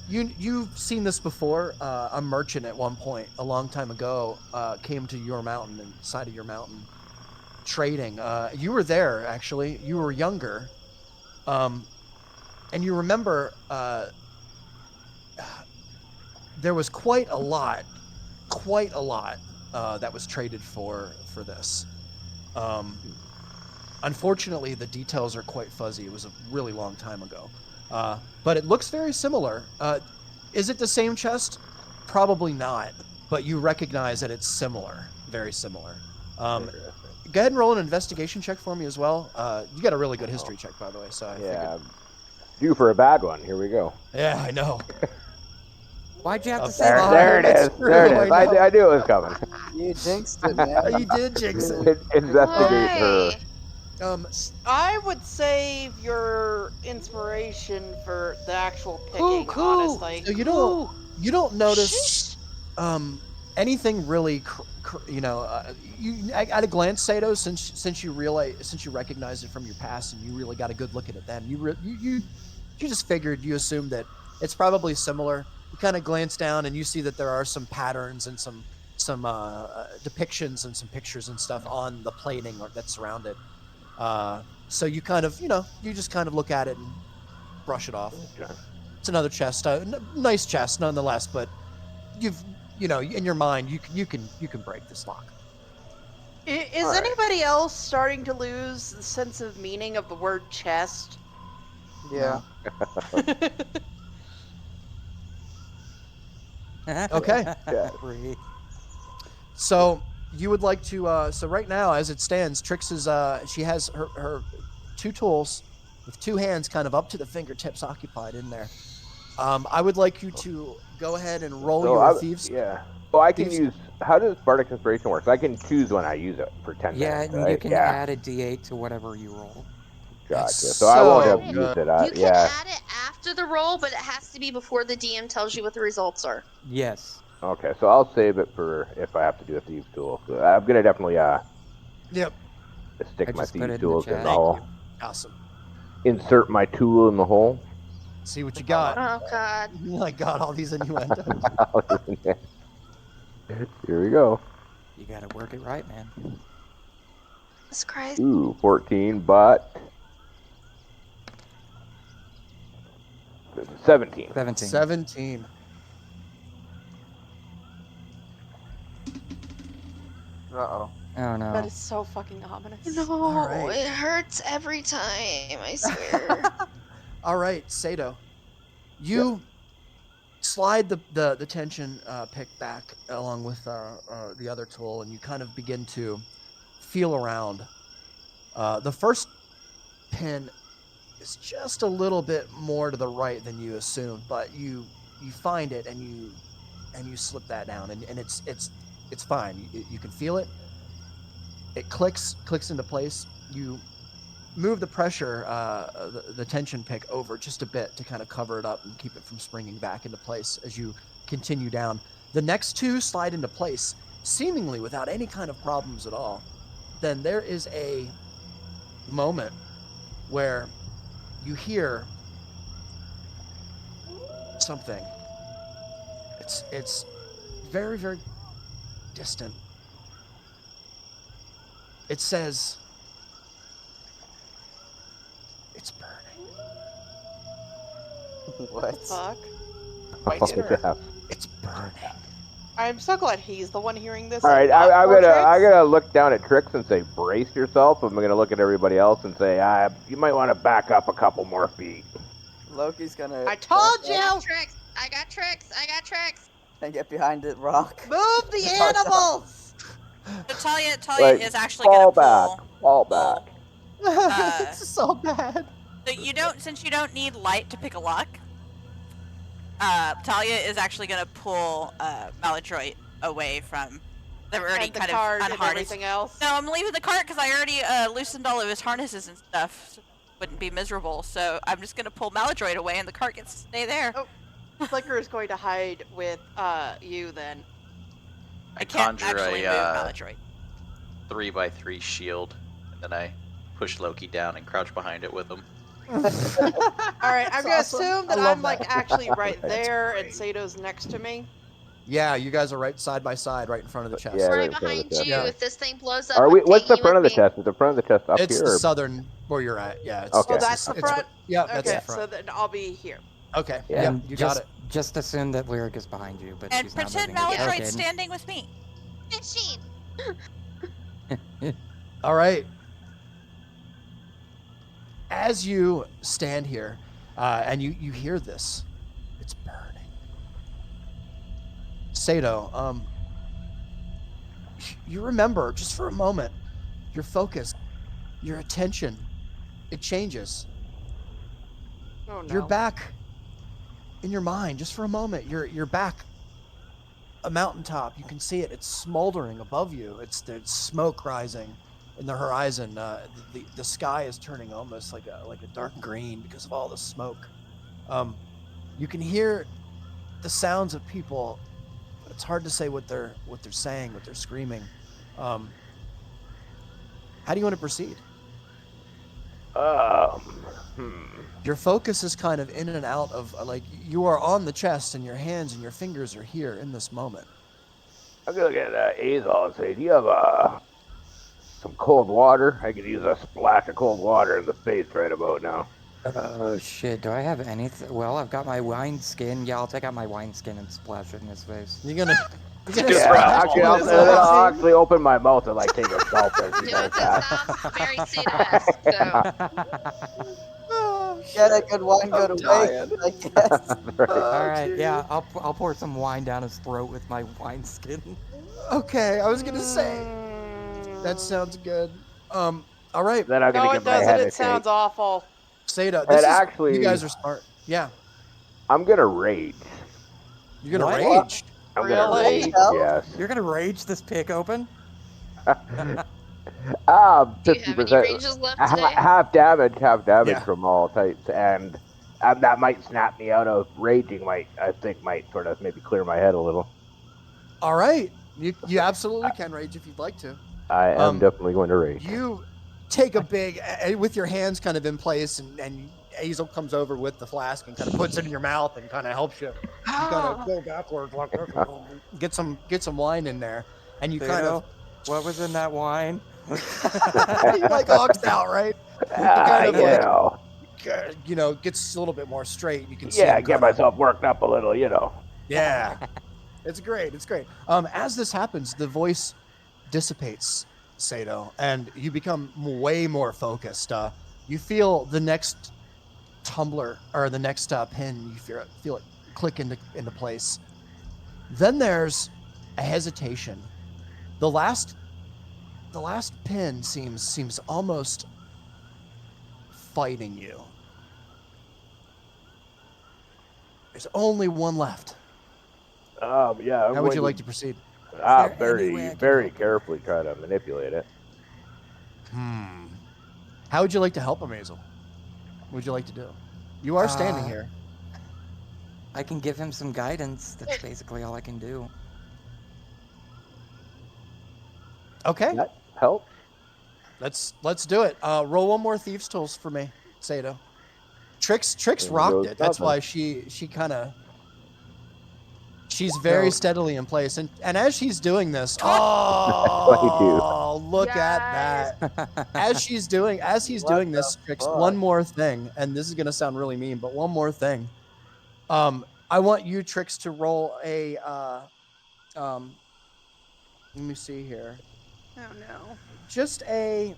You've seen this before. A merchant at one point, a long time ago, came to your mountain and side of your mountain, trading. You were there actually. You were younger, and you remember there was quite a lot that was traded for this. Unfortunately, the details are quite fuzzy. It was a really long time ago. But it looks very similar. Is it the same chest? Probably not. but you recognize that it's similar, very similar. Go Interesting. ahead and roll an investigation check for me as well. You got a really good history check, by the way. So I Yeah. Due for a bad one. Here we go. Yeah, I know. Why'd you have to say There, that? there it is. It's There true, it is. I know. I knew it was coming. You jinxed it, man. You did jinx it. Investigate her. Why? I would save your inspiration for the actual picking, honestly. So Cool. you don't notice anything really you at a glance, Sato, since you recognized it from your past and you really got a good look at it then, you just figured, you assumed that it's probably similar. You kind of glance down and you see that there are some patterns and some depictions and some pictures and stuff on the plating that's surrounded. So you kind of, you just kind of look at it and brush it off. Okay. It's another chest, nice chest nonetheless, but in your mind, you can break this lock. Is Alright. anybody else starting to lose the sense of meaning of the word chest? Yeah. Okay. Yeah. Free. So you would like to, so right now, as it stands, Trix is, she has her two tools with two hands kind of up to the fingertips occupied in there. I would like you to go ahead and roll your thieves. Yeah. Well, I can thieves- use. How does Bardic Inspiration work? I can choose when I use it for 10 Yeah, minutes. and Right? you can add a D8 to whatever you roll. Gotcha. That's So I won't so have good. used it. You can Yeah. add it after the roll, but it has to be before the DM tells you what the results are. Yes. Okay, so I'll save it for if I have to do a thieves tool. So I'm gonna definitely Yep. stick I my just put it thieves in the tools in chat. the Thank hole. you. Awesome. Insert my tool in the hole. See what you got. Oh God. I got all these innuendos. Here we go. You gotta work it right, man. Jesus Christ. Ooh, 14, but 17. 17. 17. Uh-oh. Oh no. That is so fucking ominous. No, All right. it hurts every time, I swear. All right, Sato. You slide the tension pick back along with the other tool, and you kind of begin to feel around. The first pin is just a little bit more to the right than you assumed, but you find it and you slip that down, and it's fine. You can feel it. It clicks into place. You move the pressure, the tension pick over just a bit to kind of cover it up and keep it from springing back into place as you continue down. The next two slide into place, seemingly without any kind of problems at all. Then there is a moment where you hear something. It's very, very distant. It says, "It's burning. What? Fuck. Yeah. It's burning." I'm so glad he's the one hearing this. All right, and not I'm poor gonna Trix. look down at Trix and say, brace yourself. I'm gonna look at everybody else and say, you might want to back up a couple more feet. Loki's gonna. I told back you! up I got tricks. And get behind the rock. Move the Start up. animals! So Talia Like, is actually gonna fall pull. back. It's so bad. So since you don't need light to pick a lock, Talia is actually gonna pull Maladroit away from. They're already And the kind card of and unharnessed. everything else. No, I'm leaving the cart because I already loosened all of his harnesses and stuff. So it wouldn't be miserable. So I'm just gonna pull Maladroit away, and the cart gets to stay there. Oh. Flicker is going to hide with you then. I can't conjure actually move a Maladroit. 3x3 shield, and then I push Loki down and crouch behind it with him. Alright, I'm gonna awesome. assume I that love I'm like that. actually right That's there and Sato's next to me. Yeah, you guys are right side by side, right in front of the chest. Yeah, right right in front of the behind chest. you. Yeah. If this thing blows up, Are we? I'm What's the taking you front of the with me. chest? Is the front of the chest up It's here? the Or? southern where you're at. Yeah. It's, Okay. Oh, that's the front? Yeah, that's Okay, the front. so then I'll be here. Okay. Yeah. Yeah, And you just, got it. Just assume that Lyric is behind you, but And she's not pretend moving a Maladroit's token. standing with me. Machine. All right. As you stand here, and you hear this, it's burning. Sato, you remember just for a moment, your focus, your attention, it changes. Oh no. You're back in your mind just for a moment. You're back a mountaintop. You can see it. It's smoldering above you. There's smoke rising in the horizon. The sky is turning almost like a dark green because of all the smoke. You can hear the sounds of people, but it's hard to say what they're saying, what they're screaming. How do you want to proceed? Your focus is kind of in and out of, like, you are on the chest and your hands and your fingers are here in this moment. I'm gonna look at Azal and say, "Do you have some cold water? I could use a splash of cold water in the face right about now." Oh shit, do I have anything? Well, I've got my wineskin. Yeah, I'll take out my wineskin and splash it in his face. You're gonna Just splash wrap him all with this the up. I'll wine? actually open my mouth and like take a gulp as he Yeah, does that that. sounds very Seda-esque, so. Oh, Get a shit. good wine, go I'm to dying. waste, I guess. Right. All right, geez. yeah, I'll pour some wine down his throat with my wineskin. Okay, I was gonna say that sounds good. All right, Then I'm gonna No, give it my doesn't. head a It sounds shake. awful. Seda, And you actually, guys are smart. Yeah, I'm gonna rage. you're gonna What? rage. I'm gonna Really? rage. Hell? Yes. You're gonna rage this pig open? Do you have any 50%, rages left today? half damage Yeah. from all types, and that might snap me out of raging. Might sort of maybe clear my head a little. All right, you absolutely can rage if you'd like to. I am definitely going to rage. You take a big, with your hands kind of in place, and Hazel comes over with the flask and kind of puts it in your mouth and kind of helps you. You kind of go backwards, like get some wine in there, and you kind of what was in that wine? you like oxed out, right? You kind of like gets a little bit more straight. You can see him get kind of, myself worked up a little, yeah. It's great. It's great. As this happens, the voice dissipates, Sato, and you become way more focused. You feel the next tumbler or the next pin. You feel it click into place. Then there's a hesitation. The last pin seems almost fighting you. There's only one left. Yeah. How would you like to proceed? Very carefully try to manipulate it. How would you like to help him, Hazel? What would you like to do? You are standing here. I can give him some guidance. That's basically all I can do. Okay. That helps. Let's do it. Roll one more thieves' tools for me, Sato. Trix rocked it. That's why she kind of. She's very steadily in place, and as she's doing this, look at that! As he's doing this, Trix, one more thing, and this is gonna sound really mean, but one more thing. I want you, Trix, to roll a. Let me see here. Oh no. Just a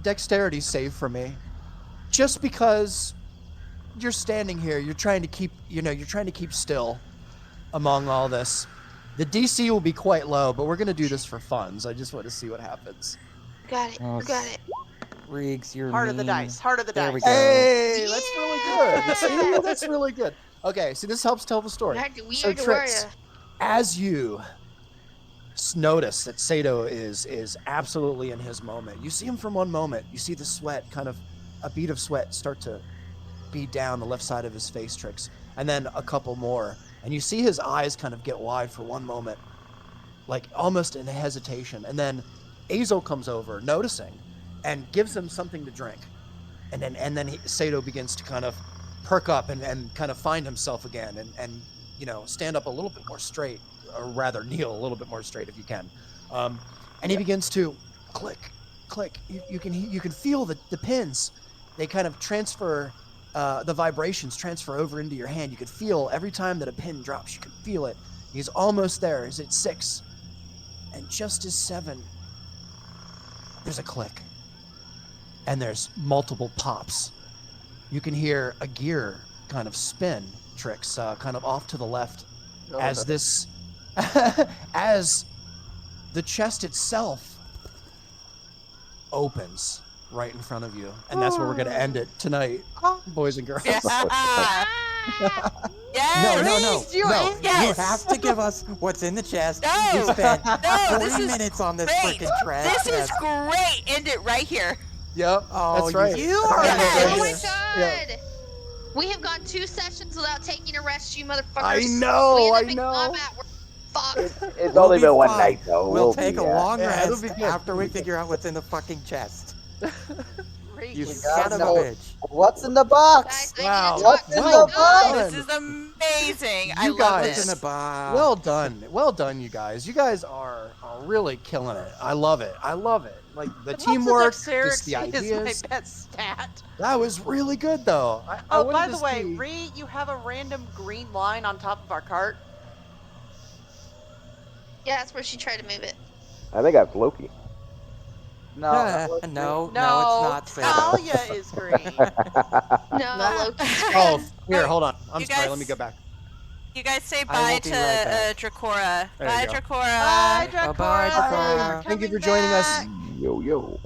dexterity save for me, just because. You're standing here. You're trying to keep still among all this. The DC will be quite low, but we're gonna do this for fun. So I just want to see what happens. Got it. Oh, You got it. Riggs, you're Heart of the mean. dice. Heart of the There dice. we go. Hey, that's really good. See, that's really good. Okay, see, this helps tell the story. We So had to worry. Trix, as you notice that Sato is absolutely in his moment, you see him from one moment. You see the sweat, kind of a bead of sweat, start to bead down the left side of his face, Trix, and then a couple more, and you see his eyes kind of get wide for one moment, like almost in hesitation, and then Azel comes over, noticing, and gives him something to drink, and then Sato begins to kind of perk up and kind of find himself again, and stand up a little bit more straight, or rather kneel a little bit more straight if you can, and he begins to click. You can feel the pins. They kind of transfer. The vibrations transfer over into your hand. You could feel every time that a pin drops, you could feel it. He's almost there. He's at 6. And just as 7, there's a click. And there's multiple pops. You can hear a gear kind of spin, Trix, kind of off to the left, as this as the chest itself opens right in front of you. And that's where we're going to end it tonight, boys and girls. Yeah. No, Yes. no, no, Please, you're no. in You this. have to give us what's in the chest. No. We spent No, 40 this is minutes on this great. freaking trash This is chest. great. End it right here. Yep, Oh, that's right. You are Yes. Oh my yes. god! We have gone 2 sessions without taking a rest, you motherfuckers. I know, we I end up in know. combat. We're fucked. It's We'll only be been one fine. night, though. We'll take a be, long Yeah, it'll rest be good. after we figure out what's in the fucking chest. Great. You We son of a gotta know bitch. what's in the box. Guys, I Wow. need to talk What's to in my the guys. box? This is amazing. I You love guys- What's in this. the box? Well done. Well done, you guys. You guys are really killing it. I love it. I love it. Like the Lots of teamwork, just dexterity the is ideas. my best stat. That was really good, though. I Oh, wanted by to the way, see- Ree, you have a random green line on top of our cart. Yeah, that's where she tried to move it. I think that's Loki. No, that was- No, No, it's not. Sabo. Talia is green. No, Loki's Oh, green. here, hold on. I'm You sorry. guys- Let me go back. You guys say I bye will to be right back. Dracora. There you Bye, go. Dracora. Bye, Dracora. Bye, Dracora. Thanks for Thank you for coming joining us. back. Yo.